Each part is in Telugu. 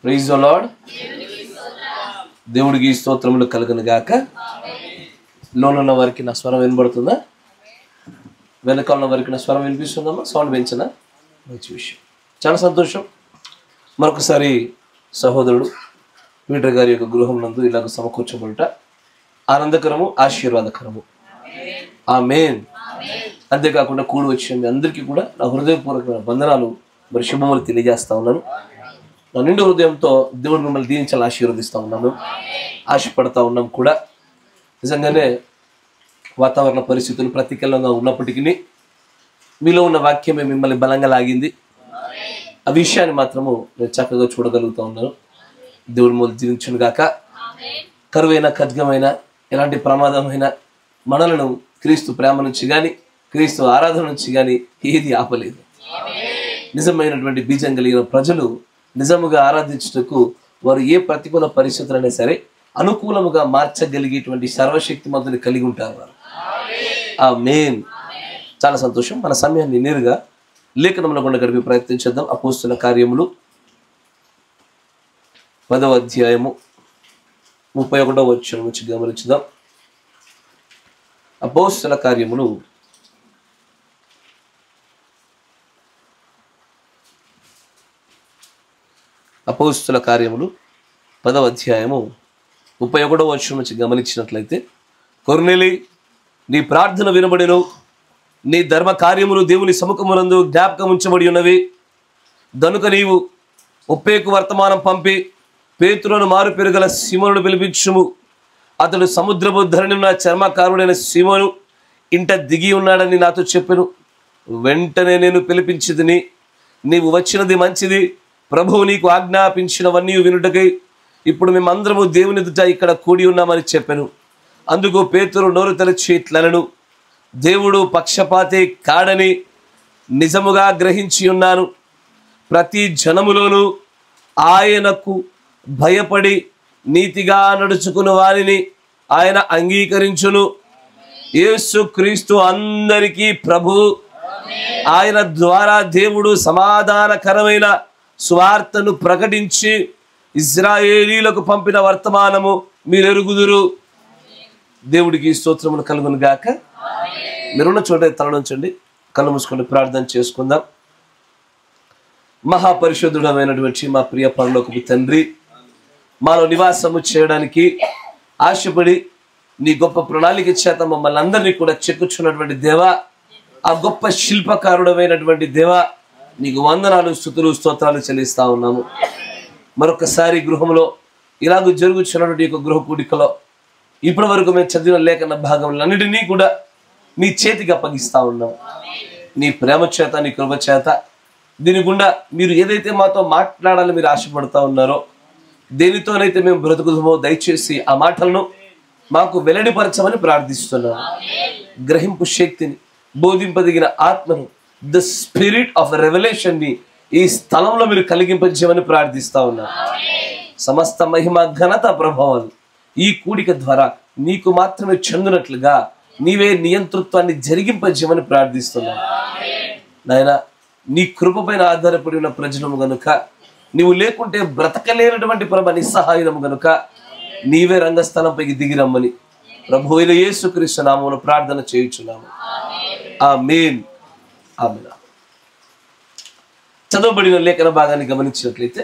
Praise the lord. దేవుడికి స్తోత్రములు కలుగును గాక. లోనున్న వారికి నా స్వరం వినబడుతుందా? వెనకాల ఉన్న వారికి నా స్వరం వినిపిస్తుందమ్మా? సౌండ్ పెంచిన మంచి విషయం, చాలా సంతోషం. మరొకసారి సహోదరుడు పీటర్ గారి యొక్క గృహం నందు ఇలాగ సమకూర్చబడుట ఆనందకరము, ఆశీర్వాదకరము. ఆమేన్. అంతేకాకుండా కూడి వచ్చిన మీ అందరికీ కూడా నా హృదయపూర్వకమైన వందనాలు మరి శుభములు తెలియజేస్తా ఉన్నాను. నా నిండు హృదయంతో దేవుడు మిమ్మల్ని దీవించాలని ఆశీర్వదిస్తూ ఉన్నాను, ఆశపడతా ఉన్నాం కూడా. నిజంగానే వాతావరణ పరిస్థితులు ప్రతికూలంగా ఉన్నప్పటికీ మీలో ఉన్న వాక్యమే మిమ్మల్ని బలంగా లాగింది. ఆ విషయాన్ని మాత్రము నేను చక్కగా చూడగలుగుతూ ఉన్నాను. దేవుడు మిమ్మల్ని దీవించును గాక. కరువైన, ఖడ్గమైన, ఎలాంటి ప్రమాదమైన మనలను క్రీస్తు ప్రేమ నుంచి కానీ క్రీస్తు ఆరాధన నుంచి కానీ ఏది ఆపలేదు. నిజమైనటువంటి బీజం కలిగిన ప్రజలు నిజముగా ఆరాధించుటకు వారు ఏ ప్రతికూల పరిస్థితులైనా సరే అనుకూలముగా మార్చగలిగేటువంటి సర్వశక్తిమంతుని కలిగి ఉంటారు వారు. ఆమేన్. చాలా సంతోషం. మన సమయాన్ని నేరుగా లేఖనముల గుండా గడిపే ప్రయత్నం చేద్దాం. అపోస్తుల కార్యములు 10వ అధ్యాయము 31వ వచనం నుంచి గమనించుదాం. అపోస్తుల కార్యములు 10వ అధ్యాయము 31వ వచనం నుంచి గమనించినట్లయితే, కొర్నేలి, నీ ప్రార్థన వినబడెను, నీ ధర్మ కార్యములు దేవుని సముఖమునందు జ్ఞాపకం ఉంచబడి ఉన్నవి. దనుక నీవు ఒప్పేకు వర్తమానం పంపి పేతురును మారు పెరుగల సీమోనును పిలిపించుము. అతడు సముద్రపు ధరణి ఉన్న చర్మకారుడైన సీమోను ఇంట దిగి ఉన్నాడని నాతో చెప్పెను. వెంటనే నేను పిలిపించితిని. నీవు వచ్చినది మంచిది. ప్రభువు నీకు ఆజ్ఞాపించినవన్నీ వినుటకై ఇప్పుడు మేమందరము దేవుని ఎదుట ఇక్కడ కూడి ఉన్నామని చెప్పెను. అందుకు పేతురు నోరు తెరచి ఇట్లనెను, దేవుడు పక్షపాతి కాడని నిజముగా గ్రహించి ఉన్నాను. ప్రతి జనములోనూ ఆయనకు భయపడి నీతిగా నడుచుకుని వారిని ఆయన అంగీకరించును. యేసు క్రీస్తు అందరికీ ప్రభు. ఆయన ద్వారా దేవుడు సమాధానకరమైన సువార్తను ప్రకటించి ఇశ్రాయేలీలకు పంపిన వర్తమానము మీరెరుగుదురు. దేవుడికి స్తోత్రములు కలుగును గాక. మీరున్న చోట తలనుంచండి, కళ్ళు మూసుకొని ప్రార్థన చేసుకుందాం. మహాపరిశుద్ధుడమైనటువంటి మా ప్రియ పరలోకపు తండ్రి, మాలో నివాసము చేయడానికి ఆశపడి నీ గొప్ప ప్రణాళిక చేత మమ్మల్ని అందరినీ కూడా చెక్కుచున్నటువంటి దేవా, ఆ గొప్ప శిల్పకారుడమైనటువంటి దేవా, నీకు వందనాలు, స్తుతులు, స్తోత్రాలు చెల్లిస్తా ఉన్నాము. మరొకసారి గృహంలో ఇలాగ జరుగుతున్నటువంటి యొక్క గృహ కూడికలో ఇప్పటి వరకు మేము చదివిన లేఖన భాగములన్నిటినీ కూడా నీ చేతికి అప్పగిస్తా ఉన్నాము. నీ ప్రేమ చేత, నీ కృప చేత దీని గుండా మీరు ఏదైతే మాతో మాట్లాడాలని మీరు ఆశపడతా ఉన్నారో, దేనితోనైతే మేము బ్రతుకుదామో దయచేసి ఆ మాటలను మాకు వెల్లడిపరచమని ప్రార్థిస్తున్నాను. గ్రహింపు శక్తిని, బోధింపదగిన ఆత్మను, ద స్పిరిట్ ఆఫ్ రెవల్యూషన్ ని ఈ స్థలంలో మీరు కలిగింపజేయమని ప్రార్థిస్తా ఉన్నాను. సమస్త మహిమ, ఘనత, ప్రభావాలు ఈ కూడిక ద్వారా నీకు మాత్రమే చెందినట్లుగా నీవే నియంతృత్వాన్ని జరిగింపజేయమని ప్రార్థిస్తున్నాను. నాయన, నీ కృప పైన ఆధారపడి ఉన్న ప్రజలము గనుక, నీవు లేకుంటే బ్రతకలేనటువంటి ప్రభ నిస్సహాయము గనుక నీవే రంగస్థలంపైకి దిగిరమ్మని ప్రభు అయిన యేసుక్రీస్తు నామమున ప్రార్థన చేయుచున్నాము. ఆమేన్. ఆమేన్. చదవబడిన లేఖన భాగాన్ని గమనించినట్లయితే,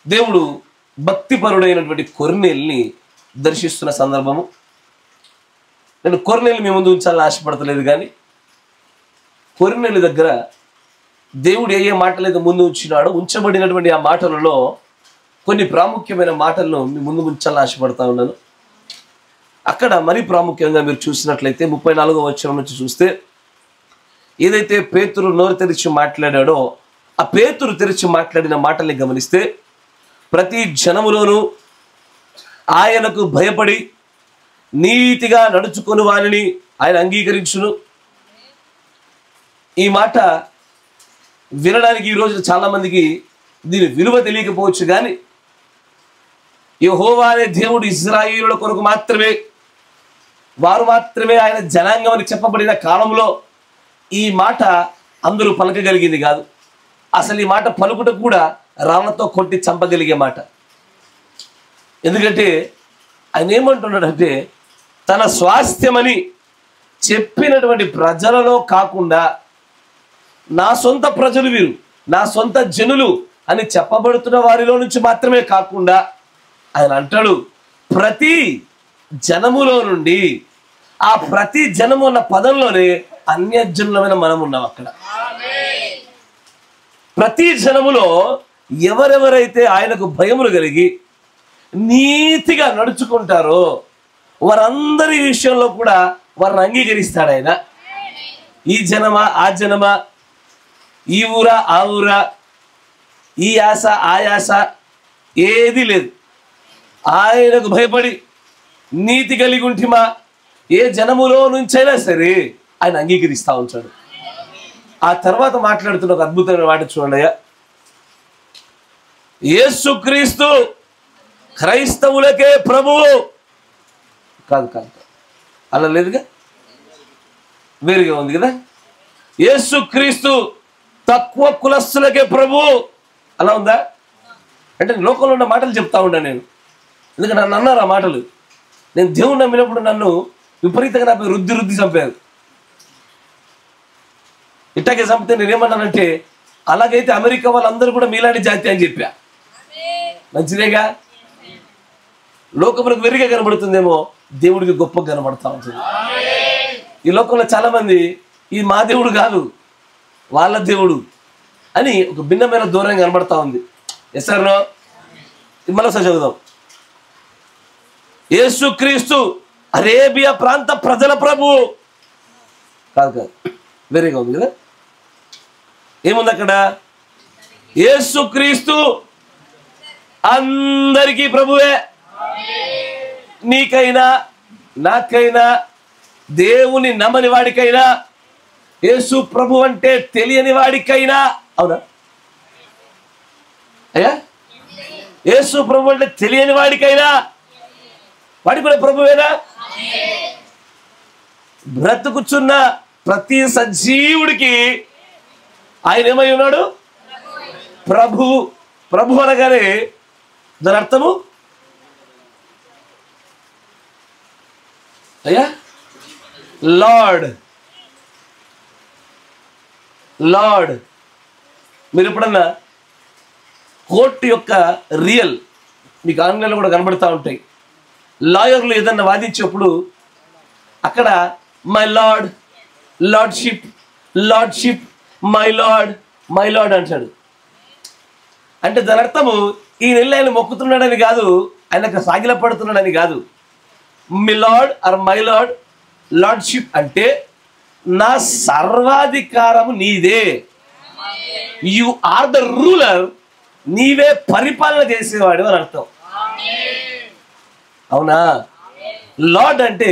దేవుడు భక్తిపరుడైనటువంటి కొర్నేలిని దర్శిస్తున్న సందర్భము. నేను కొర్నేలి మీ ముందు ఉంచాలని ఆశపడతలేదు, కానీ కొర్నేలి దగ్గర దేవుడు ఏ మాటలైతే ముందు ఉంచినాడో ఉంచబడినటువంటి ఆ మాటలలో కొన్ని ప్రాముఖ్యమైన మాటలను మీ ముందు ఉంచాలని ఆశపడతా ఉన్నాను. అక్కడ మరీ ప్రాముఖ్యంగా మీరు చూసినట్లయితే 34వ వచనం నుంచి చూస్తే, ఏదైతే పేతురు నోరు తెరిచి మాట్లాడాడో ఆ పేతురు తెరిచి మాట్లాడిన మాటల్ని గమనిస్తే, ప్రతి జనములోనూ ఆయనకు భయపడి నీతిగా నడుచుకుని వారిని ఆయన అంగీకరించును. ఈ మాట వినడానికి ఈరోజు చాలా మందికి దీని విలువ తెలియకపోవచ్చు, కానీ యెహోవా అనే దేవుడు ఇశ్రాయేలుల కొరకు మాత్రమే, వారు మాత్రమే ఆయన జనాంగం అని చెప్పబడిన కాలంలో ఈ మాట అందరూ పలకగలిగింది కాదు. అసలు ఈ మాట పలుకుట కూడా రాళ్లతో కొట్టి చంపగలిగే మాట. ఎందుకంటే ఆయన ఏమంటున్నాడంటే తన స్వాస్థ్యమని చెప్పినటువంటి ప్రజలలో కాకుండా నా సొంత ప్రజలు వీరు, నా సొంత జనులు అని చెప్పబడుతున్న వారిలో నుంచి మాత్రమే కాకుండా ఆయన అంటాడు ప్రతి జనములో నుండి. ఆ ప్రతి జనము అన్న పదంలోనే అన్యజనులమైన మనం ఉన్నాం. అక్కడ ప్రతి జనములో ఎవరెవరైతే ఆయనకు భయములు కలిగి నీతిగా నడుచుకుంటారో వారందరి విషయంలో కూడా వారిని అంగీకరిస్తాడు ఆయన. ఈ జనమా ఆ జనమా, ఈ ఊరా ఆ ఊరా, ఈ యాస ఆ యాస ఏది లేదు. ఆయనకు భయపడి నీతి కలిగి ఉంటిమా ఏ జనములో నుంచైనా సరే ఆయన అంగీకరిస్తూ ఉంటాడు. ఆ తర్వాత మాట్లాడుతున్న ఒక అద్భుతమైన మాట చూడండి. యేసుక్రీస్తు క్రైస్తవులకే ప్రభువు కాదు కాదు అలా లేదుగా, వేరుగా ఉంది కదా. యేసుక్రీస్తు తక్కువ కులస్తులకే ప్రభువు అలా ఉందా అంటే లోకంలో ఉన్న మాటలు చెప్తా ఉన్నా నేను. ఎందుకంటే నన్ను అన్నారు ఆ మాటలు. నేను దేవుని నమ్మినప్పుడు నన్ను విపరీతంగా నాకు రుద్ది చంపారు. ఇట్టాకే చంపితే నేనేమన్నానంటే అలాగైతే అమెరికా వాళ్ళందరూ కూడా మీలాంటి జాతి అని చెప్పా. మంచిదేగా, లోకములకు వెరిగా కనబడుతుందేమో, దేవుడికి గొప్పగా కనబడతా ఉంటుంది. ఈ లోకంలో చాలా మంది ఇది మా దేవుడు కాదు వాళ్ళ దేవుడు అని ఒక భిన్నమైన దూరం కనబడతా ఉంది. ఎస్ఆర్నో మరోసారి చదువుదాం. యేసుక్రీస్తు అరేబియా ప్రాంత ప్రజల ప్రభువు కాదు కాదు వేరేగా ఉంది కదా. ఏముంది అక్కడ? యేసుక్రీస్తు అందరికీ ప్రభువే. నీకైనా నాకైనా దేవుని నమ్మని వాడికైనా యేసు ప్రభు అంటే తెలియని వాడికైనా. అవునా అయ్యా? యేసు ప్రభు అంటే తెలియని వాడికైనా వాడికి కూడా ప్రభువేనా? బ్రతుకుచున్న ప్రతి సజీవుడికి ఆయన ఏమై ఉన్నాడు? ప్రభు. ప్రభు అనగానే దాని అర్థము అయ్యా లార్డ్. లార్డ్. మీరు ఎప్పుడన్నా కోర్టు యొక్క రియల్ మీకు ఆంగ్లంలో కూడా కనబడతా ఉంటాయి. లాయర్లు ఏదన్నా వాదించేప్పుడు అక్కడ my lord, lordship, lordship, my lord, my lord అంటాడు. అంటే దాని అర్థము ఈ నెల ఆయన మొక్కుతున్నాడని కాదు, ఆయనకు సాగిల పడుతున్నాడని కాదు. మీ lord or my lord, lordship అంటే నా సర్వాధికారము నీదే. You are the ruler. నీవే పరిపాలన చేసేవాడు అని అర్థం. అవునా? లార్డ్ అంటే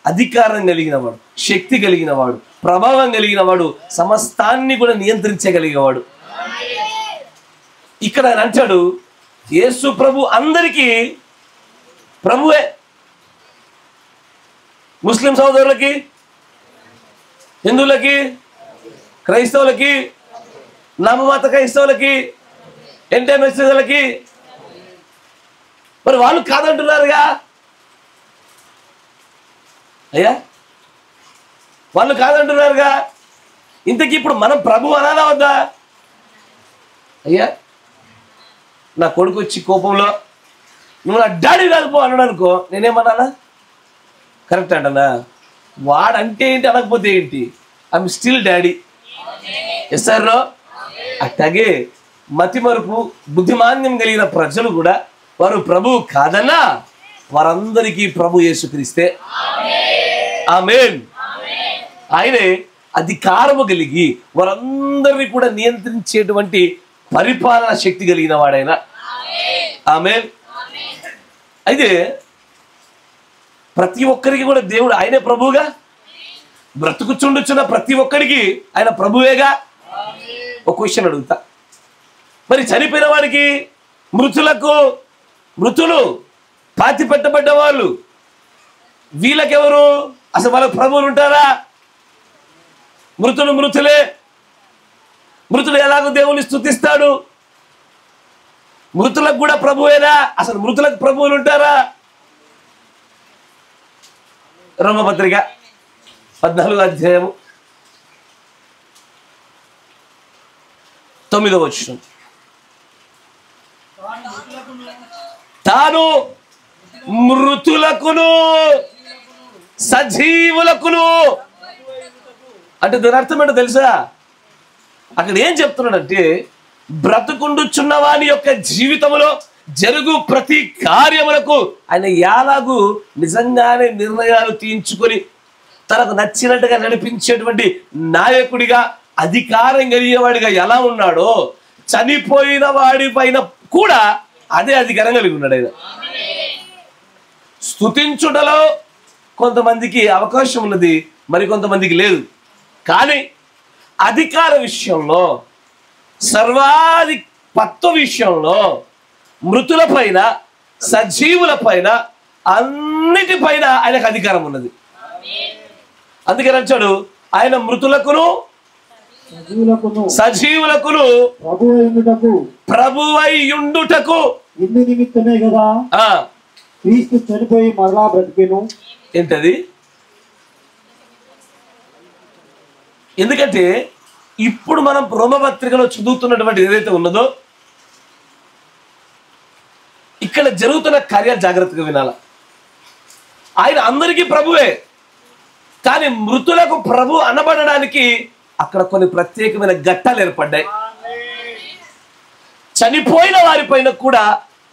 అధికారం కలిగిన వాడు, శక్తి కలిగిన వాడు, ప్రభావం కలిగిన వాడు, సమస్తాన్ని కూడా నియంత్రించగలిగేవాడు. ఇక్కడ ఆయన అంటాడు యేసు ప్రభు అందరికీ ప్రభువే. ముస్లిం సోదరులకి, హిందువులకి, క్రైస్తవులకి, నామమాత క్రైస్తవులకి, ఎంటర్మెస్లకి. మరి వాళ్ళు కాదంటున్నారుగా అయ్యా, వాళ్ళు కాదంటున్నారుగా. ఇంతకీ ఇప్పుడు మనం ప్రభు అనాలా వద్దా? అయ్యా నా కొడుకు వచ్చి కోపంలో నువ్వు నా డాడీ కాదుపో అన్నాడు అనుకో, నేనేమన్నానా? కరెక్ట్ అంటనా? వాడంటే ఏంటి అనకపోతే ఏంటి? I'm still daddy. Yes sir. అట్లాగే మతిమరుపు బుద్ధిమాన్యం కలిగిన ప్రజలు కూడా వారు ప్రభువు కాదన్నా వారందరికీ ప్రభు యేసుక్రీస్తే. ఆమేన్. ఆయనే అధికారము కలిగి వారందరినీ కూడా నియంత్రించేటువంటి పరిపాలన శక్తి కలిగిన వాడైన. ఆమేన్. అయితే ప్రతి ఒక్కరికి కూడా దేవుడు ఆయనే ప్రభువుగా. బ్రతుకుచుండుచున్న ప్రతి ఒక్కరికి ఆయన ప్రభువేగా. ఒక క్వశ్చన్ అడుగుతా, మరి చనిపోయిన వాడికి, మృతులకు, మృతులు పాతి పెట్టబడ్డ వాళ్ళు వీళ్ళకెవరు? అసలు వాళ్ళకు ప్రభువులు ఉంటారా? మృతులు మృతులే. మృతుడు ఎలాగో దేవుని స్తుతిస్తాడు, మృతులకు కూడా ప్రభువేనా? అసలు మృతులకు ప్రభువులు ఉంటారా? రోమపత్రిక 14వ అధ్యాయము 9వ వచనం. తాను మృతులకును సజీవులకును అంటే దాని అర్థం ఏంటో తెలుసా? అక్కడ ఏం చెప్తున్నాడంటే, బ్రతుకుండుచున్న వాని యొక్క జీవితంలో జరుగు ప్రతి కార్యములకు ఆయన యాలాగు నిజంగానే నిర్ణయాలు తీయించుకొని తనకు నచ్చినట్టుగా నడిపించేటువంటి నాయకుడిగా, అధికారం కలిగేవాడిగా ఎలా ఉన్నాడో, చనిపోయిన వాడి పైన కూడా అదే అధికారం కలిగి ఉన్నాడు ఆయన. స్తుతించుటలో కొంతమందికి అవకాశం ఉన్నది, మరి కొంతమందికి లేదు. కానీ అధికార విషయంలో, సర్వాధిపత్వ విషయంలో, మృతుల పైన సజీవుల పైన అన్నిటిపైన ఆయనకు అధికారం ఉన్నది. అందుకని అంటాడు, ఆయన మృతులకును సజీవులకును ప్రభువైయుండుటకు ఇందు నిమిత్తమే కదా క్రీస్తు చనిపోయి మరలా బ్రతికెను. ఏంటది? ఎందుకంటే ఇప్పుడు మనం రోమపత్రికలో చదువుతున్నటువంటి ఏదైతే ఉన్నదో, ఇక్కడ జరుగుతున్న కార్యాలు జాగ్రత్తగా వినాల. ఆయన అందరికీ ప్రభువే, కానీ మృతులకు ప్రభు అనబడడానికి అక్కడ కొన్ని ప్రత్యేకమైన ఘట్టాలు ఏర్పడ్డాయి. చనిపోయిన వారిపైన కూడా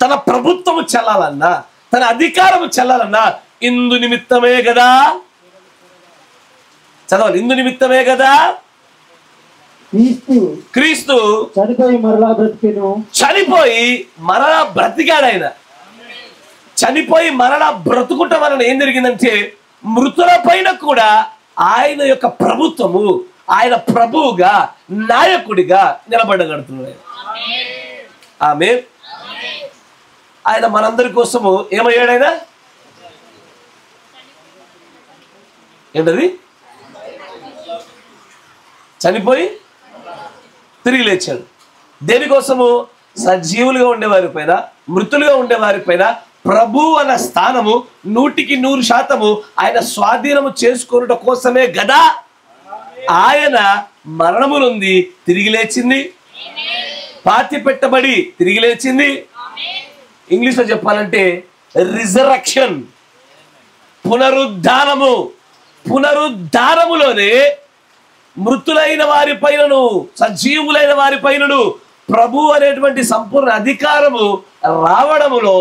తన ప్రభుత్వము చెల్లాలన్నా, తన అధికారము చెల్లాలన్నా ఇందు నిమిత్తమే కదా. చదవాలి, ఇందు నిమిత్తమే కదా క్రీస్తు చనిపోయి మరలా బ్రతికెను. చనిపోయి మరలా బ్రతికాడు ఆయన. చనిపోయి మరలా బ్రతుకుట వలన ఏం జరిగిందంటే, మృతుల పైన కూడా ఆయన యొక్క ప్రభుత్వము, ఆయన ప్రభువుగా, నాయకుడిగా నిలబడగలుగుతున్నాడు. ఆమేన్. ఆయన మనందరి కోసము ఏమయ్యాడు? ఆయన ఏంటది? చనిపోయి తిరిగి లేచాడు. దేనికోసము? సజీవులుగా ఉండేవారి పైన, మృతులుగా ఉండేవారి పైన ప్రభు అన్న స్థానము 100% ఆయన స్వాధీనము చేసుకున్నట కోసమే గదా ఆయన మరణము నుండి తిరిగి లేచింది, పాతి పెట్టబడి తిరిగి లేచింది. ఇంగ్లీష్లో చెప్పాలంటే రిజరక్షన్, పునరుద్ధానము. పునరుద్ధానములోనే మృతులైన వారి పైనను సజీవులైన వారి పైనను ప్రభు అనేటువంటి సంపూర్ణ అధికారము రావడములో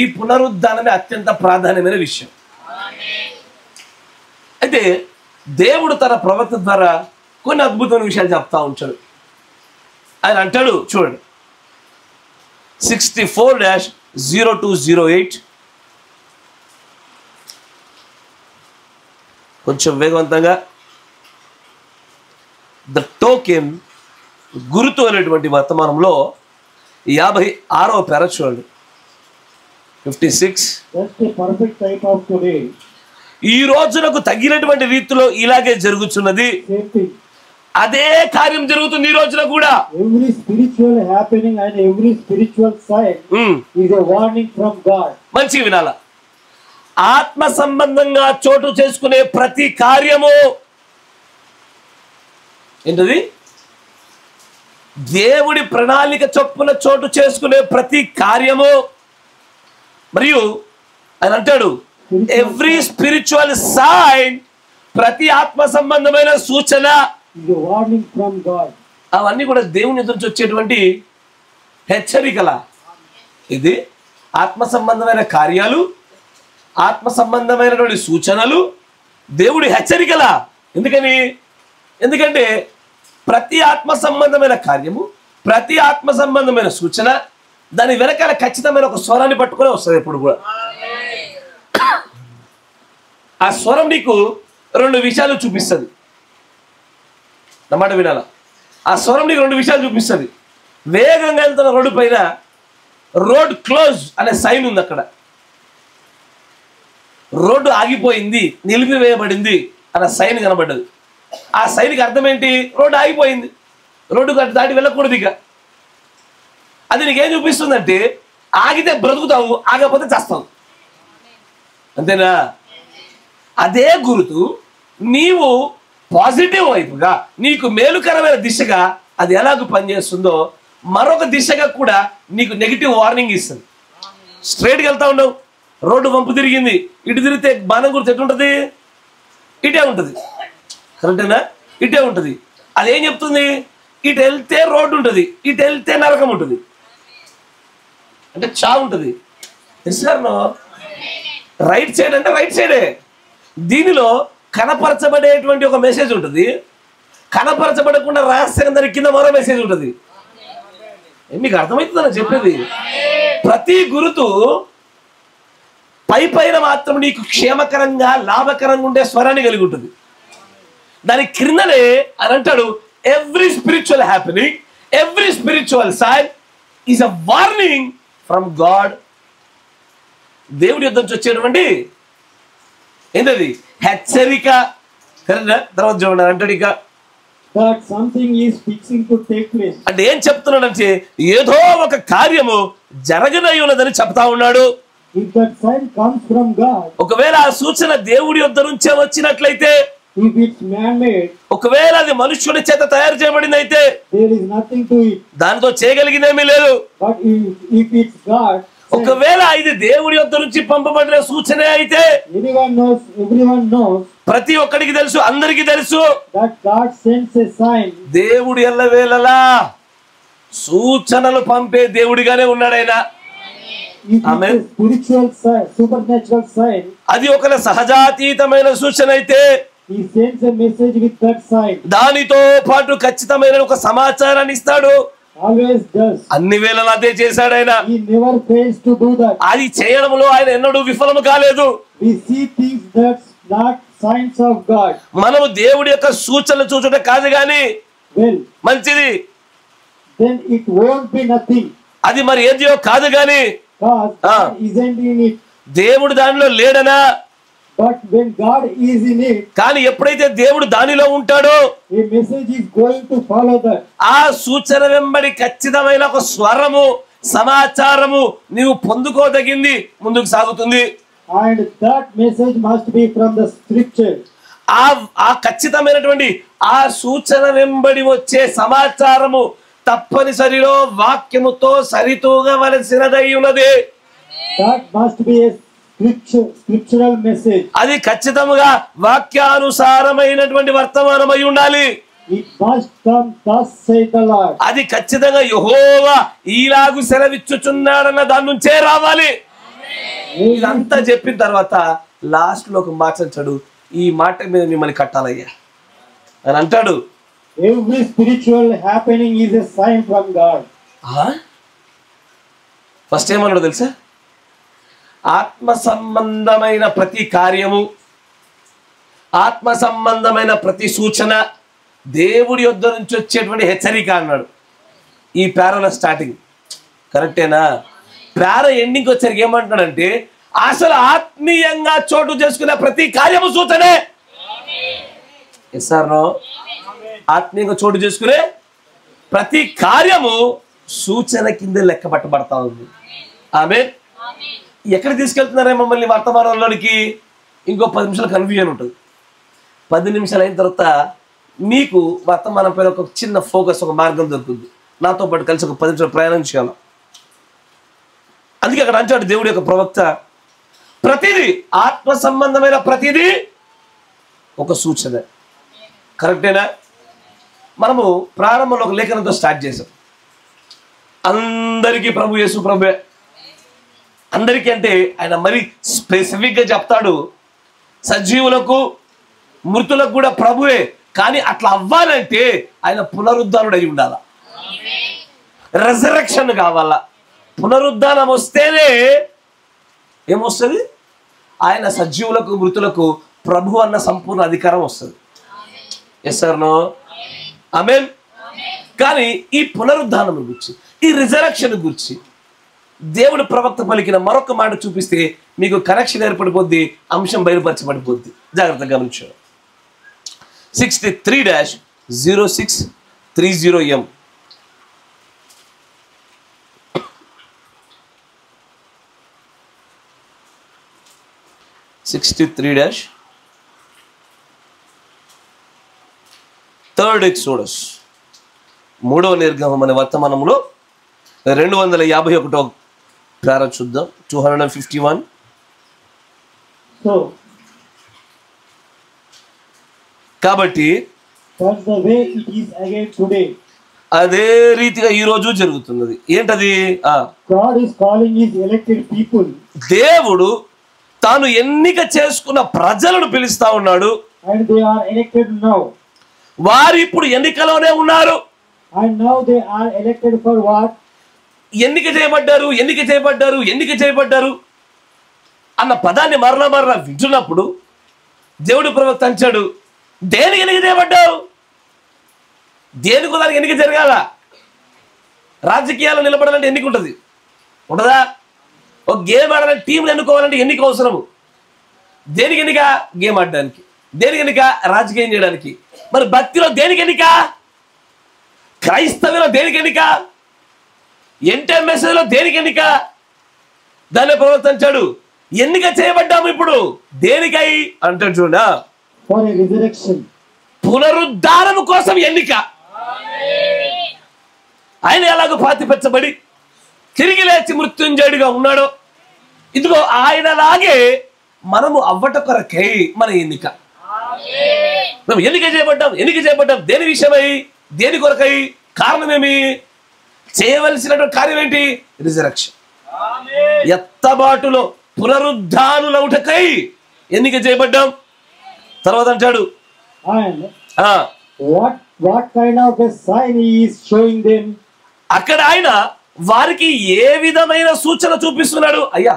ఈ పునరుద్ధానమే అత్యంత ప్రాధాన్యమైన విషయం. అయితే దేవుడు తన ప్రవర్తన ద్వారా కొన్ని అద్భుతమైన విషయాలు చెప్తా ఉంటాడు. ఆయన అంటాడు, చూడండి, 64-0208 కొంచెం వేగవంతంగా. ద టోకెన్, గురుతు అనేటువంటి వర్తమానంలో 56వ పేర చూడండి. 56. ఈ రోజునకు తగినటువంటి రీతిలో ఇలాగే జరుగుతున్నది. అదే కార్యం జరుగుతుంది ఈ రోజున కూడా. Every spiritual happening and every spiritual sign is a warning from God. మంచి వినాల. ఆత్మ సంబంధంగా చోటు చేసుకునే ప్రతి కార్యము ఏంటది? దేవుడి ప్రణాళిక చొప్పున చోటు చేసుకునే ప్రతి కార్యము. మరియు ఆయన అంటాడు, ఎవ్రీ స్పిరిచువల్ సైన్, ప్రతి ఆత్మ సంబంధమైన సూచన, అవన్నీ కూడా దేవుని ఎదురు వచ్చేటువంటి హెచ్చరికల. ఇది ఆత్మ సంబంధమైన కార్యాలు, ఆత్మ సంబంధమైనటువంటి సూచనలు, దేవుడి హెచ్చరికల. ఎందుకంటే ప్రతి ఆత్మ సంబంధమైన కార్యము, ప్రతి ఆత్మ సంబంధమైన సూచన దాని వెనకాల ఖచ్చితమైన ఒక స్వరాన్ని పట్టుకునే వస్తుంది ఎప్పుడు కూడా. ఆ స్వరం నీకు 2 విషయాలు చూపిస్తుంది. అన్నమాట వినాల. ఆ స్వరం నీకు 2 విషయాలు చూపిస్తుంది. వేగంగా వెళ్తున్న రోడ్డు పైన రోడ్ క్లోజ్ అనే సైన్ ఉంది. అక్కడ రోడ్డు ఆగిపోయింది, నిలిపివేయబడింది అన్న సైన్ కనబడ్డది. ఆ సైన్కి అర్థం ఏంటి? రోడ్డు ఆగిపోయింది, రోడ్డు దాటి వెళ్ళకూడదు. ఇక అది నీకేం చూపిస్తుందంటే ఆగితే బ్రతుకుతావు, ఆగకపోతే చేస్తావు. అంతేనా? అదే గుర్తు నీవు పాజిటివ్ వైపుగా నీకు మేలుకరమైన దిశగా అది ఎలాగ పనిచేస్తుందో మరొక దిశగా కూడా నీకు నెగిటివ్ వార్నింగ్ ఇస్తుంది. స్ట్రైట్గా వెళ్తా ఉండవు, రోడ్డు వంపు తిరిగింది, ఇటు తిరిగితే బాణం గుర్తు ఎట్టుంటుంది? ఇటే ఉంటుంది. కరెక్టేనా? ఇటే ఉంటుంది. అదేం చెప్తుంది? ఇటు వెళ్తే రోడ్డు ఉంటుంది, ఇటు వెళ్తే నరకం ఉంటుంది, అంటే చావు ఉంటుంది. సార్ రైట్ సైడ్ అంటే రైట్ సైడే. దీనిలో కనపరచబడేటువంటి ఒక మెసేజ్ ఉంటుంది, కనపరచబడకుండా రహస్యంగా దాని కింద మరో మెసేజ్ ఉంటుంది. మీకు అర్థమవుతుందని చెప్పేది. ప్రతి గురుతు పైన మాత్రం నీకు క్షేమకరంగా లాభకరంగా ఉండే స్వరాన్ని కలిగి ఉంటుంది. దాని క్రిందనే అని అంటాడు, every spiritual happening, every spiritual sign is a warning from God. దేవుడి యుద్ధం నుంచి వచ్చేటువంటి ఏంటది? హెచ్చరిక. తర్వాత చూడండి అంటాడు ఇక, that something is fixing to take place. అంటే ఏం చెప్తున్నాడంటే ఏదో ఒక కార్యము జరగనై ఉన్నదని చెప్తా ఉన్నాడు. If that sign comes from God, ఒకవేళ ఆ సూచన దేవుడి యొద్ద నుంచే వచ్చినట్లయితే, if it's man-made, ఒకవేళ అది మనుష్యుడి చేత తయారు చేయబడింది అయితే there is nothing to it. దానితో చేయగలిగిందేమీ లేదు. But if it's God, ఒకవేళ ఇది దేవుడి యొద్ద నుంచి పంపబడిన సూచనే అయితే everyone knows, ప్రతి ఒక్కడికి తెలుసు, అందరికీ తెలుసు, that God sends a sign. దేవుడు ఎల్లవేళలా సూచనలు పంపే దేవుడిగానే ఉన్నాడు ఆయన. Amen. Spiritual sign, supernatural sign. అది ఒక సహజాతీతమైన సూచన అయితే he sends a message with that sign. దానితో పాటు ఖచ్చితమైన ఒక సమాచారాన్ని ఇస్తాడు. Always does. అన్ని వేళలా అదే చేశాడు ఆయన. He never fails to do that. అది చేయడంలో ఆయన ఎన్నడూ విఫలము కాలేదు. We see things that's not signs of God. మనము దేవుడి యొక్క సూచనలు చూచుట కాదు గాని Well, మంచిది, then it won't be nothing. అది మరి ఏదియో కాదు గాని God isn't in it. దేవుడు దానిలో లేడనా? But when God is in it, కానీ ఎప్పుడైతే దేవుడు దానిలో ఉంటాడో a message is going to follow that. ఆ సూచన వెంబడి ఖచ్చితమైన ఒక స్వరము, సమాచారము నీవు పొందుకోదగింది ముందుకు సాగుతుంది. And that message must be from the scripture. ఆ ఖచ్చితమైనటువంటి ఆ సూచన వెంబడి వచ్చే సమాచారము తప్పనిసరిలో వాక్యముతో సరితూగవలసినదై ఉన్నది. That must be a scriptural message. అది ఖచ్చితంగా వాక్యానుసారమైనటువంటి వర్తమానమై ఉండాలి. It must come, thus saith the Lord. అది ఖచ్చితంగా యెహోవా ఈలాగు సెలవిచ్చుచున్నాడన్న దాని నుంచే రావాలి. ఇదంతా చెప్పిన తర్వాత లాస్ట్ లో ఒక మాట అంటాడు, ఈ మాట మీద మిమ్మల్ని కట్టాలయ్యా అని అంటాడు. Every spiritual happening is a sign from God. First ఏమన్నాడు తెలుసా? ఆత్మ సంబంధమైన ప్రతి కార్యము, ఆత్మ సంబంధమైన ప్రతి సూచన దేవుడి యొద్ద నుంచి వచ్చేటువంటి హెచ్చరిక అన్నాడు. ఈ పేరాల స్టార్టింగ్ కరెక్టేనా? పేర ఎండింగ్కి వచ్చరికి ఏమంటున్నాడంటే అసలు ఆత్మీయంగా చోటు చేసుకునే ప్రతి కార్యము సూచనే. ఎస్ఆర్నో? ఆత్మీయంగా చోటు చేసుకునే ప్రతి కార్యము సూచన కింద లెక్క పట్టబడతా ఉంది. ఆమేన్. ఎక్కడ తీసుకెళ్తున్నారే మమ్మల్ని వర్తమానంలోనికి? ఇంకో 10 నిమిషాలు కన్ఫ్యూజన్ ఉంటుంది. 10 నిమిషాలు అయిన తర్వాత మీకు వర్తమానం పైన ఒక చిన్న ఫోకస్, ఒక మార్గం దొరుకుతుంది. నాతో పాటు కలిసి ఒక 10 నిమిషాలు ప్రయాణం చేయాలి. అందుకే అక్కడ అంటాడు దేవుడి యొక్క ప్రవక్త, ప్రతిదీ ఆత్మ సంబంధమైన ప్రతిదీ ఒక సూచన. కరెక్టేనా? మనము ప్రారంభంలో ఒక లేఖనంతో స్టార్ట్ చేసాం. అందరికీ ప్రభు యేసు ప్రభువే. అందరికీ అంటే ఆయన మరి స్పెసిఫిక్గా చెప్తాడు, సజీవులకు మృతులకు కూడా ప్రభువే. కానీ అట్లా అవ్వాలంటే ఆయన పునరుద్ధానుడు అయి ఉండాల, రెజరెక్షన్ కావాలా. పునరుద్ధానం వస్తేనే ఏమొస్తుంది? ఆయన సజీవులకు మృతులకు ప్రభు అన్న సంపూర్ణ అధికారం వస్తుంది. Yes or no? ఆమేన్. కానీ ఈ పునరుద్ధానం గురించి, ఈ రిజరెక్షన్ గురించి దేవుడు ప్రవక్త పలికిన మరొక మాట చూపిస్తే మీకు కనెక్షన్ ఏర్పడిపోద్ది, అంశం బయలుపరచబడిపోద్ది. జాగ్రత్తగా గమనించాడు. 63-0630M 63 థర్డ్ ఎక్సోడస్, 3వ నిర్గమం అనే వర్తమానంలో 251 ప్రారంభ చూద్దాం. 251. So, కాబట్టి that's the way it is again today. అదే రీతిగా ఈ రోజు జరుగుతున్నది. ఏంటది? God is calling his elected people. దేవుడు తాను ఎన్నిక చేసుకున్న ప్రజలను పిలుస్తా ఉన్నాడు. And they are elected now. వారు ఇప్పుడు ఎన్నికలోనే ఉన్నారు. And now they are elected for what? ఎన్నిక చేయబడ్డారు అన్న పదాన్ని మరలా వింటున్నప్పుడు దేవుడు ప్రవక్త అంటాడు, దేనికి ఎన్నిక చేయబడ్డావు? దేనికి దానికి ఎన్నిక జరగాల? రాజకీయాల్లో నిలబడాలంటే ఎన్నిక ఉంటుంది, ఉండదా? ఒక గేమ్ ఆడాలంటే టీంలు ఎన్నుకోవాలంటే ఎన్నిక అవసరము. దేనికి ఎన్నిక? గేమ్ ఆడడానికి. దేనికి ఎన్నిక? రాజకీయం చేయడానికి. మరి భక్తిలో దేనికి ఎన్నిక? క్రైస్తవులో దేనికి ఎన్నిక? ఎంటర్మెస్లో దేనికి ఎన్నిక? దాన్ని ప్రవర్తించాడు, ఎన్నిక చేయబడ్డాము ఇప్పుడు దేనికై అంటాడు. చూడ, for a resurrection. పునరుద్ధారము కోసం ఎన్నిక. ఆయన ఎలాగో పాతిపెచ్చబడి తిరిగి లేచి మృత్యుంజయుడిగా ఉన్నాడో, ఇదిగో ఆయనలాగే మనము అవ్వట కొరకై మన ఎన్నిక. మేము ఎన్నిక చేయబడ్డాం. దేని విషయమై? దేని కొరకై? కారణమేమి? చేయవలసినటువంటి కార్యం ఏంటి? రిజరక్షన్. ఎత్తబాటులో పునరుద్ధానులవుటకై ఎన్నిక చేయబడ్డాం. తర్వాత అంటాడు, what kind of a sign he is showing them? అక్కడ ఆయన వారికి ఏ విధమైన సూచన చూపిస్తున్నాడు? అయ్యా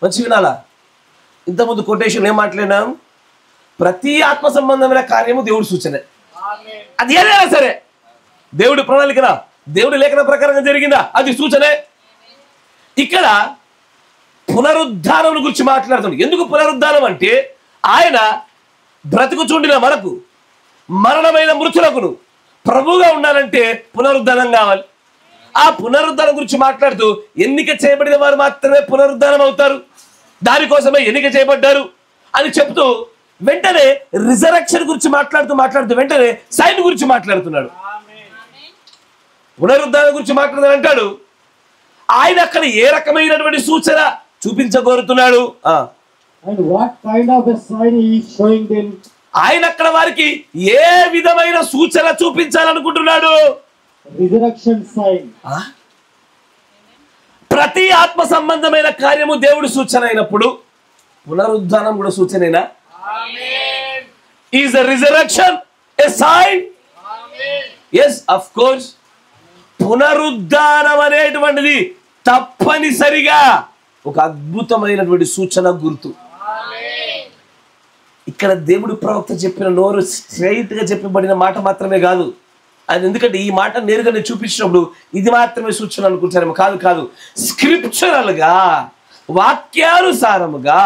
మంచి వినాలా. ఇంతకుముందు కొటేషన్ ఏం మాట్లాడినాం? ప్రతి ఆత్మ సంబంధమైన కార్యము దేవుడి సూచనే. అది ఏదైనా సరే దేవుడి ప్రణాళికన, దేవుడి లేఖన ప్రకారంగా జరిగిందా, అది సూచనే. ఇక్కడ పునరుద్ధానం గురించి మాట్లాడుతున్నాడు. ఎందుకు పునరుద్ధానం అంటే, ఆయన బ్రతుకుచుండిన మనకు, మరణమైన మృతులకును ప్రభువుగా ఉండాలంటే పునరుద్ధానం కావాలి. ఆ పునరుద్ధానం గురించి మాట్లాడుతూ ఎన్నిక చేయబడిన వారు మాత్రమే పునరుద్ధానం అవుతారు, దానికోసమే ఎన్నిక చేయబడ్డారు అని చెప్తూ వెంటనే రిజరక్షన్ గురించి మాట్లాడుతూ వెంటనే సైన్ గురించి మాట్లాడుతున్నాడు. పునరుద్ధానం గురించి మాట్లాడుతూ అంటాడు, ఆయన అక్కడ ఏ రకమైనటువంటి సూచన చూపించగోరుతున్నాడు? And what kind of a sign he is showing them? ఆయన అక్కడ వారికి ఏ విధమైన సూచన చూపించాలనుకుంటున్నాడు? Resurrection sign. ప్రతి ఆత్మ సంబంధమైన కార్యము దేవుడు సూచన అయినప్పుడు పునరుద్ధానం కూడా సూచనేనా? Is the resurrection a sign? Yes, of course. పునరుద్ధానం అనేటువంటిది తప్పనిసరిగా ఒక అద్భుతమైనటువంటి సూచన, గుర్తు. ఇక్కడ దేవుడు ప్రవక్త చెప్పిన నోరు స్ట్రైట్ గా చెప్పబడిన మాట మాత్రమే కాదు. అది ఎందుకంటే ఈ మాట నేరుగా నేను చూపించినప్పుడు ఇది మాత్రమే సూచన అనుకుంటారేమో. కాదు, స్క్రిప్చురల్ గా, వాక్యానుసారముగా,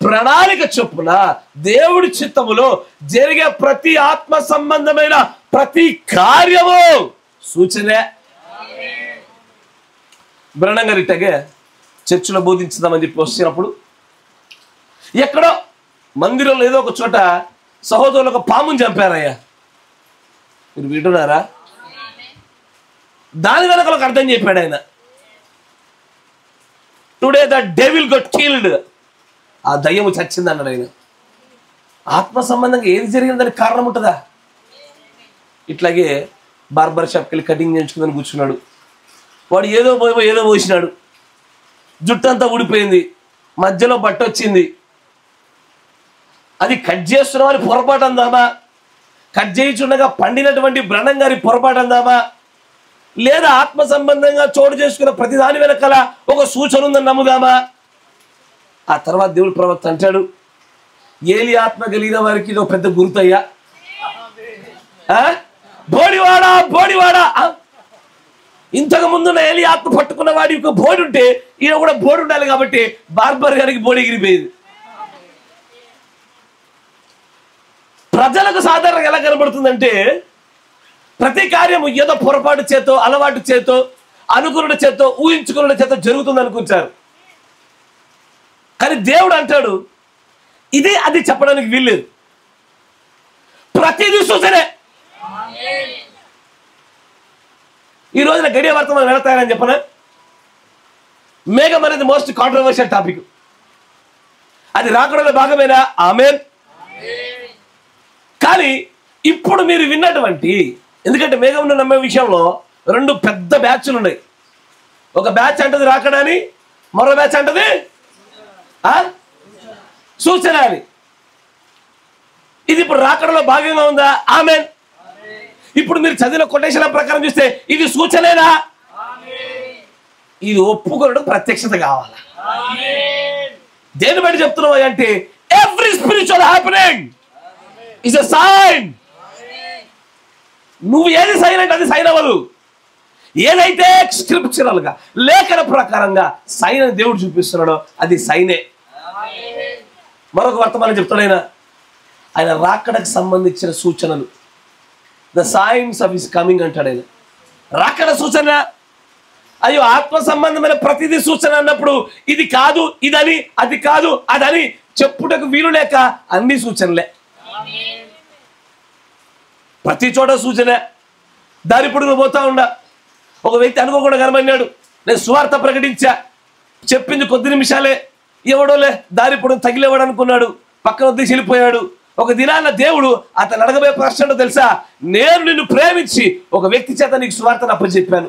ప్రణాళిక చొప్పున దేవుడి చిత్తములో జరిగే ప్రతి ఆత్మ సంబంధమైన ప్రతి కార్యము సూచనే. బ్రహ్మం గారు ఇట్టగే చర్చిలో బోధించుదామని చెప్పి వచ్చినప్పుడు ఎక్కడో మందిరంలో ఏదో ఒక చోట సహోదరులు ఒక పాముని చంపారయ్యా. మీరు వింటున్నారా? దాని వెనక ఒక అర్థం చెప్పాడు ఆయన. Today the devil got killed. ఆ దయ్యము చచ్చింది అన్నాడు ఆయన. ఆత్మ సంబంధంగా ఏది జరిగిందని కారణం ఉంటుందా? ఇట్లాగే బార్బర్ షాప్కి వెళ్ళి కటింగ్ చేయించుకుందని కూర్చున్నాడు. వాడు ఏదో పోసినాడు, జుట్టంతా ఊడిపోయింది, మధ్యలో బట్ట వచ్చింది. అది కట్ చేస్తున్న వారి పొరపాటు అందామా? కట్ చేయించుండగా పండినటువంటి బ్రహ్మం గారి పొరపాటు అందామా? లేదా ఆత్మ సంబంధంగా చోటు చేసుకున్న ప్రతి దాని వెనకాల ఒక సూచన ఉందని నమ్ముదామా? ఆ తర్వాత దేవుడు ప్రవక్త అంటాడు, ఏలి ఆత్మ కలిగిన వారికి ఇది ఒక పెద్ద గుర్తయ్యా. బోడివాడా ఇంతకు ముందు ఏలి ఆత్మ పట్టుకున్న వాడి ఒక బోడి ఉంటే ఈయన కూడా బోడి ఉండాలి. కాబట్టి బార్బర్ గారికి బోడి ఎగిరిపోయింది. ప్రజలకు సాధారణంగా ఎలా కనబడుతుందంటే ప్రతి కార్యము ఏదో పొరపాటు చేతో, అలవాటు చేతో, అనుకున్న చేతో, ఊహించుకున్న చేతో జరుగుతుంది అనుకుంటారు. కానీ దేవుడు అంటాడు, ఇది అది చెప్పడానికి వీల్లేదు. ప్రతిదీ సూచనే. ఈ రోజున గడియ వర్తమానం వెళతాయని చెప్పనా? మేఘం అనేది మోస్ట్ కాంట్రవర్షియల్ టాపిక్. అది రాకడలో భాగమేనా? ఆమేన్. కానీ ఇప్పుడు మీరు విన్నటువంటి, ఎందుకంటే మేఘంను నమ్మే విషయంలో 2 పెద్ద బ్యాచ్లు ఉన్నాయి. ఒక బ్యాచ్ అంటది రాకడని, మరో బ్యాచ్ అంటది సూచన అని. ఇది ఇప్పుడు రాకడలో భాగంగా ఉందా? ఆమేన్. ఇప్పుడు మీరు చదివిన కొటేషన్ల ప్రకారం చూస్తే ఇది సూచనేనా? ఇది ఒప్పుకోవడం ప్రత్యక్షత కావాలా? దేని బట్టి చెప్తున్నావు అంటే every spiritual happening is a sign. నువ్వు ఏది సైన్ అంటే అది సైన్ అవ్వదు. ఏదైతే స్క్రిప్చరల్ గా లేఖన ప్రకారంగా సైన్ అని దేవుడు చూపిస్తున్నాడో అది సైనే. మరొక వర్తమానం చెప్తాడు ఆయన రాకడకు సంబంధించిన సూచనలు, the science of his coming అంటాడు ఆయన. రాకడ సూచన, అయ్యో ఆత్మ సంబంధమైన ప్రతిదీ సూచన అన్నప్పుడు ఇది కాదు ఇదని, అది కాదు అదని చెప్పుటకు వీలు లేక అన్ని సూచనలే. ప్రతి చోట సూచనే. దారి ఇప్పుడు నువ్వు పోతా ఉండా, ఒక వ్యక్తి అనుకోకుండా కనబడినాడు, నేను సువార్త ప్రకటించా, చెప్పింది కొద్ది నిమిషాలే, ఎవడోలే దారి ఇప్పుడు తగిలేవాడు అనుకున్నాడు, పక్కన వద్ద వెళ్ళిపోయాడు. ఒక దినాన్న దేవుడు అతను అడగబోయే ప్రశ్న తెలుసా? నేను నిన్ను ప్రేమించి ఒక వ్యక్తి చేత నీకు సువార్తను అప్పచెప్పాను,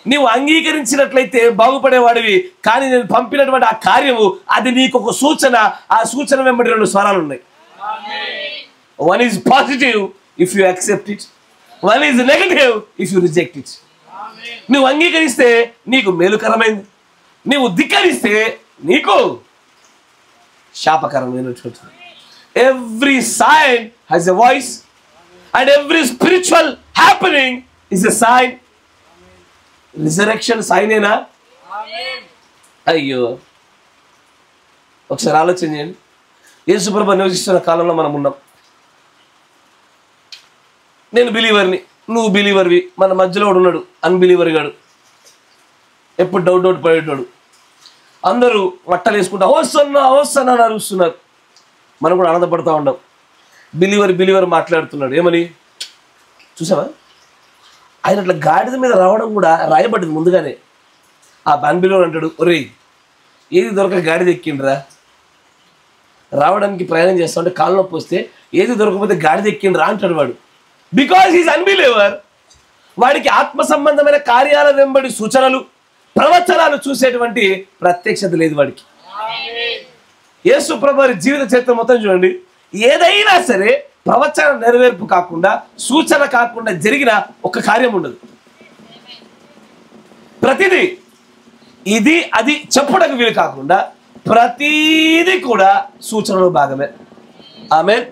నీవు అంగీకరించినట్లయితే బాగుపడేవాడివి, కానీ నేను పంపినటువంటి ఆ కార్యము అది నీకు ఒక సూచన. ఆ సూచన వెంబడి 2 స్వరాలు ఉన్నాయి. One is positive if you accept it, one is negative if you reject it. నువ్వు అంగీకరిస్తే నీకు మేలుకరమైంది, నీవు ధిక్కరిస్తే నీకు శాపకరమైనటువంటి. Every sign has a voice and every spiritual happening is a sign. Resurrection సైనేనా? అయ్యో, ఒకసారి ఆలోచన చేయండి. యేసు ప్రభువు నివసిస్తున్న కాలంలో మనం ఉన్నాం. నేను బిలీవర్ని, నువ్వు బిలీవర్వి, మన మధ్యలో ఉన్నాడు అన్బిలీవర్ గాడు, ఎప్పుడు డౌట్ పడేటాడు. అందరూ వట్టలు వేసుకుంటా వస్తున్నా అని అరుస్తున్నారు. మనం కూడా ఆనందపడతా ఉన్నాం. బిలీవర్ మాట్లాడుతున్నాడు ఏమని చూసావా? ఆయన అట్లా గాడిద మీద రావడం కూడా రాయబడ్డది ముందుగానే. ఆ అన్బిలీవర్ అంటాడు, ఒరే ఏది దొరక గాడిద ఎక్కిండ్రా, రావడానికి ప్రయాణం చేస్తా ఉంటే కాళ్ళు నొప్పి వస్తే ఏది దొరకకపోతే గాడిద ఎక్కిండ్రా అంటాడు వాడు. Because he's unbeliever. వాడికి ఆత్మ సంబంధమైన కార్యాల వెంబడి సూచనలు, ప్రవచనాలు చూసేటువంటి ప్రత్యక్షత లేదు వాడికి. యేసు ప్రభువు జీవిత చరిత్ర మొత్తం చూడండి, ఏదైనా సరే ప్రవచన నెరవేర్పు కాకుండా, సూచన కాకుండా జరిగిన ఒక కార్యం ఉండదు. ప్రతిదీ ఇది అది చెప్పుటకు వీలు కాకుండా ప్రతిదీ కూడా సూచనలో భాగమే. ఆమేన్.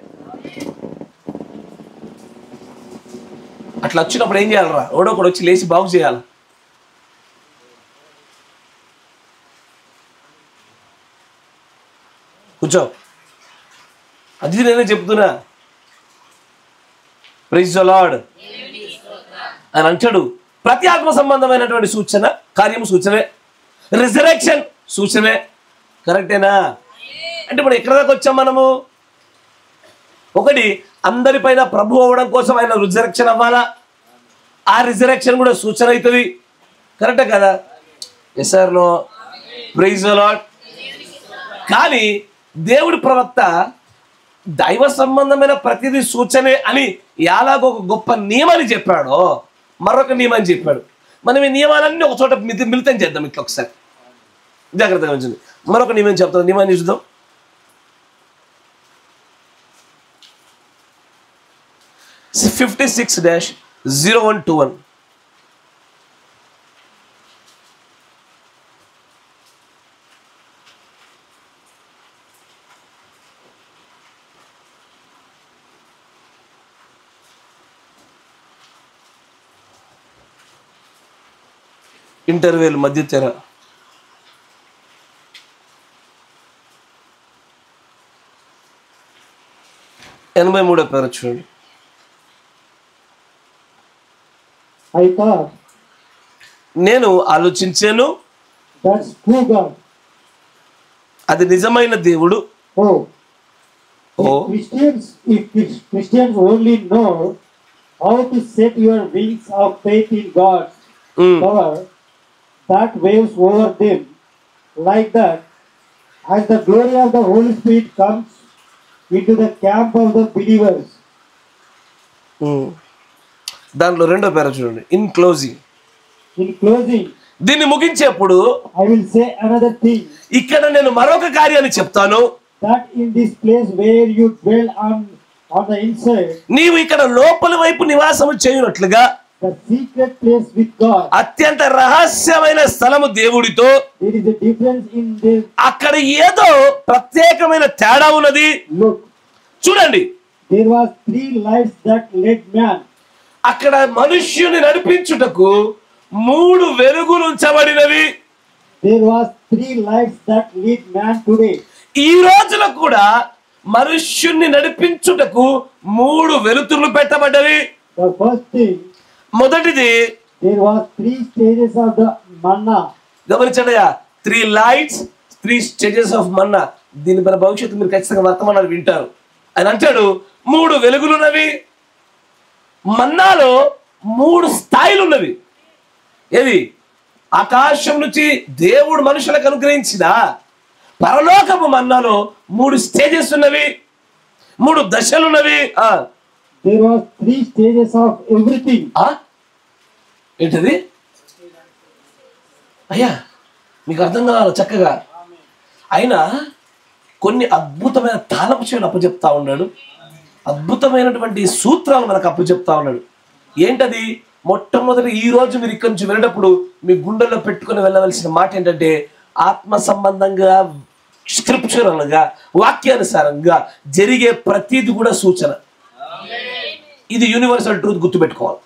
అట్లా వచ్చినప్పుడు ఏం చేయాలరా? ఎవడో కూడా వచ్చి లేచి బాగు చేయాలి. కూర్చో, అది నేనే చెప్తున్నా. ప్రైజ్ ది లార్డ్ అని అంటాడు. ప్రతి ఆత్మ సంబంధమైనటువంటి సూచన కార్యము సూచనే, రిజరెక్షన్ సూచనే. కరెక్టేనా? అంటే ఇప్పుడు ఎక్కడ దాకా వచ్చాం మనము? ఒకటి, అందరిపైన ప్రభు అవ్వడం కోసం ఆయన రిజరెక్షన్ అవ్వాలా, ఆ రిజరెక్షన్ కూడా సూచన అవుతుంది. కరెక్టే కదా? Yes or no? Praise the Lord. కానీ దేవుడి ప్రవక్త దైవ సంబంధమైన ప్రతిదీ సూచనే అని ఎలాగో ఒక గొప్ప నియమాన్ని చెప్పాడో మరొక నియమాన్ని చెప్పాడు. మనం ఈ నియమాలన్నీ ఒక చోట మిళితం చేద్దాం. ఇట్లా ఒకసారి జాగ్రత్తగా ఉంచండి. మరొక నియమం చెప్తాను, నియమాన్ని చూద్దాం. 56-0121. ఇంటర్వెల్ మధ్య తెర. ఎనభై 83వ పేరు చూడండి. నేను ఆలోచించాను, అది నిజమైన దేవుడు Oh. If Christians only know how to set your wings of faith in God's power that waves over them like that, as the glory of the Holy Spirit comes into the camp of the believers. దాంట్లో రెండో పేర చూడండి, ఇన్ క్లోజింగ్. In closing, దీన్ని ముగించేప్పుడు I will say another thing, ఇక్కడ నేను మరొక కార్యాన్ని చెప్తాను. that in this place where you dwell on the inside, నీవు ఇక్కడ లోపలి వైపు నివాసము చేయునట్లుగా the secret place with God, అత్యంత రహస్యమైన స్థలము దేవుడితో, there is a difference in this. అక్కడ ఏదో ప్రత్యేకమైన తేడా ఉన్నది. Look, చూడండి, there was 3 lights that led man. అక్కడ మనుష్యుని నడిపించుటకు 3 వెలుగులు ఉంచబడినవి. There was 3 lights that lead man today. ఈ రోజున కూడా మనుష్యుని నడిపించుటకు 3 వెలుతురులు పెట్టబడ్డవి. The first thing, మొదటిది, there was 3 stages of the manna. గమనించండియా, 3 lights, 3 stages of manna. దీనిపైన భవిష్యత్తు మీరు ఖచ్చితంగా వర్తమానాలు వింటారు. ఆయన అంటాడు 3 వెలుగులున్నవి. మన్నాలో 3 స్థాయిలు ఉన్నవి. ఏది? ఆకాశం నుంచి దేవుడు మనుషులకు అనుగ్రహించిన పరలోకపు మన్నాలో 3 స్టేజెస్ ఉన్నవి, 3 దశలు ఉన్నవి. There was 3 stages of everything. ఏంటది అయ్యా? మీకు అర్థం కావాలి చక్కగా. ఆయన కొన్ని అద్భుతమైన తాళపు చెవులు అప్పచెప్తా ఉన్నాడు, అద్భుతమైనటువంటి సూత్రాలు మనకు అప్పచెప్తా ఉన్నాడు. ఏంటది? మొట్టమొదటి ఈ రోజు మీరు ఇక్కడి నుంచి వెళ్ళేటప్పుడు మీ గుండెల్లో పెట్టుకుని వెళ్ళవలసిన మాట ఏంటంటే, ఆత్మ సంబంధంగా స్క్రిప్చురల్గా వాక్యానుసారంగా జరిగే ప్రతిది కూడా సూచన. ఇది యూనివర్సల్ ట్రూత్, గుర్తుపెట్టుకోవాలి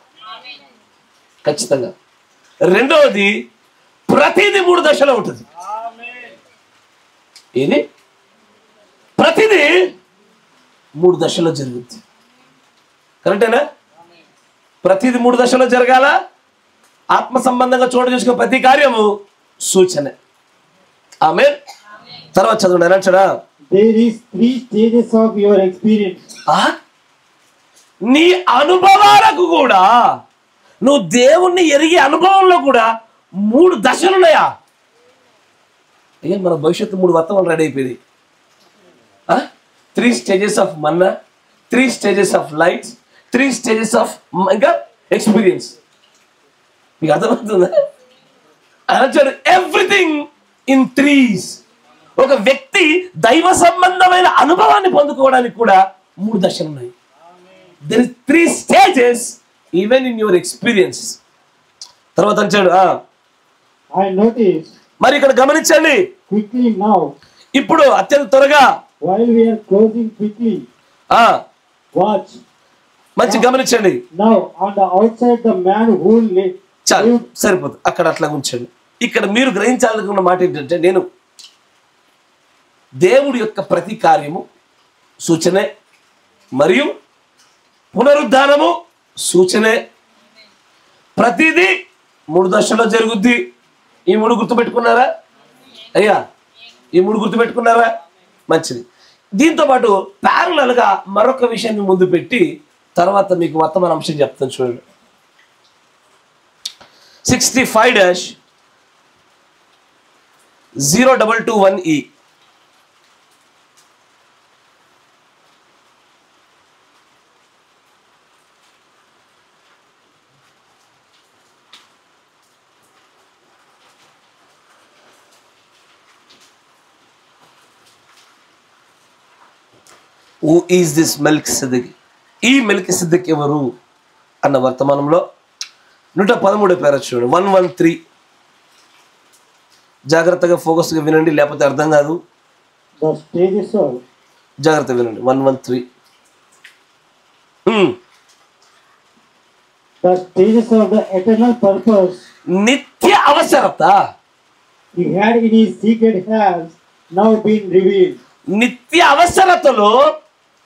ఖచ్చితంగా. రెండవది, ప్రతిదీ 3 దశలో ఉంటుంది. ఏది? ప్రతిదీ 3 దశలో జరుగుతుంది. కరెక్టేనా? ప్రతిదీ 3 దశలో జరగాల. ఆత్మ సంబంధంగా చోటు చేసుకునే ప్రతి కార్యము సూచన. ఆమేన్. తర్వాత చదవండి, అంటాడా There is 3 stages of your experience. నీ అనుభవాలకు కూడా, నువ్వు దేవుణ్ణి ఎరిగే అనుభవంలో కూడా 3 దశలు ఉన్నాయా? అయ్యా, మన భవిష్యత్తు 3 వర్తమానాలు రెడీ అయిపోయింది. 3 stages of Manna, 3 stages of lights, 3 stages of ఇంకా ఎక్స్పీరియన్స్. మీకు అర్థమవుతుందా? అంటాడు ఎవ్రీథింగ్ ఇన్ 3s. ఒక వ్యక్తి దైవ సంబంధమైన అనుభవాన్ని పొందుకోవడానికి కూడా 3 దశలు ఉన్నాయి. There is 3 stages even in your experience. తర్వాత అంటాడు I noticed, మరి ఇక్కడ గమనించండి, quickly now, ఇప్పుడు అత్యంత త్వరగా, while we are closing quickly, watch. మంచి గమనించండి. Now on the outside the man who చాలు, సరిపోతుంది అక్కడ అట్లా ఉంచండి. ఇక్కడ మీరు గ్రహించాలనుకున్న మాట ఏంటంటే, నేను దేవుడి యొక్క ప్రతి కార్యము సూచనే, మరియు పునరుద్ధానము సూచనే. ప్రతిదీ 3 దశలో జరుగుద్ది. ఈ 3 గుర్తుపెట్టుకున్నారా అయ్యా? ఈ 3 గుర్తుపెట్టుకున్నారా? మంచిది. దీంతో పాటు ప్యారలల్గా మరొక విషయాన్ని ముందు పెట్టి తర్వాత మీకు వర్తమాన అంశం చెప్తాను. చూడండి, 65-0221E. Who is this Melchizedek? ఈ మెల్కిసెదెక్ ఎవరు అన్న వర్తమానంలో 113 పేర చూడండి, 113. జాగ్రత్తగా ఫోకస్గా వినండి, లేకపోతే అర్థం కాదు. జాగ్రత్త వినండి. 113. The stages of the eternal purpose నిత్య అవసరత he had in his secret has now been revealed. నిత్య అవసరతలో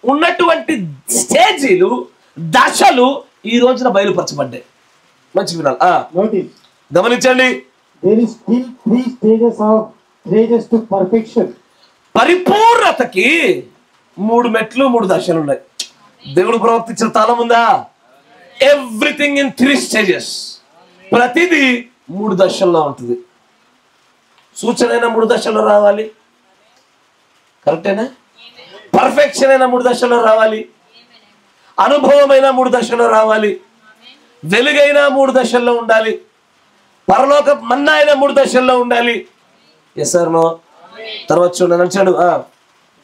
ఉన్నటువంటి స్టేజీలు, దశలు ఈ రోజున బయలుపరచబడ్డాయి. మంచి వినాలి. గమనించండి, there is still 3 stages to perfection. పరిపూర్ణతకి 3 మెట్లు 3 దశలు ఉన్నాయి. దేవుడు ప్రవర్తించిన తాళం ఉందా? Everything in 3 stages. ప్రతిదీ 3 దశల్లో ఉంటుంది. సూచన అయినా 3 దశల్లో రావాలి, కరెక్టేనా? పర్ఫెక్షన్ అయినా 3 దశల్లో రావాలి, అనుభవమైన 3 దశల్లో రావాలి, వెలుగైనా 3 దశల్లో ఉండాలి, పరలోక మన్నా అయినా 3 దశల్లో ఉండాలి. Yes or no? తర్వాత చూడండి అంటాడు,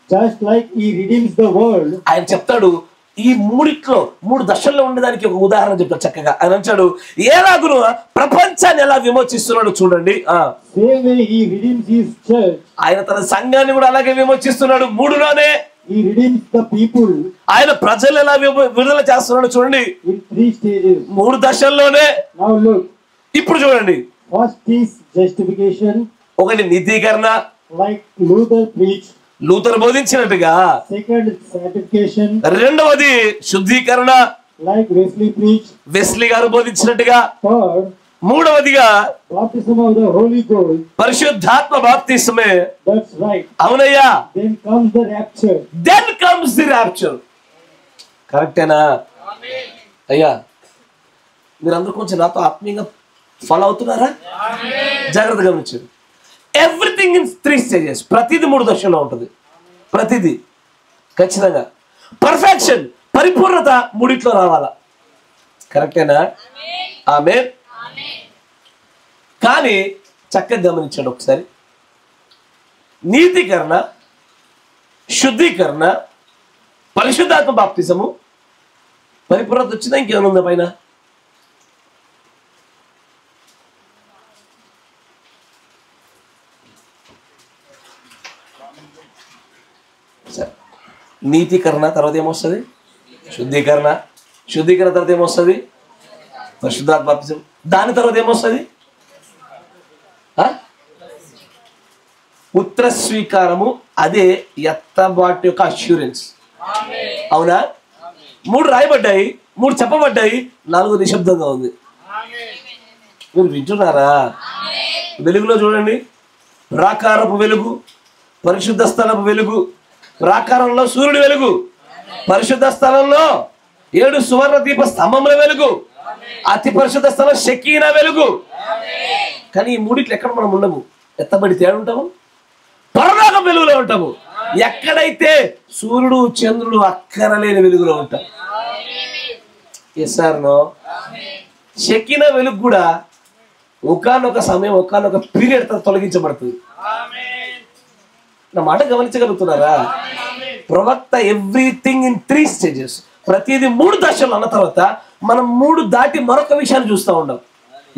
just like he redeems the world. ఆయన చెప్తాడు ఈ 3 దశల్లో ఉండడానికి ఒక ఉదాహరణ చెప్తాడు చక్కగా. ఆయన అంటాడు ఎలాగును ప్రపంచాన్ని ఎలా విమోచిస్తున్నాడు చూడండి. Same way he redeems his church. ఆయన తన సంఘాన్ని కూడా అలాగే విమోచిస్తున్నాడు. 3లోనే he redeems the people. ఆయన ప్రజలు ఎలా విడుదల చేస్తున్నాడు చూడండి, in 3 stages. 3 దశల్లోనే. Now look, ఇప్పుడు చూడండి, first is justification, ఒకటి నీతీకరణ, like Luther preached. లూథర్ బోధించినట్టుగా. Second, sanctification, రెండవది శుద్ధీకరణ, like Wesley preached. వెస్లీ గారు బోధించినట్టుగా. Third, మూడవదిగా baptism of the Holy Ghost. పరిశుద్ధాత్మ బాప్తిస్మే. That's right. అవునయ్యా. Then comes the rapture. Then comes the rapture. కరెక్టేనా? అయ్యా మీరందరూ కొంచెం నాతో ఆత్మీయంగా ఫాలో అవుతున్నారా? జాగ్రత్తగా గమనించండి. Everything in 3 stages. ప్రతిదీ 3 దశల్లో ఉంటుంది. ప్రతిదీ ఖచ్చితంగా. పర్ఫెక్షన్, పరిపూర్ణత 3 రావాలా, కరెక్టేనా? ఆమేన్. కానీ చక్కగా గమనించండి ఒకసారి. నీతీకరణ, శుద్ధీకరణ, పరిశుద్ధాత్మ బాప్తిజము, పరిపూర్ణత వచ్చిందా? ఇంకేమైనా పైన? నీతీకరణ తర్వాత ఏమొస్తుంది? శుద్ధీకరణ. శుద్ధీకరణ తర్వాత ఏమొస్తుంది? పరిశుద్ధాత్మ బాప్తిజం. దాని తర్వాత ఏమొస్తుంది? ఉత్తర స్వీకారము. అదే ఎత్తబాటు యొక్క అష్యూరెన్స్. అవునా? 3 రాయబడ్డాయి, 3 చెప్పబడ్డాయి, 4 నిశ్శబ్దంగా ఉంది. మీరు వింటున్నారా? వెలుగులో చూడండి, ప్రాకారపు వెలుగు, పరిశుద్ధ స్థలపు వెలుగు. ప్రాకారంలో సూర్యుడి వెలుగు, పరిశుద్ధ స్థలంలో 7 సువర్ణ దీప స్తంభముల వెలుగు, అతి పరిశుద్ధ స్థలం షకీనా వెలుగు. కానీ ఈ 3 ఎక్కడ మనం ఉండము. ఎత్తబడి తేడా ఉంటాము, పరలోక వెలుగులో ఉంటాము. ఎక్కడైతే సూర్యుడు చంద్రుడు అక్కరలేని వెలుగులో ఉంటాం. Yes or no? షకీనా వెలుగు కూడా ఒకానొక సమయం, ఒకానొక పీరియడ్ తొలగించబడుతుంది. నా మాట గమనించగలుగుతున్నారా? ప్రవక్త ఎవ్రీథింగ్ ఇన్ 3 స్టేజెస్. ప్రతిదీ 3 దశలు అన్న తర్వాత మనం 3 దాటి మరొక విషయాన్ని చూస్తూ ఉన్నాం.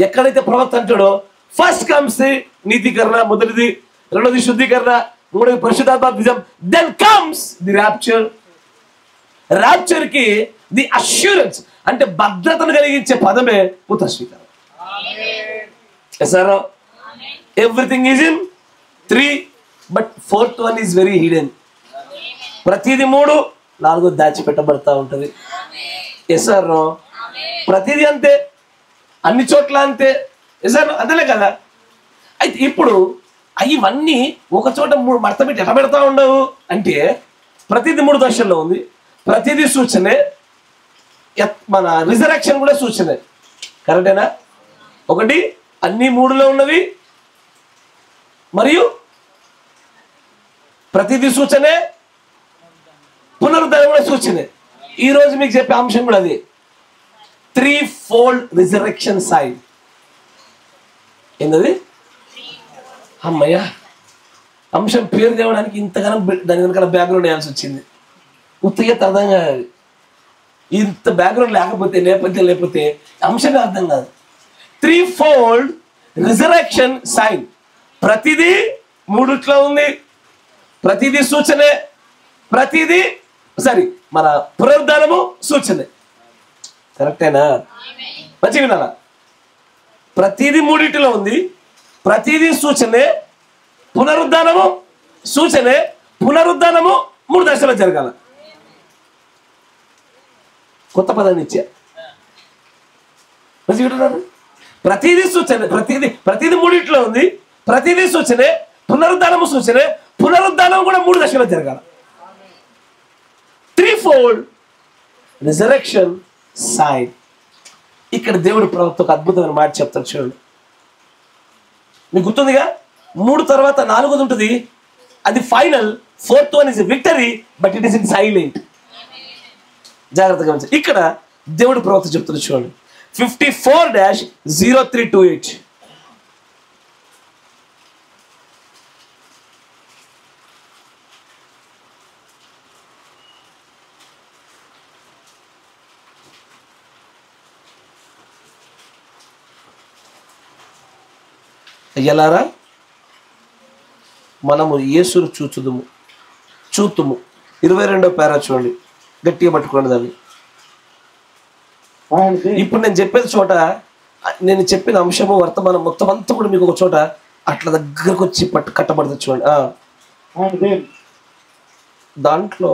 ఎక్కడైతే ప్రవక్త అంటాడో ఫస్ట్ కమ్స్ నీతీకరణ, మొదటిది, రెండోది శుద్ధీకరణ, మూడోది పరిశుద్ధాత్మ బాప్తిజం, then comes the rapture. Rapture కి ది అష్యూరెన్స్ అంటే భద్రతను కలిగించే పదమే ఉత్తర స్వీకారం. Everything is in 3, but 4th one is very hidden. ప్రతిదీ 3, 4 దాచిపెట్టబడతా ఉంటుంది. Yes sir? ప్రతిదీ అంతే, అన్ని చోట్ల అంతే. Yes sir? అంతేలే కదా. అయితే ఇప్పుడు ఇవన్నీ ఒక చోట 3 మడత పెట్టి ఎట్లా పెడతా ఉండవు అంటే ప్రతిదీ 3 దశల్లో ఉంది. ప్రతిదీ సూచనే, మన రిజరెక్షన్ కూడా సూచనే. కరెక్టేనా? ఒకటి అన్ని 3లో ఉన్నవి, మరియు ప్రతిదీ సూచనే, పునరుద్ధరణ కూడా సూచనే. ఈ రోజు మీకు చెప్పే అంశం కూడా అది 3-fold రిజరెక్షన్ సైన్. ఏంటది? అమ్మయ్య, అంశం పేరు తేవడానికి ఇంతగానో దాని వెనకాల బ్యాక్గ్రౌండ్ వేయాల్సి వచ్చింది. ఉత్తగా అర్థం కాదు. ఇంత బ్యాక్గ్రౌండ్ నేపథ్యం లేకపోతే అంశంగా అర్థం కాదు. 3-fold resurrection sign. ప్రతిదీ 3 ఉంది. ప్రతిదీ సూచనే, ప్రతిదీ మన పునరుద్ధానము సూచనే. కరెక్టేనా? మంచిగా వినాలా? ప్రతిదీ 3 ఉంది. ప్రతిదీ సూచనే, పునరుద్ధానము సూచనే. పునరుద్ధానము 3 దశలో జరగాల. కొత్త పదాన్ని ఇచ్చా. మంచిగా వింటున్నారు? ప్రతిదీ సూచనే, ప్రతిదీ 3 ఉంది. ప్రతిదీ సూచనే, పునరుద్ధానము సూచనే. పునరుద్ధానం కూడా 3 దశలో జరగాల. Fold resurrection sign. ఇక్కడ దేవుడు ప్రవక్త ఒక అద్భుతమైన మాట చెప్తాడు చూడండి. మీకు గుర్తుందిగా, 3 తర్వాత 4ది ఉంటుంది, అది final. 4th one is victory, but it is in silent. జాగ్రత్తగా ఉంచండి. ఇక్కడ దేవుడు ప్రవక్త చెప్తాడు చూడండి, 54-0328. అయ్యలారా, మనము యేసును చూతుము 22వ పేరా చూడండి, గట్టిగా పట్టుకోండి దాన్ని. And they, ఇప్పుడు నేను చెప్పేది చోట, నేను చెప్పిన అంశము వర్తమానం మొత్తం అంతా కూడా మీకు ఒక చోట అట్లా దగ్గరకు వచ్చి కట్టబడుతుంది చూడండి. and then దాంట్లో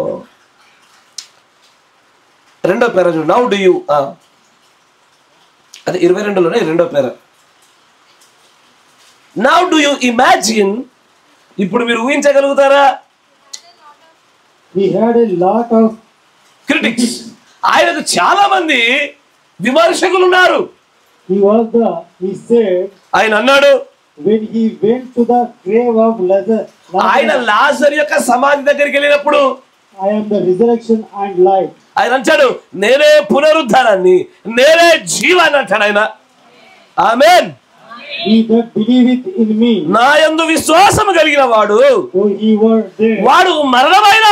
2వ పేరా చూడండి. నౌ డు యూ, అదే 22లోనే 2వ పేరా. నౌ డు యూ ఇమాజిన్, ఇప్పుడు మీరు ఊహించగలుగుతారా? he had a lot of critics, ఆయనకు చాలా మంది విమర్శకులు ఉన్నారు. he said, ఆయన అన్నాడు, when he went to the grave of Lazarus, ఆయన లాజరు యొక్క సమాధి దగ్గరికి వెళ్ళినప్పుడు, I am the resurrection and life. ఆయన అంటాడు, నేనే పునరుద్ధానాన్ని, నేనే జీవాన్ని అంటాడు ఆయన. ఆమేన్. He that believeth in me, నా యందు విశ్వాసము కలిగిన వాడు, though he were dead, వాడు మరణమైన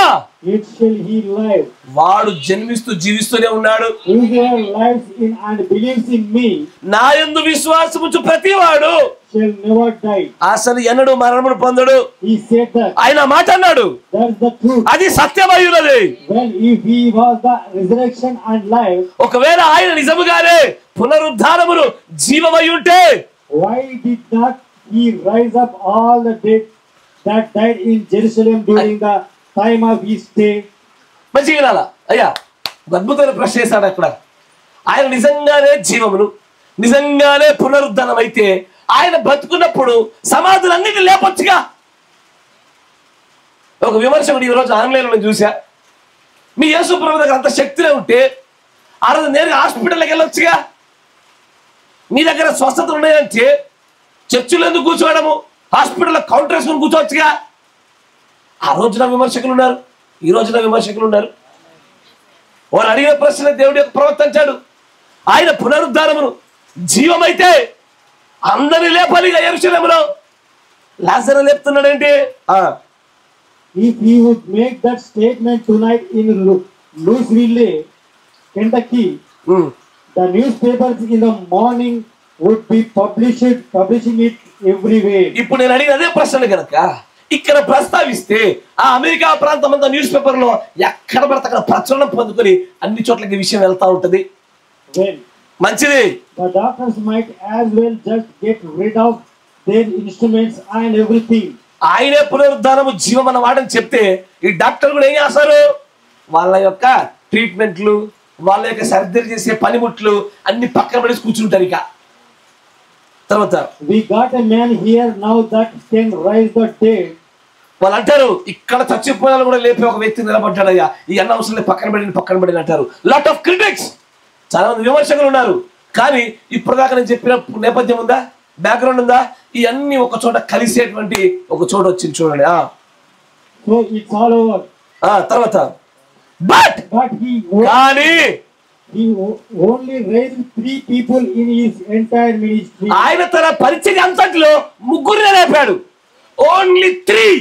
yet shall he live. వాడు జన్మిస్తూ జీవిస్తూనే ఉన్నాడు. Whoever lives in and believes in me నా యందు విశ్వాసముంచు ప్రతివాడు shall never die. అసలు ఎన్నడూ మరణమును పొందడు. He said that. ఆయన మాట అన్నాడు, That's the truth. అది సత్యమయ్యున్నది. Well, if he was the resurrection and life, ఒకవేళ ఆయన నిజముగానే పునరుద్ధానమును జీవమై ఉంటే, why did not he rise up all the dead that died in Jerusalem during the time of his stay? మంచిగా వినాలా అయ్యా, ఒక అద్భుతమైన ప్రశ్న వేశాడు అక్కడ. ఆయన నిజంగానే జీవమును, నిజంగానే పునరుద్ధానం అయితే, ఆయన బతుకున్నప్పుడు సమాధులన్నిటిని లేపొచ్చుగా. ఒక విమర్శకుడు ఈరోజు ఆన్లైన్లో చూసా, మీ యేసు ప్రభు దగ్గర అంత శక్తిలో ఉంటే ఆ రోజు నేరుగా హాస్పిటల్కి వెళ్ళొచ్చుగా. మీ దగ్గర స్వస్థత ఉన్నాయంటే చర్చిలో ఎందుకు కూర్చోవడము, హాస్పిటల్లో కౌంటర్ వేసుకొని కూర్చోవచ్చుగా. ఆ రోజున విమర్శకులు ఉన్నారు, ఈ రోజున విమర్శకులు ఉన్నారు. వారు అడిగిన ప్రశ్న దేవుడి యొక్క ప్రవక్త అంటాడు, ఆయన పునరుద్ధానమును జీవమైతే అందరినీ లేపాలిగా యెరూషలేములో. లాజరు లేపుతున్నాడేంటి? If he would make that statement tonight in Louisville, Kentucky, the newspapers in the morning would be publishing it everywhere. ఇప్పుడు నేను అడిగిన అదే ప్రశ్న కనుక ఇక్కడ ప్రస్తావిస్తే ఆ అమెరికా ప్రాంతం అంతా న్యూస్ పేపర్ లో ఎక్కడ పడితే అక్కడ ప్రచురణ పొందుకొని అన్ని చోట్లకి విషయం వెళ్తా ఉంటది. Well, మంచిది. the doctors might as well just get rid of their instruments and everything. ఆయనే పునరుద్ధానము జీవం అన్న వాడని చెప్తే ఈ డాక్టర్ కూడా ఏం చేస్తారు, వాళ్ళ యొక్క ట్రీట్మెంట్లు, వాళ్ళ యొక్క సర్జరీ చేసే పనిముట్లు అన్ని పక్కన పడేసి కూర్చుంటారు. ఇక తర్వాత we got a man here now that can rise the dead. వాళ్ళు అంటారు, ఇక్కడ చచ్చిపోయిన కూడా లేపే ఒక వ్యక్తి నిలబడ్డాడయ్యా, ఈ అన్న అవసరం పక్కన పడిన అంటారు. లాట్ ఆఫ్ క్రిటిక్స్, చాలా మంది విమర్శకులు ఉన్నారు. కానీ ఇప్పుడు దాకా నేను చెప్పిన నేపథ్యం ఉందా, బ్యాక్గ్రౌండ్ ఉందా, ఇవన్నీ ఒక చోట కలిసేటువంటి ఒక చోట వచ్చింది చూడండి. So it's all over. తర్వాత బట్ కానీ he only raised 3 people in his entire ministry. ఆయన తన పరిచర్య అంతట్లో 3 లేపాడు. Only 3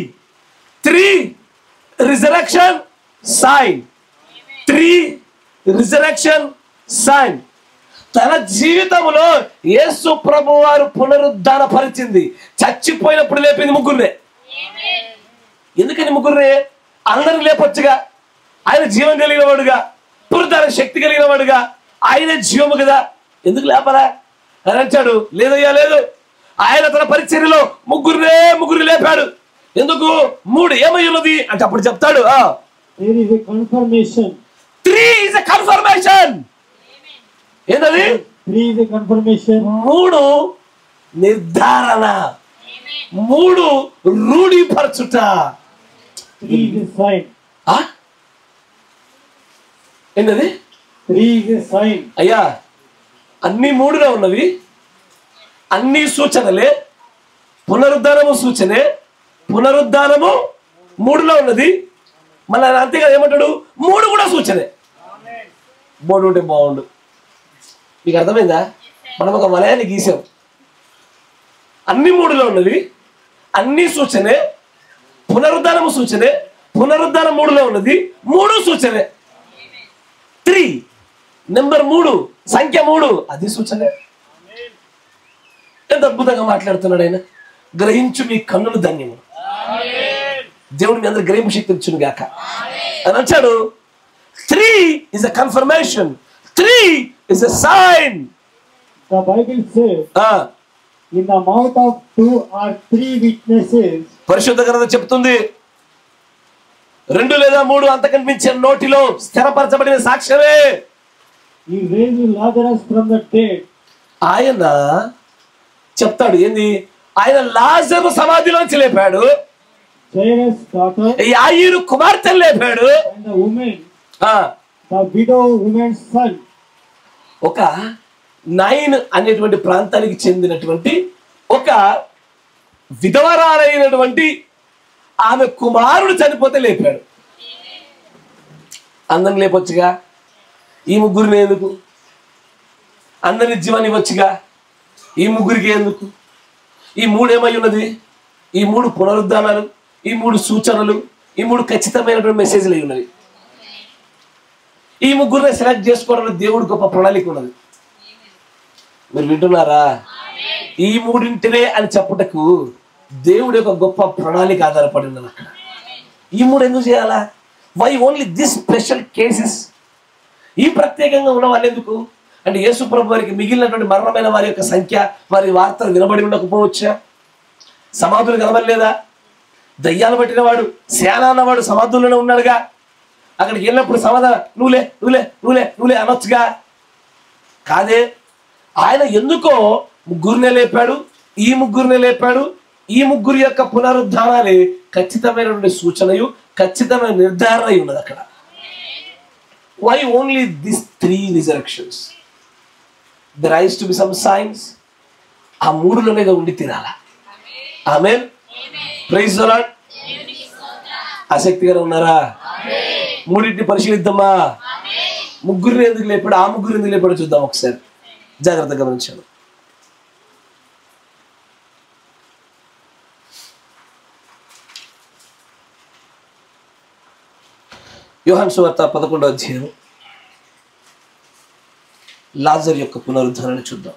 resurrection sign, 3 resurrection sign. తన జీవితంలో యేసు ప్రభు వారు పునరుద్ధాన పరిచింది, చచ్చిపోయినప్పుడు లేపింది 3. ఎందుకని 3? అందరిని లేపొచ్చుగా. ఆయన జీవం కలిగిన వాడుగా, పునరుద్ధాన శక్తి కలిగిన వాడుగా, ఆయనే జీవము కదా, ఎందుకు లేపరా అని అంటాడు. లేదయ్యా లేదు, ఆయన తన పరిచర్యలో 3 లేపాడు. ఎందుకు? 3 ఏమై ఉన్నది అంటే అప్పుడు చెప్తాడు. There is a confirmation. 3 is a confirmation. ఏంటది? 3 is a confirmation. 3 నిర్ధారణ, 3 రూఢిపరచుట. 3 is a sign. ఏంటది? 3 is a sign. అయ్యా, అన్ని 3లో ఉన్నవి, అన్ని సూచనలే. పునరుద్ధానము సూచనే, పునరుద్ధానము 3లో ఉన్నది. మళ్ళీ అంతేకాదు, ఏమంటాడు? 3 కూడా సూచనే. బోర్డు ఉంటే బాగుండు. మీకు అర్థమైందా? మనం ఒక వలయాన్ని గీసాం. అన్ని 3లో ఉన్నవి, అన్ని సూచనే, పునరుద్ధానము సూచనే, పునరుద్ధానం 3లో ఉన్నది, 3 సూచనే. 3 నెంబర్ 3, సంఖ్య 3, అది సూచనే. ఎంత అద్భుతంగా మాట్లాడుతున్నాడు ఆయన. గ్రహించు మీ కన్నులు ధన్యము. దేవుడు మీ అందరు గ్రహింపు శక్తి ఇచ్చును గాక అని అంటాడు. 3 is a confirmation, 3 is a sign. The Bible says, in the mouth of 2 or 3 witnesses, పరిశుద్ధ గ్రంథం చెప్తుంది, 2 లేదా 3 అంతకంటే మించిన నోటిలో స్థిరపరచబడిన సాక్ష్యమే. He raised Lazarus from the dead. ఆయన చెప్తాడు ఏంది? ఆయన లాజరు సమాధిలోంచి లేపాడు, Jairus' daughter, యాయిరు కుమార్తెను లేపాడు, and the woman, the widow woman's son. ఒక 9 అనేటువంటి ప్రాంతానికి చెందినటువంటి ఒక విధవరాలైనటువంటి ఆమె కుమారుడు చనిపోతే లేపాడు. అందరిని లేపొచ్చుగా, ఈ ముగ్గురిని ఎందుకు? అందరిని జీవాన్ని ఇవ్వచ్చుగా, ఈ ముగ్గురికి ఎందుకు? ఈ 3 ఏమై ఉన్నది? ఈ 3 పునరుద్ధానాలు, ఈ 3 సూచనలు, ఈ 3 ఖచ్చితమైనటువంటి మెసేజ్లు అయి ఉన్నవి. ఈ ముగ్గురిని సెలెక్ట్ చేసుకోవడంలో దేవుడు గొప్ప ప్రణాళిక ఉన్నది. మీరు వింటున్నారా? ఈ 3 అని చెప్పుటకు దేవుడి యొక్క గొప్ప ప్రణాళిక ఆధారపడి ఉన్నది అక్కడ. ఈ 3 ఎందుకు చేయాలా? Why only this special cases? ఈ ప్రత్యేకంగా ఉన్న వాళ్ళు ఎందుకు అంటే, యేసు ప్రభు వారికి మిగిలినటువంటి మరణమైన వారి యొక్క సంఖ్య, వారి వార్తలు వినబడి ఉండకపోవచ్చా? సమాధులు కనబడలేదా? దయ్యాలు పట్టిన వాడు, శానా అన్నవాడు సమాధుల్లోనే ఉన్నాడుగా. అక్కడికి వెళ్ళినప్పుడు సమాధానం నువ్వులే నువ్వులే నువ్వులే నువ్వులే అనొచ్చుగా. కాదే, ఆయన ఎందుకో ముగ్గురినే లేపాడు, ఈ ముగ్గురినే లేపాడు. ఈ ముగ్గురు యొక్క పునరుద్ధానాలే ఖచ్చితమైనటువంటి సూచనయు, ఖచ్చితమైన నిర్ధారణ ఉన్నది అక్కడ. Why only this 3 resurrections? There has to be some signs. ఆ 3లోనే ఉండి తీరాలా. ఆమేన్. Praise the lord. ఆసక్తిగా ఉన్నారా? 3 పరిశీలిద్దామా? ముగ్గురిని ఎందుకు లేపాడు, ఆ ముగ్గురు ఎందుకు లేపాడో చూద్దాం ఒకసారి. జాగ్రత్తగా గమనించాను. యోహాను సువార్త 11వ అధ్యాయం లాజరు యొక్క పునరుద్ధానాన్ని చూద్దాం.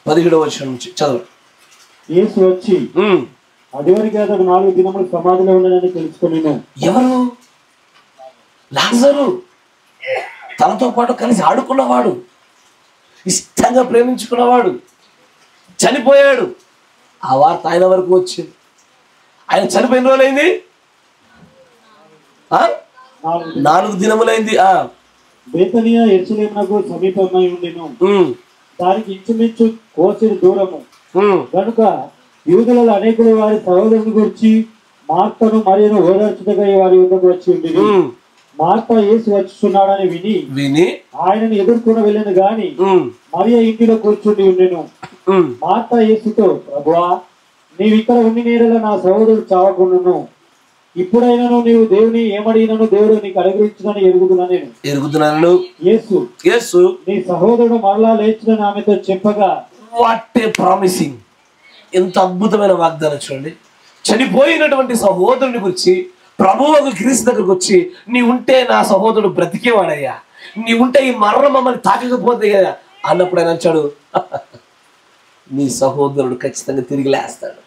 పదిహేడవ వచనం నుంచి చదవండి. యేసు వచ్చి అదివరకు అతను 4 దినములు సమాధిలో ఉండదని తెలుసుకున్నాను. ఎవరు? లాజరు. తనతో పాటు కలిసి ఆడుకున్నవాడు, ఇష్టంగా ప్రేమించుకున్నవాడు చనిపోయాడు. ఆ వార్త ఆయన వరకు వచ్చింది. ఆయన చనిపోయిన రోజులైంది 4 దినములైంది. బేతనియా యెరూషలేమునకు సమీపమై ఉండెను. దానికి ఇంచుమించు కోసెడు దూరము. కనుక యూదులలో అనేకులు వారి సహోదరుని గురించి మార్తను మరియను ఓదార్చుటకై వారి యుద్ధకు వచ్చి ఉండేది. మార్త యేసు వచ్చుచున్నాడని విని ఆయనను ఎదుర్కొని వెళ్ళను గాని మరియ ఇంటిలో కూర్చుండి ఉండెను. మార్త యేసుతో, ప్రభువా, నీవు ఇక్కడ ఉండి నేరల నా సహోదరుడు చావకుండును. ఇప్పుడైనాను నీవు దేవుని ఏమడిగినను దేవుడు నీకు అనుగ్రహించునని ఎరుగుతున్నాను. యేసు నీ సహోదరుడు మరలా లేచునని ఆమెతో చెప్పగా, వాట్ ఏ ప్రామిసింగ్! ఎంత అద్భుతమైన వాగ్దానం చూడండి. చనిపోయినటువంటి సహోదరుని గురించి ప్రభువుకు క్రీస్తు దగ్గరకు వచ్చి, నీ ఉంటే నా సహోదరుడు బ్రతికేవాడయ్యా, నీ ఉంటే ఈ మరణం మమ్మల్ని తాకకపోతే కదా అన్నప్పుడు ఆయన అంటాడు, నీ సహోదరుడు ఖచ్చితంగా తిరిగి లేస్తాడు.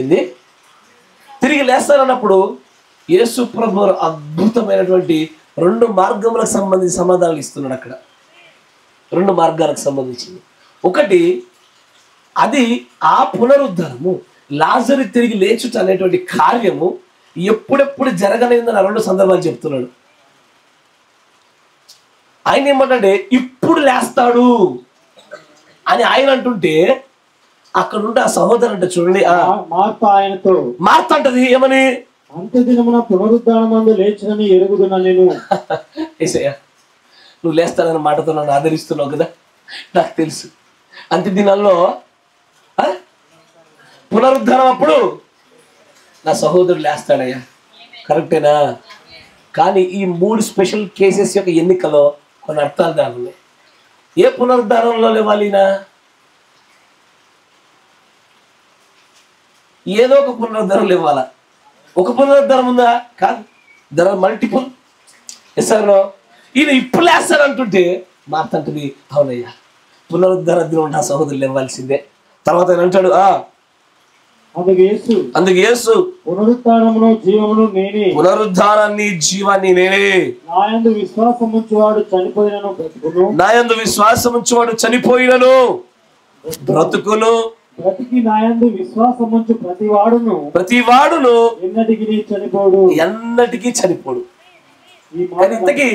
ఏంది? తిరిగి లేస్తారన్నప్పుడు యేసు ప్రభు అద్భుతమైనటువంటి 2 మార్గములకు సంబంధించి సమాధానాలు ఇస్తున్నాడు అక్కడ. 2 మార్గాలకు సంబంధించింది. ఒకటి, అది ఆ పునరుద్ధరణము, లాజరు తిరిగి లేచుట అనేటువంటి కార్యము ఎప్పుడెప్పుడు జరగలేదని 2 సందర్భాలు చెప్తున్నాడు. ఆయన ఏమంటే ఇప్పుడు లేస్తాడు అని ఆయన అంటుంటే అక్కడ ఉంటే ఆ సహోదరు అంటే చూడండి, మార్త ఆయనతో మార్త అంటది ఏమని, అంత్యదినమున పునరుద్ధానమందు లేచునని ఎరుగుదున నేను. ఏసయ్యా నువ్వు లేస్తానన్న మాటతో నన్ను ఆదరిస్తున్నావు కదా, నాకు తెలుసు అంత్య దినాల్లో పునరుద్ధానం అప్పుడు నా సహోదరుడు లేస్తాడయ్యా. కరెక్టేనా? కానీ ఈ 3 స్పెషల్ కేసెస్ యొక్క ఎన్నికలో కొన్ని అర్థాలు దాని ఉన్నాయి. ఏ పునరుద్ధానంలో లేవాలినా? ఏదో ఒక పునరుద్ధానం లేవాలా? ఒక పునరుద్ధానం ఉందా? కాదు, దర్ ఆర్ మల్టిపుల్. ఎస్ఆర్నో ఈయన ఇప్పుడు లేస్తాడంటుంటే మాట్లాడుతుంది అవునయ్యా పునరుద్ధార దినం నా సహోదరులు ఇవ్వాల్సిందే. తర్వాత ఆయన అంటాడు అందుకు యేసు పునరుద్ధానమును జీవమును నేనే, పునరుద్ధానాన్ని జీవాన్ని నేనే, నాయందు విశ్వాసం ఉంచువాడు చనిపోయినను బ్రతుకును, నాయందు విశ్వాసం ఉంచువాడు చనిపోయినను బ్రతుకును, బ్రతికి నాయందు విశ్వాసం ఉంచు ప్రతివాడును ఎన్నటికీ చనిపోడు. ఇంతకీ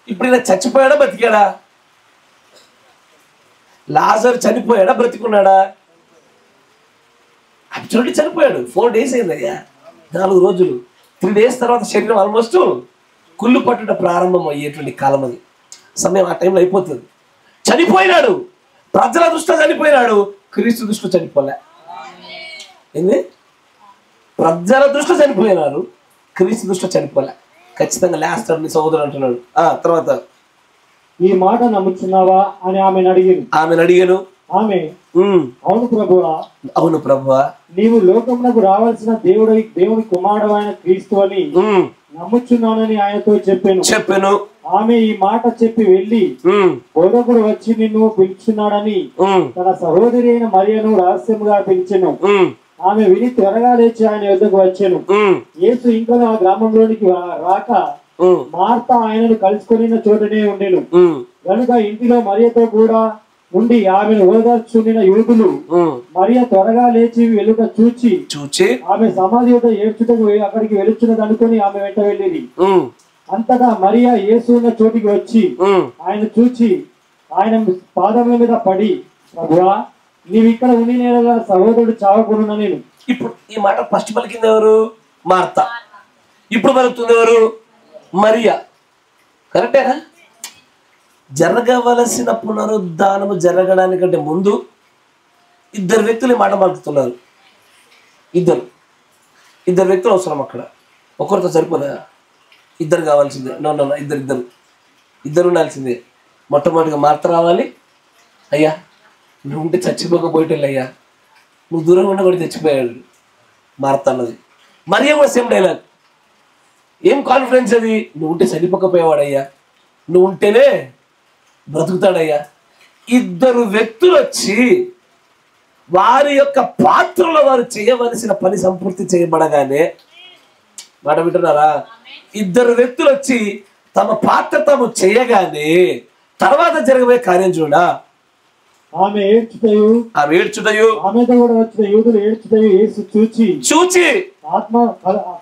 ఇప్పుడు ఈయన చచ్చిపోయాడా బ్రతికాడా? లాజర్ చనిపోయాడా బ్రతికున్నాడా? అబ్సల్యూట్లీ చనిపోయాడు. 4 days అయిందయ్యా, 4 రోజులు, 3 days తర్వాత శరీరం ఆల్మోస్ట్ కుళ్ళు పట్టుట ప్రారంభం అయ్యేటువంటి కాలం అది. సమయం ఆ టైంలో అయిపోతుంది. చనిపోయినాడు, ప్రజల దృష్టిలో చనిపోయినాడు, క్రీస్తు దృష్టిలో చనిపోలే. ఏంది? ప్రజల దృష్టిలో చనిపోయినారు, క్రీస్తు దృష్టిలో చనిపోలే. ఖచ్చితంగా లేస్తాడు నీ సహోదరుడు అంటున్నాడు. తర్వాత ఈ మాట నమ్ముచున్నావా అని ఆమెను అడిగాను. ఆమె అవును ప్రభువా, అవును ప్రభువా, నీవు లోకమునకు రావాల్సిన దేవుని కుమారుడు అయిన క్రీస్తు అని నమ్ముచున్నానని ఆయనతో చెప్పాను. ఆమె ఈ మాట చెప్పి వెళ్లి బోధకుడు వచ్చి నిన్ను పిలుచున్నాడని తన సహోదరి అయిన మరియను రహస్యముగా పిలిచెను. ఆమె విని త్వరగా లేచి ఆయన యొద్దకు వచ్చాను. యేసు ఇంకా ఆ గ్రామంలోనికి రాక మార్త ఆయనను కలుసుకొని చోటనే ఉండెను. కనుక ఇంటిలో మరియతో కూడా ఉండి ఆమెను ఓదార్చుండిన యూదులు మరియ త్వరగా లేచి వెలుక చూచి ఆమె సమాధి వద్ద ఏడ్చుటకు అక్కడికి వెలుచున్నది అనుకుని ఆమె వెంట వెళ్ళింది. అంతటా మరియ యేసు ఉన్న చోటికి వచ్చి ఆయన చూచి ఆయన పాదముల మీద పడి, ప్రభువా నీవు ఇక్కడ ఉండి నేను సహోదరుడు చావకుండా నేను. ఇప్పుడు ఈ మాట ఫస్ట్ పలికింది ఎవరు? మార్త. ఇప్పుడు పలుకుతుంది ఎవరు? మరియా. కరెక్టేనా? జరగవలసిన పునరుద్ధానము జరగడానికంటే ముందు 2 వ్యక్తులు మాట పలుకుతున్నారు. ఇద్దరు వ్యక్తులు అవసరం అక్కడ. ఒకరితో సరిపోదా? 2 కావాల్సిందే. నో ఇద్దరు ఉండాల్సిందే. మొట్టమొదటిగా మార్త రావాలి. అయ్యా నువ్వు ఉంటే చచ్చిపోకపోయేటోళ్ళు అయ్యా, నువ్వు దూరంగా ఉన్నా కూడా చచ్చిపోయాడు మార్త అన్నది. మరియా కూడా సేమ్ డైలాగ్. ఏం కాన్ఫిడెన్స్ అది? నువ్వు ఉంటే చనిపోకపోయేవాడయ్యా, నువ్వు ఉంటేనే బ్రతుకుతాడయ్యా. 2 వ్యక్తులు వచ్చి వారి యొక్క పాత్రలో వారు చేయవలసిన పని సంపూర్తి చేయబడగానే, మాట వింటున్నారా? 2 వ్యక్తులు వచ్చి తమ పాత్ర తాము చేయగానే తర్వాత జరగబోయే కార్యం చూడా. ఆమె ఏడ్చుటయు ఆమెతో కూడా వచ్చిన యూదులు ఏడ్చుటయు యేసు చూచి ఆత్మ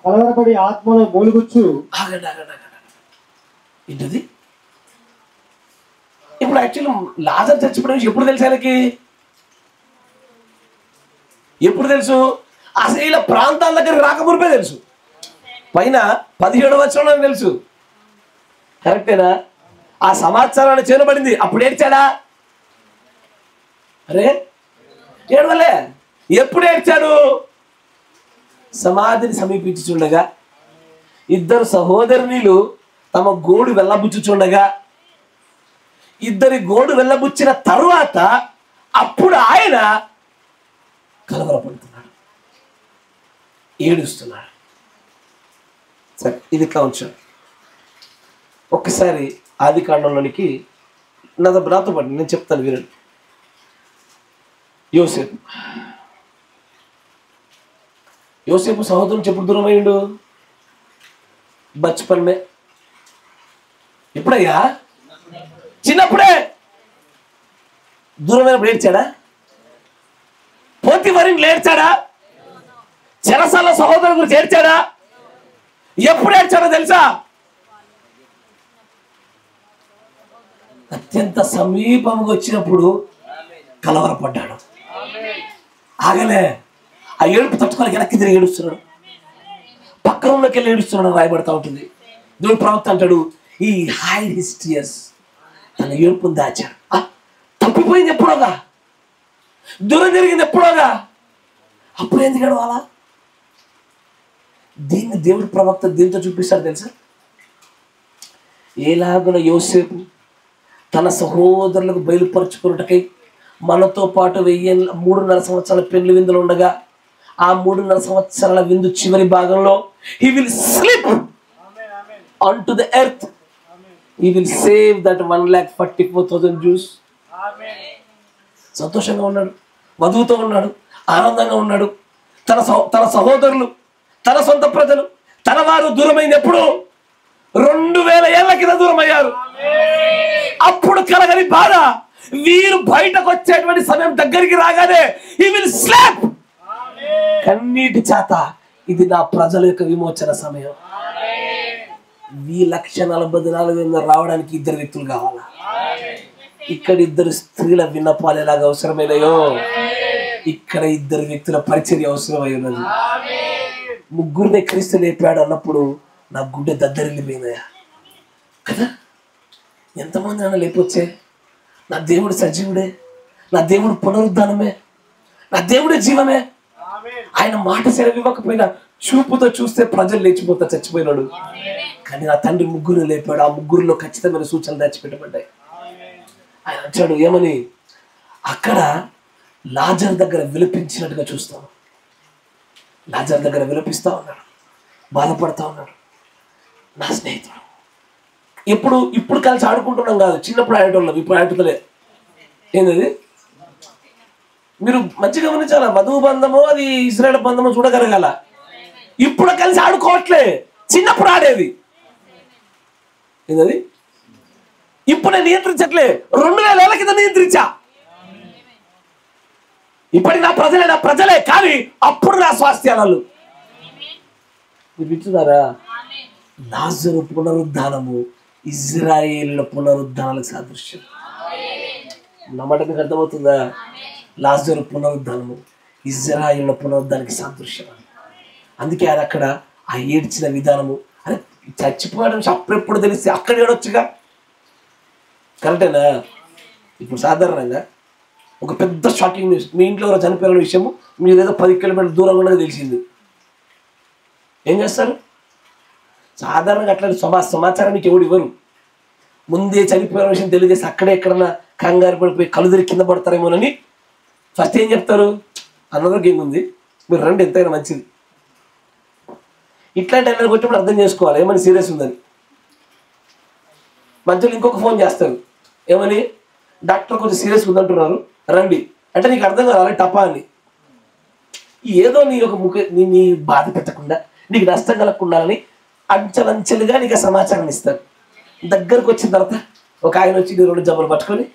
కలవరపడి ఆత్మలో మూలుగుచ్చు. ఏంటది? ఇప్పుడు యాక్చువల్లీ లాజర్ చచ్చిపోయిన ఎప్పుడు తెలుసు ఆయనకి? ఎప్పుడు తెలుసు? అసలు ఇలా ప్రాంతాల దగ్గరికి రాకమునిపే తెలుసు. పైన 17వ వచనంలో తెలుసు. కరెక్టేనా? ఆ సమాచారాన్ని చేరబడింది. అప్పుడు ఏడ్చాడా? అరే ఏడవలే. ఎప్పుడు ఏడ్చాడు? సమాధిని సమీపించుచుండగా 2 సహోదరునిలు తమ గోడు వెళ్ళబుచ్చుచుండగా 2 గోడు వెళ్ళబుచ్చిన తరువాత అప్పుడు ఆయన కలవరపడుతున్నాడు, ఏడుస్తున్నాడు. సరే, ఇది ఇట్లా ఉంచాడు. ఒక్కసారి ఆదికాండంలోనికి నాతో పాటు నేను చెప్తాను వినండి. యోసేపు సహోదరుని ఎప్పుడు దూరం అయ్యిండు? బచ్పన్నే. ఎప్పుడయ్యా? చిన్నప్పుడే. దూరమైనప్పుడు ఏడ్చాడా? పోతిఫరు ఏడ్చాడా? చెరసాల సహోదరు గురించి ఏడ్చాడా? ఎప్పుడు ఏడ్చాడో తెలుసా? అత్యంత సమీపంగా వచ్చినప్పుడు కలవరపడ్డాడు. ఆగలే, ఆ ఏడుపు తట్టుకోవాలి, వెనక్కి తిరిగి ఏడుస్తున్నాడు, పక్క రూమ్లోకి వెళ్ళి ఏడుస్తున్నాడు రాయబడతా ఉంటుంది. దేవుడు ప్రవక్త అంటాడు, ఈ హైడ్ హిస్ టియర్స్, తన ఏడుపుని దాచాడు. తప్పిపోయింది ఎప్పుడోగా, దూరం జరిగింది ఎప్పుడోగా, అప్పుడు ఎందుకు ఏడవాలా? దీన్ని దేవుడు ప్రవక్త దీంతో చూపిస్తాడు తెలుసా? ఎలాగున యోసేపు తన సహోదరులకు బయలుపరుచుకున్నటకై మనతో పాటు 3.5 సంవత్సరాల పెళ్లి విందులు ఉండగా, ఆ 3.5 సంవత్సరాల విందు చివరి భాగంలో he will slip onto the earth, he will save that 1,44,000 Jews. సంతోషంగా ఉన్నాడు, వధువుతో ఉన్నాడు, ఆనందంగా ఉన్నాడు. తన సహోదరులు, తన సొంత ప్రజలు, తన వారు దూరమైంది ఎప్పుడు? 2000 ఏళ్ల కింద దూరం అయ్యారు. అప్పుడు కలగని బాధ వీరు బయటకు వచ్చేటువంటి సమయం దగ్గరికి రాగానే he will slap, కన్నీటి చేత, ఇది నా ప్రజల యొక్క విమోచన సమయం. 1,44,000 రావడానికి 2 వ్యక్తులు కావాలా? ఇక్కడ 2 స్త్రీల విన్నపాలు ఎలాగ అవసరమైనయో ఇక్కడ 2 వ్యక్తుల పరిచర్య అవసరమై ఉన్నది. 3 క్రీస్తు లేపాడు అన్నప్పుడు నా గుండె దద్దరిల్లిపోయిందయ్యా కదా. ఎంతమంది అన్న లేపొచ్చే? నా దేవుడు సజీవుడే, నా దేవుడు పునరుద్ధానమే, నా దేవుడే జీవమే. ఆయన మాట సెలవివ్వకపోయినా చూపుతో చూస్తే ప్రజలు లేచిపోతా చచ్చిపోయినాడు. కానీ నా తండ్రి 3 లేపాడు. ఆ 3లో ఖచ్చితమైన సూచనలు దాచిపెట్టబడ్డాయి. ఆయన అంటాడు ఏమని? అక్కడ లాజర్ దగ్గర విలపించినట్టుగా చూస్తాం. లాజర్ దగ్గర విలపిస్తా ఉన్నాడు, బాధపడతా ఉన్నాడు. నా స్నేహితుడు ఇప్పుడు కలిసి ఆడుకుంటున్నాం కాదు, చిన్నప్పుడు ఆడేటోళ్ళం, ఇప్పుడు ఆడుతలే. ఏంటది? మీరు మంచిగా గమనించాల, వధువు బంధమో అది ఇజ్రాయేల్ బంధమో చూడగలగాల. ఇప్పుడు కలిసి ఆడుకోవట్లే, చిన్నప్పుడు ఆడేది. ఏంటది? ఇప్పుడు నేను నియంత్రించట్లే, 2000 ఏళ్ల కింద నియంత్రించా. ఇప్పటికి నా ప్రజలే కానీ అప్పుడు నా స్వాస్థ్యాలు. మీరు వింటున్నారా? లాజరు పునరుద్ధానము ఇజ్రాయేలుల పునరుద్ధానాలకు సాదృశ్యం. నా మాట మీకు అర్థమవుతుందా? లాజరు పునరుద్ధానము ఇజ్రాయేలుల పునరుద్ధానానికి సాదృశ్యం. అందుకే ఆయన అక్కడ ఆ ఏడ్చిన విధానము, అరే చచ్చిపోయాడు అప్పుడెప్పుడు తెలిస్తే అక్కడ ఏడొచ్చుగా. కరెక్టేనా? ఇప్పుడు సాధారణంగా ఒక పెద్ద షాకింగ్ న్యూస్, మీ ఇంట్లో ఎవరో చనిపోయిన విషయము మీరు ఏదో 10 కిలోమీటర్ల దూరంగా ఉన్నది తెలిసింది, ఏం చేస్తారు? సాధారణంగా అట్లాంటి సమాచారం మీకు ఎవడు ఇవ్వరు. ముందే చనిపోయిన విషయం తెలియజేసి అక్కడే ఎక్కడన్నా కంగారు పడిపోయి కలుదిరి కింద పడతారేమోనని ఫస్ట్ ఏం చెప్తారు? అన్నదరికి ఏముంది, మీరు రండి, ఎంతైనా మంచిది. ఇట్లాంటి అన్నది కొట్టినప్పుడు అర్థం చేసుకోవాలి ఏమని సీరియస్ ఉందని. మధ్యలో ఇంకొక ఫోన్ చేస్తారు, ఏమని? డాక్టర్ కొంచెం సీరియస్ ఉందంటున్నారు, రండి అంటే నీకు అర్థం కావాలి టపా అని. ఏదో నీ యొక్క నీ బాధ పెట్టకుండా, నీకు నష్టం కలగకుండా అని అంచెలంచెలుగా నీకు సమాచారం ఇస్తారు. దగ్గరకు వచ్చిన తర్వాత ఒక ఆయన వచ్చి నీ 2 జబ్బులు పట్టుకొని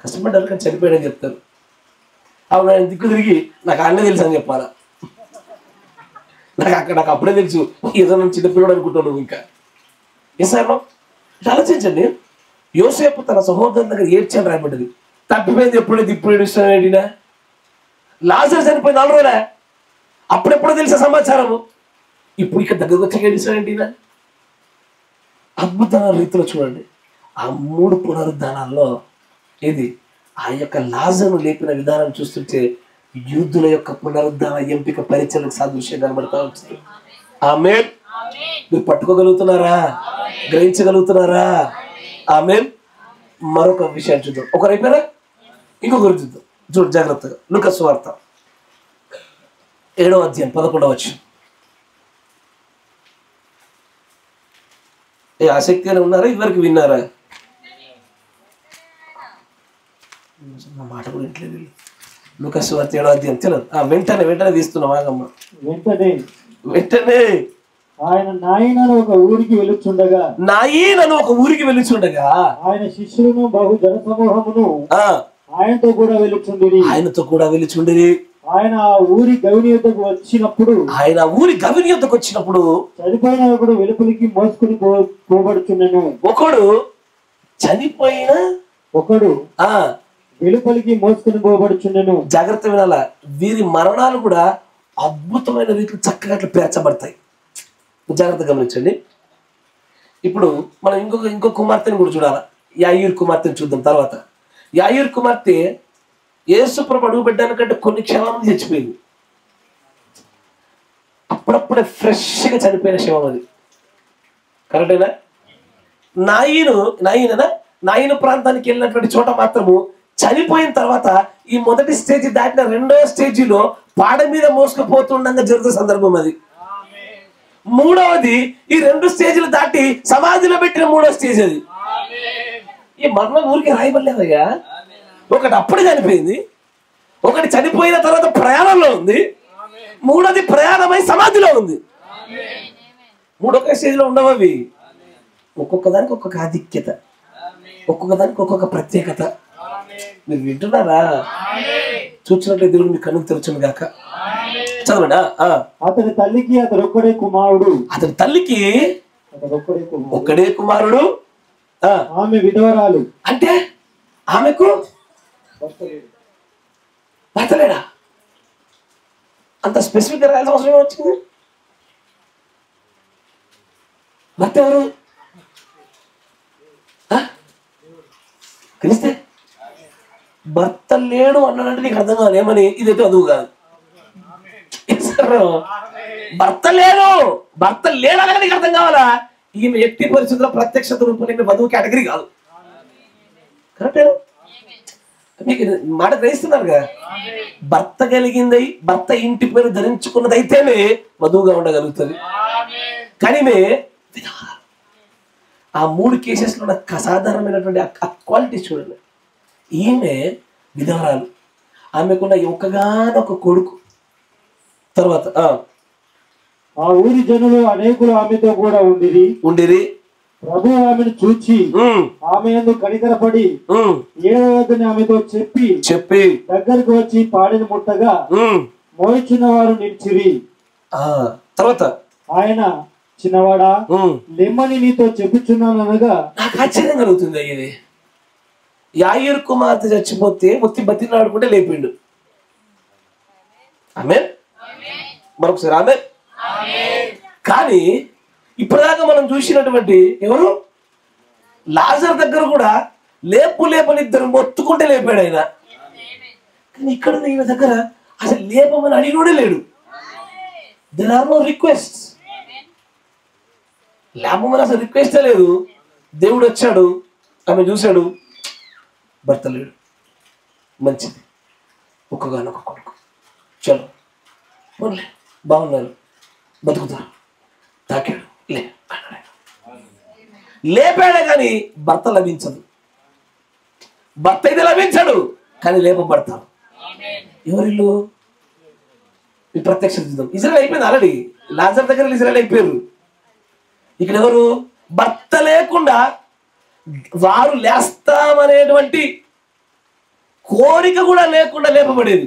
కష్టపడ్డారు కానీ చనిపోయాడని చెప్తారు. అప్పుడు ఆయన దిక్కు తిరిగి నాకు ఆయనే తెలుసు అని చెప్పాలా? నాకు అప్పుడే తెలుసు, ఏదో నేను చిన్నపిల్లడు అనుకుంటాను నువ్వు. ఇంకా ఏ సార్ ఆలోచించండి. యోసేపు తన సహోదరుల దగ్గర ఏడ్చాను రాయబడ్డది. తప్పిపోయింది ఎప్పుడైతే ఇప్పుడు ఏడుస్తాను ఏంటినా? లాజరు చనిపోయింది 4 రోజులే, అప్పుడెప్పుడో తెలిసే సమాచారము, ఇప్పుడు ఇక్కడ దగ్గరకు వచ్చాక ఏడుస్తాను ఏంటినా? అద్భుతమైన రీతిలో చూడండి. ఆ 3 పునరుద్ధానాల్లో ఇది ఆ యొక్క లాజరును లేపిన విధానం చూస్తుంటే యూదుల యొక్క పునరుద్ధాన ఎంపిక పరిచయలకు సాదృశ్యం కనబడతా ఉంటుంది. ఆమేన్. మీరు పట్టుకోగలుగుతున్నారా? గ్రహించగలుగుతున్నారా? ఆమేన్. మరొక విషయం చూద్దాం. ఒకరైపోయినా ఇంకొకరు చూద్దాం. చూడు జాగ్రత్తగా. లూకా సువార్త 7వ అధ్యాయం 11వ వచనం. ఆసక్తిగానే ఉన్నారా? ఇదివరకు విన్నారా? మాట కూడా ఇంట్లేదు. లూకా సువార్త 7వ అధ్యాయం తెలియదు. వెంటనే తీస్తున్నాం. ఆగమ్మ. వెంటనే ఆయన నాయనను ఒక ఊరికి వెలుచుండగా ఆయన శిష్యులను బహు జన సమూహమును ఆయనతో కూడా వెలుచుండిరి. ఆయన ఆ ఊరి గవిని యుద్ధకు వచ్చినప్పుడు చనిపోయిన ఒకడు వెలుపలికి మోసుకుని పోబడుచున్నను. ఒకడు వెలుపలికి మోసుకుని పోబడుచున్నను. జాగ్రత్త వినాల, వీరి మరణాలు కూడా అద్భుతమైన రీతిలో చక్కగా అట్లా పేర్చబడతాయి. జాగ్రత్త గమనించండి. ఇప్పుడు మనం ఇంకో కుమార్తెని కూడా చూడాలి. యాయీర్ కుమార్తెని చూద్దాం తర్వాత. యాయీర్ కుమార్తె యేసుప్రభు అడుగు పెట్టడానికంటే కొన్ని క్షణాలు చచ్చిపోయింది. అప్పుడప్పుడే ఫ్రెష్గా చనిపోయిన శవం అది. కరెక్టేనా? నాయిను ప్రాంతానికి వెళ్ళినటువంటి చోట మాత్రము చనిపోయిన తర్వాత ఈ మొదటి స్టేజ్ దాటిన రెండో స్టేజిలో పాడ మీద మోసుకుపోతుండగా జరుగుతున్న సందర్భం అది. మూడవది ఈ రెండు స్టేజ్లు దాటి సమాధిలో పెట్టిన మూడో స్టేజ్ అది. ఈ మరణం ఊరికి రాయబడలేదయ్యా. ఒకటి అప్పుడు చనిపోయింది, ఒకటి చనిపోయిన తర్వాత ప్రయాణంలో ఉంది, మూడోది ప్రయాణమై సమాధిలో ఉంది. మూడొక స్టేజ్లో ఉండవు అవి. ఒక్కొక్క దానికి ఒక్కొక్క ఆధిక్యత, ఒక్కొక్క దానికి ఒక్కొక్క ప్రత్యేకత. మీరు వింటున్నారా? చూసినట్లయితే దేవుడు మీ కన్నుకు తెరచును గాక. చదవండి. అతని తల్లికి ఒక్కడే కుమారుడు, ఆమె విధవరాలు. అంటే ఆమెకు భర్త లేడా? అంత స్పెసిఫిక్ గా రాయాల్సిన అవసరం వచ్చింది. భర్త ఎవరు? తెలిస్తే భర్త లేడు అన్నాడంటే నీకు అర్థం కాదు ఏమని. ఇదైతే అదువు కాదు. భర్త లేడనగా నీకు అర్థం కావాలా? ఈమె ఎట్టి పరిస్థితుల్లో ప్రత్యక్షత రూపంలో వధువు కేటగిరీ కాదు. కరెక్టే? మీకు మాట గ్రహిస్తున్నారుగా. భర్త కలిగింది, భర్త ఇంటి పేరు ధరించుకున్నది అయితేనే వధువుగా ఉండగలుగుతుంది. కానీ ఆ మూడు కేసెస్ లో నాకు అసాధారణమైనటువంటి ఆ క్వాలిటీ చూడండి. ఈమె విధవరాలు, ఆమెకున్న ఒక్కగానొక కొడుకు. తర్వాత ఆ ఊరి జనులు అనేకులు ఆమెతో కూడా ఉండిరి. ప్రభు ఆమెను చూచి ఆమె యందు కనికరపడి ఏడవద్దని ఆమెతో చెప్పి దగ్గరకు వచ్చి పాడిని ముట్టగా మోయిచున్న వారు నిలిచిరి. తర్వాత ఆయన, చిన్నవాడా లెమ్మని నీతో చెప్పుచున్నాను అనగా నాకు ఆశ్చర్యం కలుగుతుంది. అయ్యేది యాయీర్ కుమార్తె చచ్చిపోతే ఒత్తి బతిలాడుకుంటే లేపిండు. ఆమేన్. మరొకసారి ఆమేన్. కానీ ఇప్పటిదాకా మనం చూసినటువంటి ఎవరు లాజర్ దగ్గర కూడా లేపని ఇద్దరు మొత్తుకుంటే లేపాడు ఆయన. కానీ ఇక్కడ ఈయన దగ్గర అసలు లేపమని అడిగినోడే లేడు. There are no request. లేపమని అసలు రిక్వెస్టే లేదు. దేవుడు వచ్చాడు, ఆమె చూశాడు, భర్త లేడు. మంచిది, ఒక్కగానొక్క కొడుకు, చలో పోన్లే, బాగున్నారు, బతుకుతారు. తాకాడు, లేపాడే కానీ భర్త లభించదు. భర్త అయితే లభించడు కానీ లేపబడతారు. ఎవరిల్లు? ఈ ప్రత్యక్ష చూద్దాం. ఇజ్రాయెల్ అయిపోయింది ఆల్రెడీ. లాజర్ దగ్గర ఇజ్రాయెల్ అయిపోయారు. ఇక్కడ ఎవరు? భర్త లేకుండా వారు లేస్తామనేటువంటి కోరిక కూడా లేకుండా లేపబడేది.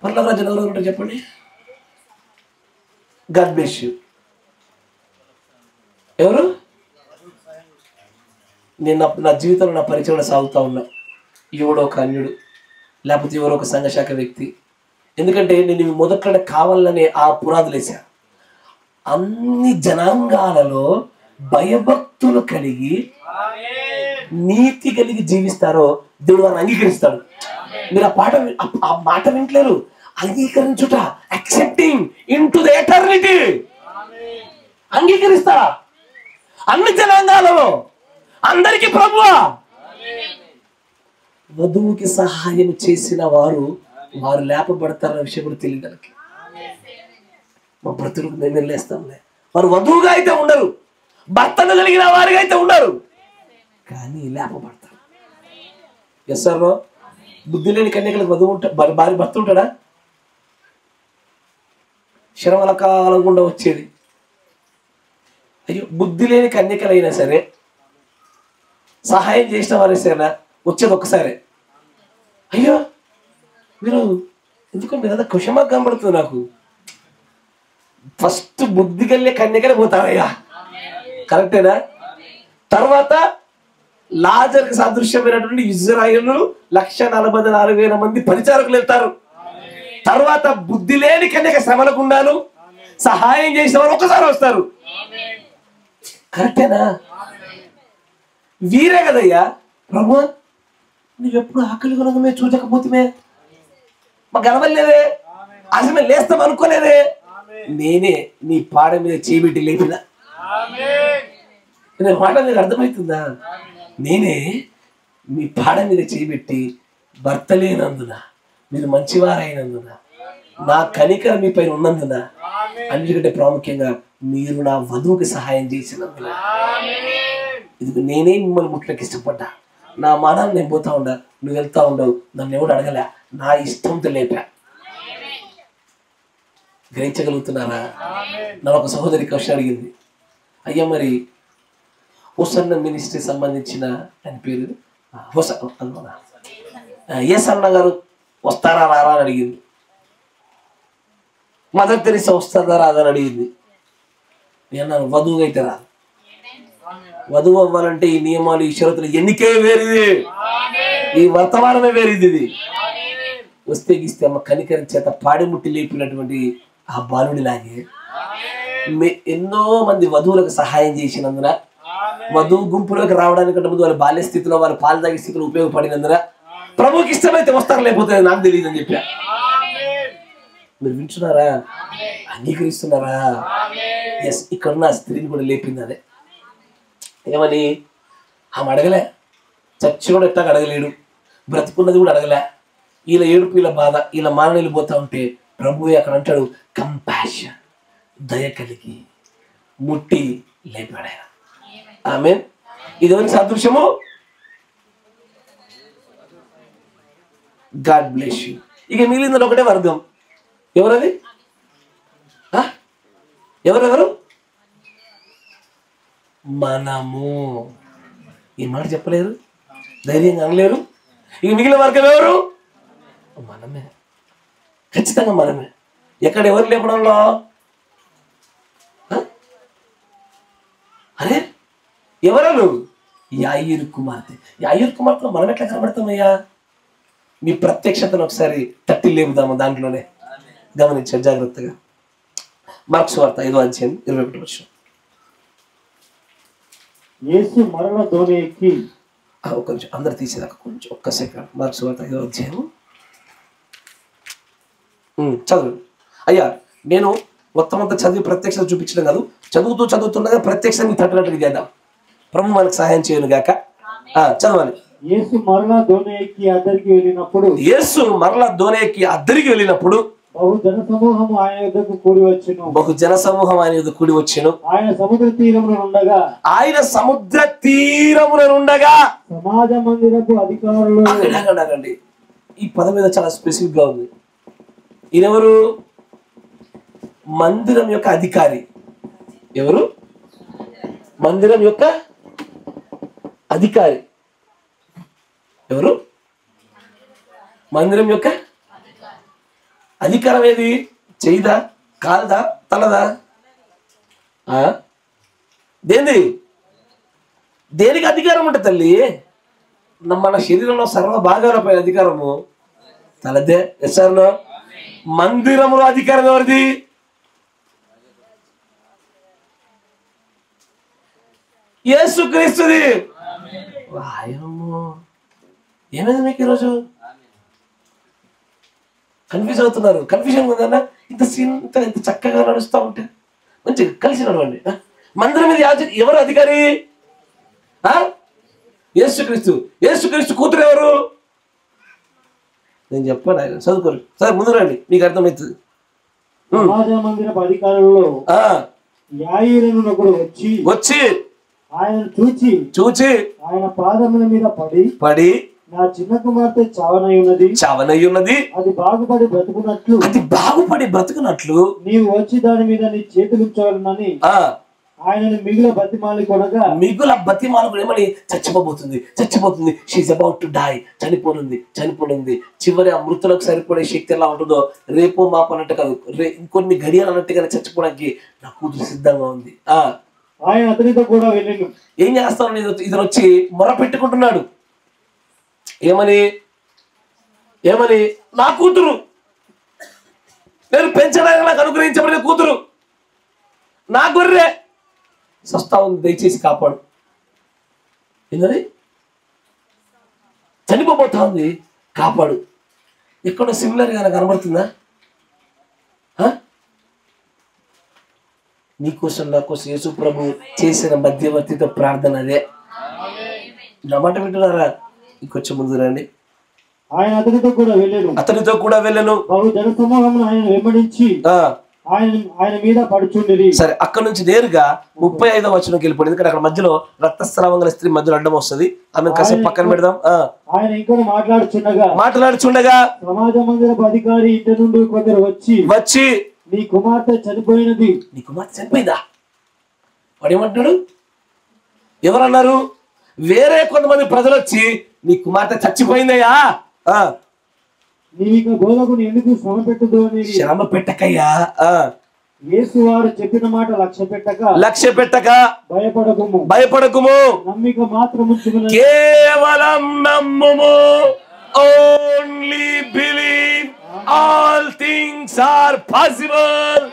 పర్లోక రాజ్యం ఎవరు ఉంటారు చెప్పండి? God bless you. ఎవరు? నేను నా జీవితంలో నా పరిచయంలో సాగుతూ ఉన్నా. ఎవడో ఒక అన్యుడు, లేకపోతే ఎవరో ఒక సంఘశాఖ వ్యక్తి. ఎందుకంటే నేను మొదట్లోనే కావాలనే ఆ పునాదులు వేసా. అన్ని జనాంగాలలో భయభక్తులు కలిగి నీతి కలిగి జీవిస్తారో దేవుడు వారిని అంగీకరిస్తాడు. మీరు ఆ మాట వింటలేరు. అంగీకరించుట, యాక్సెప్టింగ్ ఇంటూ ది ఎటర్నిటీ. అంగీకరిస్తారా? అన్ని జనాంగాలలో అందరికీ ప్రభువా. వధువుకి సహాయం చేసిన వారు లేపబడతారన్న విషయం కూడా తెలియదు. మా బ్రతులకు మేము లేస్తాంలే. వారు వధువుగా అయితే ఉండరు, భర్తను కలిగిన వారిగా అయితే ఉండరు, కానీ లేపబడతారు. Yes sir. బుద్ధి లేని కన్యకలకు వధువు భార్య భర్త ఉంటాడా? శ్రమల కాలం గుండా వచ్చేది. అయ్యో, బుద్ధి లేని కన్యకలైనా సరే, సహాయం చేసిన వారైనా వచ్చేది ఒక్కసారే. అయ్యో మీరు ఎందుకంటే కదా క్వశ్చన్ మార్క్ కనబడుతుంది నాకు. ఫస్ట్ బుద్ధి కలిగే కన్యకనే పోతావయ్యా, కరెక్టేనా? తర్వాత లాజర్కి సాదృశ్యమైనటువంటి ఇజ్రాయేలు 144,000 మంది పరిచారకులు వెళ్తారు. తర్వాత బుద్ధి లేని కన్యక శ్రమలకు ఉండాలి, సహాయం చేసిన వారు ఒక్కసారి వస్తారు. కరెక్టేనా? వీరే కదయ్యా ప్రభు, నువ్వెప్పుడు ఆకలి కొనగమే చూడకపోతే మాకు గెలవలేదే, అసలు మేము లేస్తాం అనుకోలేదే. నేనే నీ పాడ మీద చేపెట్టి లేపిన. మాట మీకు అర్థమవుతుందా? నేనే మీ పాడ మీద చేపెట్టి భర్త లేనందున, మీరు మంచివారైనందున, నా కనికర మీ పైన ఉన్నందున, అన్నిటికంటే ప్రాముఖ్యంగా మీరు నా వధువుకి సహాయం చేసినందున, ఇది నేనే మిమ్మల్ని ముట్లకి ఇష్టపడ్డా. నా మానాన్ని నేను పోతా ఉండా, నువ్వు వెళ్తా ఉండవు, నన్ను ఎవడు అడగలే, నా ఇష్టంతో లేపా. గ్రహించగలుగుతున్నారా? నా ఒక సహోదరి క్వశ్చన్ అడిగింది, అయ్యా మరి హోసన్న మినిస్ట్రీ సంబంధించిన ఆయన పేరు ఎస్ అన్న గారు వస్తారా రారా అని అడిగింది. మదర్ తెరీసా వస్తారా రాదా అని అడిగింది. నేను అన్నాను వధువుగా అయితే రాదు. వధువు అవ్వాలంటే ఈ నియమాలు, ఈ షరతులు, ఎన్నికే వేరేది, ఈ వర్తమానమే వేరేది. ఇది వస్తే గీస్తే అమ్మ కనికరం చేత పాడిముట్టి లేపినటువంటి ఆ బాలుడి లాగే ఎన్నో మంది వధువులకు సహాయం చేసినందున, వధువు గుంపులోకి రావడానికంటే ముందు వాళ్ళ బాల్య స్థితిలో, వాళ్ళ పాలు తాగే స్థితిలో ఉపయోగపడినందున ప్రభువుకి ఇష్టమైతే వస్తారు, లేకపోతే నాకు తెలియదు అని చెప్పా. మీరు వింటున్నారా? అంగీకరిస్తున్నారా? ఎస్, ఇక్కడున్న స్త్రీని కూడా లేపింది అదే. ఏమని? ఆమె అడగలే, చచ్చి కూడా ఎట్లా అడగలేడు, బ్రతుకున్నది కూడా అడగలే. వీళ్ళ ఏడుపు, వీళ్ళ బాధ, వీళ్ళ మాన వెళ్ళిపోతా ఉంటే ప్రభువే అక్కడ అంటాడు కంపాషన్, దయ కలిగి ముట్టి లేపాడు ఆయన. ఆమేన్. ఇది ఎవరికి సాదృశ్యము? God bless you. ఇక మిగిలిందని ఒకటే వర్గం. ఎవరది? ఎవరెవరు? మనము. ఈ మాట చెప్పలేరు, ధైర్యంగా అనలేరు. ఇక మిగిలిన వర్గం ఎవరు? మనమే, ఖచ్చితంగా మనమే. ఎక్కడ ఎవరు లేపడంలో? అరే ఎవరు? యాయీరు కుమార్తె. యాయీరు కుమార్తెలో మనం ఎట్లా కనబడతామయ్యా? మీ ప్రత్యక్షతను ఒకసారి తట్టి లేపుదాము. దాంట్లోనే గమనించారు జాగ్రత్తగా. మార్కు సువార్త 5వ అధ్యాయం 21వ వచనం. యేసు మరల దోణి ఎక్కి, కొంచెం అందరు తీసేదాకా కొంచెం ఒక్క సెకండ్. మార్కు సువార్త 5వ అధ్యాయం చదువు. అయ్యా నేను మొత్తం అంతా చదివి ప్రత్యక్షత చూపించడం కాదు, చదువుతుండగా ప్రత్యక్షత మీకు తట్టినట్టుగా చేద్దాం. ప్రభు మనకు సహాయం చేయను గాక. చదవాలి. యేసు మరలా దోణి ఎక్కి అద్దరికి వెళ్ళినప్పుడు, యేసు మరలా దోణి ఎక్కి అద్దరికి వెళ్ళినప్పుడు బహుజన సమూహం ఆయన యుద్ధకు కూడి వచ్చెను. బహుజన సమూహం ఆయన యుద్ధకు కూడి వచ్చెను. ఆయన సముద్ర తీరమున ఉండగా, ఆయన సముద్ర తీరమున ఉండగా సమాజ మందిరపు అధికారులు. అడగండి, ఈ పదం మీద చాలా స్పెసిఫిక్ గా ఉంది. ఈయనెవరు? మందిరం యొక్క అధికారి. ఎవరు? మందిరం యొక్క అధికారి. ఎవరు? మందిరం యొక్క అధికారం ఏది? చేయిదా, కాలదా, తలదా? దేని దేనికి అధికారం ఉంటుంది తల్లి? మన శరీరంలో సర్వ భాగాలపై అధికారము తలదే. ఎస్ఆర్లో మందిరంలో అధికారం ఎవరిది? యేసుక్రీస్తుది. ఏమైంది మీకు ఈరోజు? కన్ఫ్యూజ్ అవుతున్నారు? కన్ఫ్యూజన్ ఉందన్నా? ఇంత చక్కగా నడుస్తూ ఉంటే మంచిగా కలిసి నడవండి. మందిరం మీద ఎవరు అధికారి? యేసుక్రీస్తు. యేసుక్రీస్తు కూతురు ఎవరు? నేను చెప్పాను, ఆయన చదువుకోరు. సరే ముందు రండి, మీకు అర్థమవుతుంది. సమాజ మందిరపు అధికారులలో యాయీరును ఒకడు వచ్చి ఆయన చూచి ఆయన పాదముల మీద పడి నా చిన్న కుమార్తె చావనయ్యున్నది, అది బాగుపడి బ్రతుకున్నట్లు నీవు వచ్చి దాని మీద నీ చేతులు ఉంచవలనని ఆయనను మిగుల బతిమాలి కొనగా మిగుల బతిమాలకు ఏమని చచ్చిపోతుంది షీఈ్ అబౌట్ టు డై, చనిపోనుంది. చివరి ఆ మృతులకు సరిపడే శక్తి ఎలా ఉంటుందో రేపు మాపు అన్నట్టు కాదు, ఇంకొన్ని గడియలు అన్నట్టుగానే చచ్చిపోవడానికి నా కూతురు సిద్ధంగా ఉంది. ఆయన అతనితో కూడా వెళ్ళిను. ఏం చేస్తాను, ఇతను వచ్చి మొర పెట్టుకుంటున్నాడు. ఏమని నా కూతురు, నేను పెంచడానికి నాకు అనుగ్రహించబడిన కూతురు, నా గొర్రె సస్తా ఉంది, దయచేసి కాపాడు. ఏంటది, చనిపోతా ఉంది, కాపాడు. ఎక్కడో సిమిలర్ గా కనబడుతుందా? నీకోసం నా కోసం యేసు ప్రభు చేసిన మధ్యవర్తితో ప్రార్థన అదే. నా మాట వింటున్నారా? ఇంకొంచెం ముందు రండి. ఆయన అతనితో కూడా వెళ్ళెను. బహు జన సమూహమును ఆయన వెంబడించి ఆయన మీద పడుచుండిరి. సరే, అక్కడ నుంచి నేరుగా 35వ వచనంకి వెళ్ళిపోయింది. ఎందుకంటే అక్కడ మధ్యలో రక్తస్రావం గల స్త్రీ మధ్యలో అడ్డం వస్తుంది. ఆమె కాసేపు పక్కన పెడదాం. ఆయన ఇంకా మాట్లాడుచుండగా సమాజ మందిరపు అధికారి ఇంటి నుండి కొందరు వచ్చి నీ కుమార్తె చనిపోయిందా? వాడు ఏమంటున్నాడు? ఎవరన్నారు? వేరే కొంతమంది ప్రజలు వచ్చి నీ కుమార్తె చచ్చిపోయిందయ్యా, నీవిక బోధకుని ఎందుకు శ్రమ పెట్టకయ్యా. యేసు వారు చెప్పిన మాట లక్ష్య పెట్టక భయపడకుము, నమ్మిక మాత్రము కేవలం నమ్ముము. Only believe, all things are possible.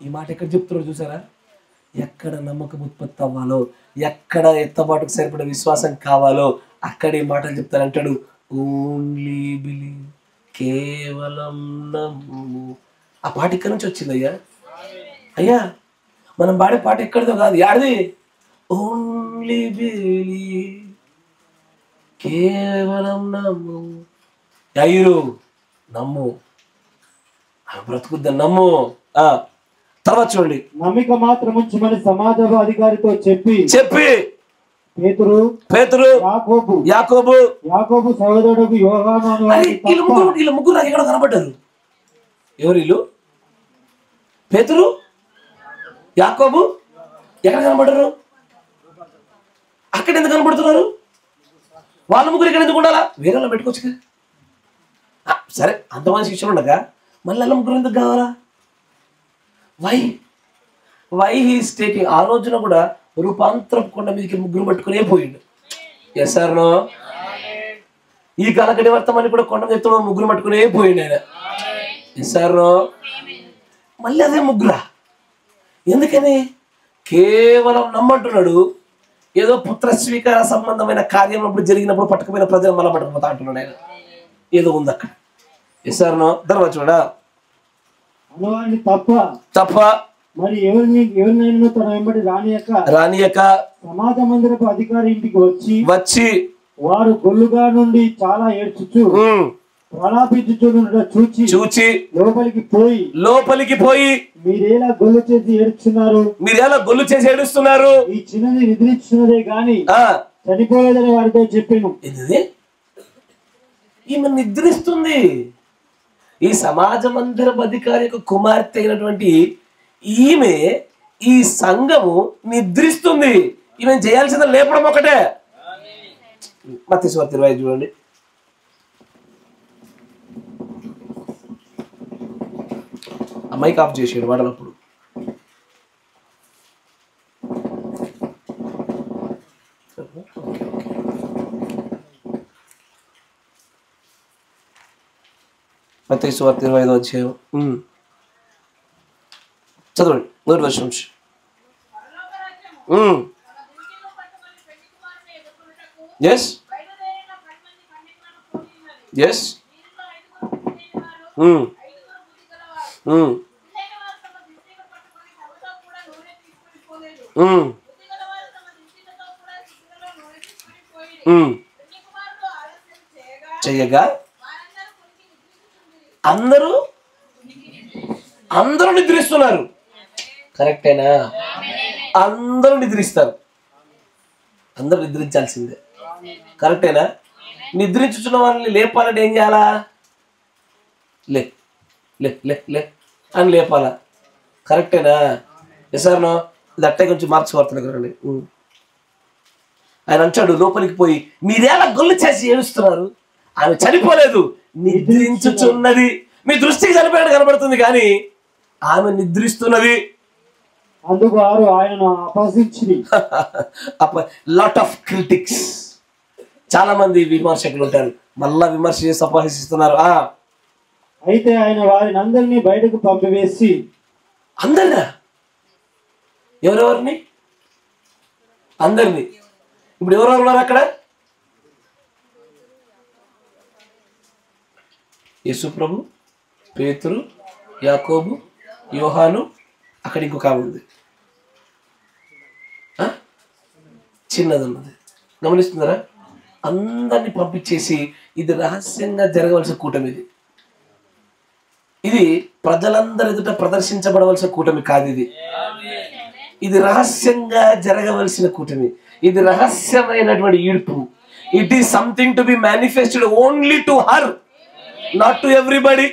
ఈ మాట ఎక్కడ చెప్తున్నారు చూసారా? ఎక్కడ నమ్మకం ఉత్పత్తి అవ్వాలో, ఎక్కడ ఎత్తబాటుకు సరిపడే విశ్వాసం కావాలో అక్కడ ఈ మాటలు చెప్తారంటాడు. ఓన్లీ బిలీవ్, కేవలం నమ్ము. ఆ పాట ఇక్కడ నుంచి వచ్చింది అయ్యా. మనం పాడే పాట ఎక్కడిదో కాదు, యాడిది? ఓన్లీ బిలీవ్, కేవలం నమ్ము. యాయిరు నమ్ము, బ్రతుకుద్దా, నమ్ము. తర్వాత చూడండి, నమ్మిక మాత్రం ఉంచమని సమాజ అధికారితో చెప్పి పేతురు యాకోబు సహోదరుడు యోహాను వీళ్ళ ముగ్గురు నాకు ఎక్కడ కనబడ్డారు. ఎవరు వీళ్ళు? పేతురు, యాకోబు ఎక్కడ కనబడ్డారు? అక్కడ ఎందుకు కనబడుతున్నారు? వాళ్ళ ముగ్గురు ఇక్కడ ఎందుకు ఉండాలా? వేరే పెట్టుకోవచ్చు. సరే, అంతమంది శిష్యులు ఉండగా మళ్ళీ వాళ్ళ ముగ్గురు ఎందుకు కావాలా? Why he's taking. ఆ రోజున కూడా రూపాంతరం కొండ మీదకి ముగ్గురు పట్టుకునే పోయిండు. Yes or no? ఈ కాలకడి వర్తమాన్ని కూడా కొండ ఎత్తులో ముగ్గురు పట్టుకునే పోయిండు ఆయన. Yes or no? మళ్ళీ అదే ముగ్గురా? ఎందుకని? కేవలం నమ్మంటున్నాడు. ఏదో పుత్ర స్వీకార సంబంధమైన కార్యం జరిగినప్పుడు పట్టుకుపోయిన ప్రజలు మళ్ళీ పట్టుకుపోతా అంటున్నాడు ఆయన. ఏదో ఉంది అక్కడ. Yes or no? తర్వాత చూడా, తప్ప మరి ఎవరినైనా తన వెంబడి రానియక సమాజ మందిరపు అధికారి ఇంటికి వచ్చి వారు గొల్లుగా నుండి చాలా ఏడ్చుచు చూచి లోపలికి పోయి మీరేలా గొల్లు చేసి ఏడుస్తున్నారు? ఈ చిన్నది నిద్రించున్నదే గాని చనిపోలేదని వారితో చెప్పాను. ఈమె నిద్రిస్తుంది. ఈ సమాజ మందిరపు అధికారి యొక్క కుమార్తె అయినటువంటి ఈమె, ఈ సంఘము నిద్రిస్తుంది. ఈమె చేయాల్సింది లేపడం ఒకటే. మత్తయి సువార్త 25 చూడండి. మైక్ ఆఫ్ చేసాడు వాడలప్పుడు. మత్తయి సువార్త 25వ అధ్యాయం చదవండి, 1వ వచనం నుంచి. ఎస్ ఎస్ చెయ్యగా అందరూ నిద్రిస్తున్నారు. కరెక్టేనా? అందరూ నిద్రిస్తారు. అందరూ నిద్రించాల్సిందే. కరెక్టేనా? నిద్రించుతున్న వాళ్ళని లేపాలని ఏం చేయాలా? లే లే లే లే అని లేపాలా? కరెక్టేనా? ఎసార్నో ఇది అట్టే కొంచెం మార్చుకోవాలి రండి. ఆయన అంటాడు లోపలికి పోయి, మీరేలా గొల్లు చేసి ఏడుస్తున్నారు, ఆమె చనిపోలేదు, నిద్రించుచున్నది. మీ దృష్టికి చనిపోయాడు కనబడుతుంది కానీ ఆమె నిద్రిస్తున్నది. అందుకు వారు ఆయనను అపహసించిరి. లాట్ ఆఫ్ క్రిటిక్స్, చాలా మంది విమర్శకులు ఉంటారు, మళ్ళా విమర్శ చేసి అపహసిస్తున్నారు. అయితే ఆయన వారిని అందరినీ బయటకు పంపివేసి, అందరినా? ఎవరెవరిని? అందరినీ. ఇప్పుడు ఎవరెవరు ఉన్నారు అక్కడ? యేసు ప్రభు, పేతురు, యాకోబు, యోహాను, అక్కడ ఇంకొక ఆమె ఉంది, చిన్నది ఉన్నది. గమనిస్తున్నారా? అందరినీ పంపించేసి ఇది రహస్యంగా జరగవలసిన కూటమి. ఇది ప్రజలందరి ఎదుట ప్రదర్శించబడవలసిన కూటమి కాదు. ఇది రహస్యంగా జరగవలసిన కూటమి. ఇది రహస్యమైనటువంటి ఈడ్పు. It is something to be manifested only to her, not to everybody.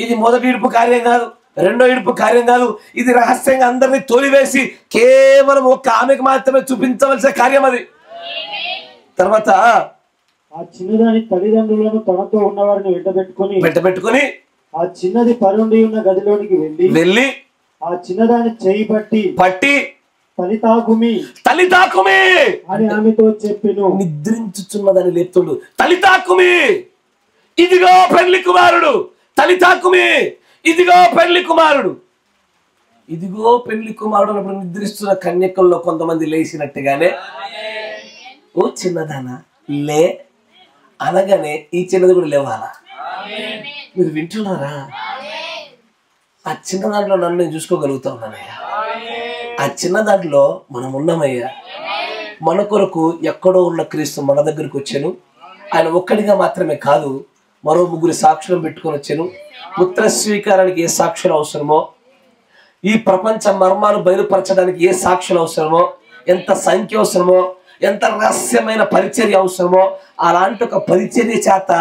ఇది మొదటి ఈడ్పు కార్యం కాదు, రెండో ఈడ్పు కార్యం కాదు. ఇది రహస్యంగా అందరినీ తోలివేసి కేవలం ఒక్క ఆమెకు మాత్రమే చూపించవలసిన కార్యం అది. తర్వాత ఆ చిన్నదాని తల్లిదండ్రులను తనతో ఉన్నవారిని వెంటబెట్టుకొని ఆ చిన్నది పరుండి ఉన్న గదిలోనికి వెళ్ళి ఆ చిన్నదాని చేయి పట్టి తలితాకుమి అని ఆమెతో చెప్పెను. నిద్రించుచున్నదని లేపుతుండు. తలితాకుమి, ఇదిగో పెళ్లి కుమారుడు. తలితాకుమి, ఇదిగో పెళ్లి కుమారుడు. ఇదిగో పెళ్లి కుమారుడు అన్నప్పుడు నిద్రిస్తున్న కన్యకల్లో కొంతమంది లేచినట్టుగానే, ఓ చిన్నదానా లే అనగానే ఈ చిన్నది కూడా లేవాలా? మీరు వింటున్నారా? ఆ చిన్న దాంట్లో నన్ను నేను చూసుకోగలుగుతా ఉన్నానయ్యా. ఆ చిన్న దాంట్లో మనం ఉన్నామయ్యా. మన కొరకు ఎక్కడో ఉన్న క్రీస్తు మన దగ్గరికి వచ్చాను. ఆయన ఒక్కడిగా మాత్రమే కాదు, మరో 3 సాక్షులను పెట్టుకొని వచ్చాను. పుత్ర స్వీకారానికి ఏ సాక్షులు అవసరమో, ఈ ప్రపంచ మర్మాలు బయలుపరచడానికి ఏ సాక్షులు అవసరమో, ఎంత సంఖ్య అవసరమో, ఎంత రహస్యమైన పరిచర్య అవసరమో, అలాంటి ఒక పరిచర్య చేత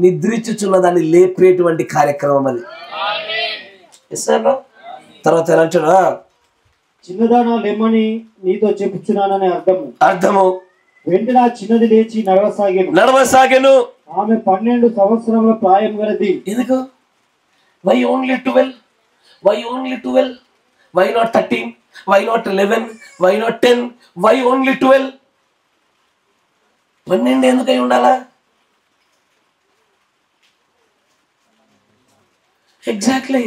నిద్రించుచున్న దాన్ని లేపేటువంటి కార్యక్రమం అది. తర్వాత ఎలా అంటాడు? చిన్నదానా లెమ్మని నీతో చెప్పుచున్నానని అర్థము. వెంటనే ఆ చిన్నది లేచి నడవసాగెను. ఆమె 12 సంవత్సరముల ప్రాయం గలది. ఎందుకు? Why only 12? Why only 12? Why not 13? Why not 11? Why not 10? Why only 12? 12 ఎందుకై ఉండాలా? ఎగ్జాక్ట్లీ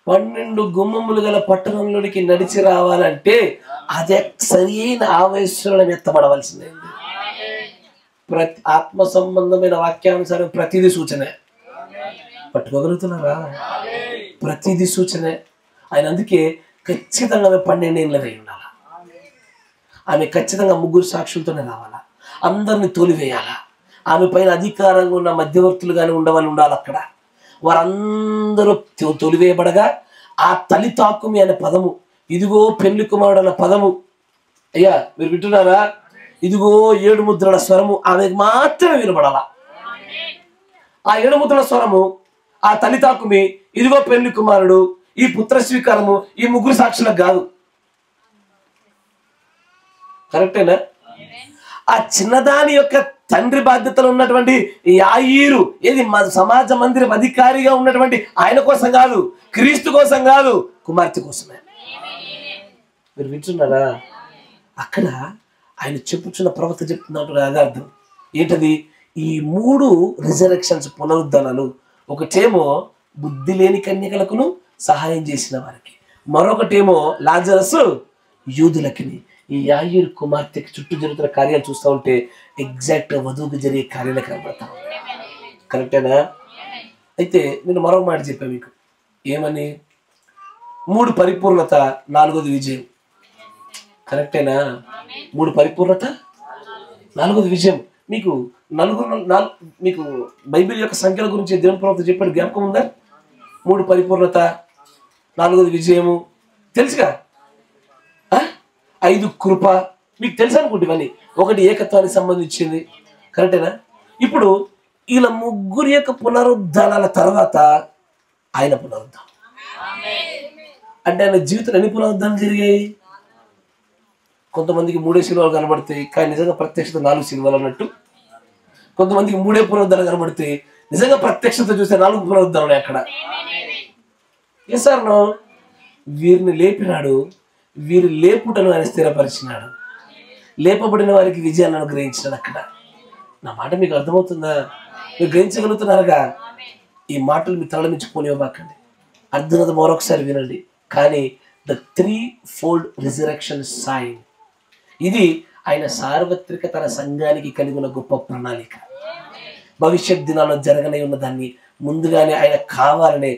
12 గుమ్మములు గల పట్టణంలోనికి నడిచి రావాలంటే అదే సరైన ఆవేశంలో ఎత్తబడవలసిందే. ఆత్మ సంబంధమైన వాక్యానుసారం ప్రతిదీ సూచనే. పట్టుకోగలుగుతున్నారా? ప్రతిదీ సూచనే. ఆయన అందుకే ఖచ్చితంగా 12 ఏళ్ళై ఉండాలా. ఆమె ఖచ్చితంగా 3 సాక్షులతోనే రావాలా. అందరిని తోలివేయాలా. ఆమె పైన అధికారంగా ఉన్న మధ్యవర్తులు కానీ ఉండవాళ్ళు ఉండాలి అక్కడ. వారందరూ తొలివేయబడగా ఆ తలితాకుమి అనే పదము, ఇదిగో పెళ్లి కుమారుడు అన్న పదము, అయ్యా మీరు వింటున్నారా? ఇదిగో 7 ముద్రల స్వరము ఆమెకు మాత్రమే వినబడాలా. ఆ 7 ముద్రల స్వరము, ఆ తలితాకుమి, ఇదిగో పెళ్లి కుమారుడు, ఈ పుత్ర స్వీకారము ఈ 3 సాక్షులకు కాదు. కరెక్టేనా? ఆ చిన్నదాని యొక్క తండ్రి బాధ్యతలు ఉన్నటువంటి యాయీరు ఏది సమాజ మందిరం అధికారిగా ఉన్నటువంటి ఆయన కోసం కాదు, క్రీస్తు కోసం కాదు, కుమార్తె కోసమే. మీరు వింటున్నారా? అక్కడ ఆయన చెప్పుచున్న ప్రవక్త చెప్తున్నట్టు యథార్థం ఏంటది? ఈ 3 రిజరెక్షన్స్, పునరుద్ధరణలు. ఒకటేమో బుద్ధి లేని కన్యకలకును సహాయం చేసిన వారికి, మరొకటేమో లాజరస్ యూదులకి. ఈ యాయీరు కుమార్తెకి చుట్టూ జరుగుతున్న కార్యాలు చూస్తూ ఉంటే ఎగ్జాక్ట్గా వధువుకి జరిగే కార్యాలు కనబడతాం. కరెక్టేనా? అయితే నేను మరొక మాట చెప్పాను మీకు. ఏమని? 3 పరిపూర్ణత, 4వది విజయం. కరెక్టేనా? 3 పరిపూర్ణత, 4వది విజయం. మీకు మీకు బైబిల్ యొక్క సంఖ్యల గురించి దేవుని ప్రవక్త చెప్పాడు, జ్ఞాపకం ఉందా? 3 పరిపూర్ణత, 4వది విజయము తెలుసుగా. 5 కృప మీకు తెలుసు అనుకుంటే ఇవన్నీ. 1 ఏకత్వానికి సంబంధించింది. కరెక్టేనా? ఇప్పుడు వీళ్ళ 3 యొక్క పునరుద్ధానాల తర్వాత ఆయన పునరుద్ధానం. అంటే ఆయన జీవితంలో ఎన్ని పునరుద్ధానం జరిగాయి? కొంతమందికి 3 సిలువలు కనబడతాయి, కానీ నిజంగా ప్రత్యక్షత 4 సిలువలు అన్నట్టు. కొంతమందికి 3 పునరుద్ధానం కనబడతాయి, నిజంగా ప్రత్యక్షత చూస్తే 4 పునరుద్ధానం అక్కడ. సార్ వీరిని లేపినాడు, వీరి లేపుటను ఆయన స్థిరపరిచినాడు, లేపబడిన వారికి విజయాన్ని అనుగ్రహించినాడు అక్కడ. నా మాట మీకు అర్థమవుతుందా? మీరు గ్రహించగలుగుతున్నారుగా? ఈ మాటలు మీ తల నుంచి పోనివ్వబాకండి, అర్థం మరొకసారి వినండి. కానీ ద 3-fold రిజరెక్షన్ సైన్, ఇది ఆయన సార్వత్రిక తన సంఘానికి కలిగి ఉన్న గొప్ప ప్రణాళిక. భవిష్యత్ దినాల్లో జరగనే ఉన్న దాన్ని ముందుగానే ఆయన కావాలనే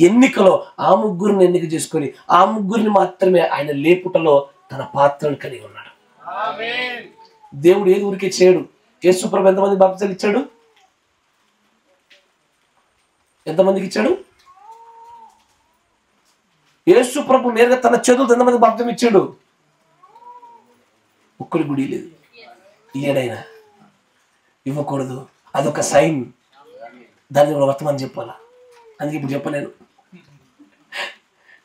ఎన్నికలో ఆ ముగ్గురిని ఎన్నిక చేసుకొని ఆ ముగ్గురిని మాత్రమే ఆయన లేపుటలో తన పాత్రను కలిగి ఉన్నాడు. దేవుడు ఏది ఊరికే చేయడు. యేసుప్రభు ఎంతమంది బాప్తిసాలు ఇచ్చాడు? ఎంతమందికి ఇచ్చాడు? యేసుప్రభు నేరుగా తన చేతులతో ఎంతమంది బాప్తిసం ఇచ్చాడు? ఒక్కడి గుడి లేదు, ఏడైనా ఇవ్వకూడదు. అదొక సైన్, దాన్ని కూడా వర్తమానం చెప్పాలా. అందుకే ఇప్పుడు చెప్పలేను,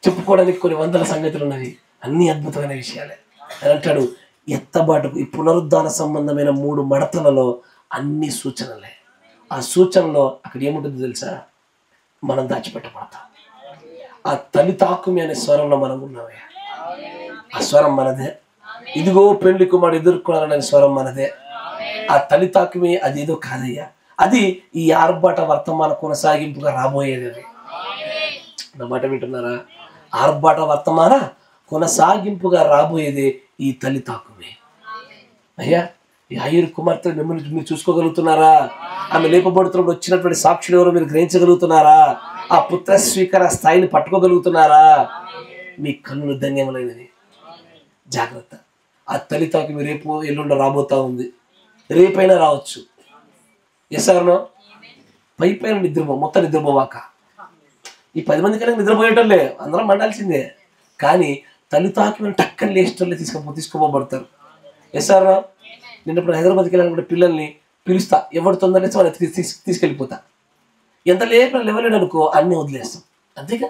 చెప్పుకోవడానికి కొన్ని వందల సంగతులు ఉన్నవి, అన్ని అద్భుతమైన విషయాలే. అని అంటాడు ఎత్తబాటుకు ఈ పునరుద్ధాన సంబంధమైన 3 మడతలలో అన్ని సూచనలే. ఆ సూచనలో అక్కడ ఏముంటుందో తెలుసా? మనం దాచిపెట్టబడతాం. ఆ తల్లి తాకుమి అనే స్వరంలో మనం ఉన్నామే. ఆ స్వరం మనదే. ఇదిగో పెళ్లి కుమారుడు ఎదుర్కొనాలనే స్వరం మనదే. ఆ తల్లి తాకుమి అదేదో కాదయ్యా, అది ఈ ఆర్భాట వర్తమాన కొనసాగింపుగా రాబోయేది. అది నా మాట వింటున్నారా? ఆర్భాట వర్తమాన కొనసాగింపుగా రాబోయేదే ఈ తల్లి తాకుమే. అయ్యా, ఈ ఐరు కుమార్తె మిమ్మల్ని మీరు చూసుకోగలుగుతున్నారా? ఆమె లేపబడుతున్నప్పుడు వచ్చినటువంటి సాక్షులు ఎవరో మీరు గ్రహించగలుగుతున్నారా? ఆ పుత్ర స్వీకార స్థాయిని పట్టుకోగలుగుతున్నారా? మీ కన్నులు ధన్యములైనవి. జాగ్రత్త. ఆ తల్లి తాకుమి రేపు ఎల్లుండ రాబోతా ఉంది, రేపైనా రావచ్చు. ఎస్ఆర్నో పైపైన నిద్రపో, మొత్తం నిద్రపోవాక. ఈ 10 మంది కన్నా నిద్రపోయేటోళ్ళే, అందరం మండాల్సిందే. కానీ తల్లి తాకి టక్కని లేచేటోళ్ళే తీసుకోబడతారు. ఎస్ఆర్నో నిన్నప్పుడు హైదరాబాద్కి వెళ్ళాలంటే పిల్లల్ని పిలుస్తా, ఎవరు తొందరలేసి వాళ్ళని తీసుకెళ్ళిపోతా. ఎంత లేపిన లేవలేడు అనుకో, అన్నీ వదిలేస్తాం. అంతేగా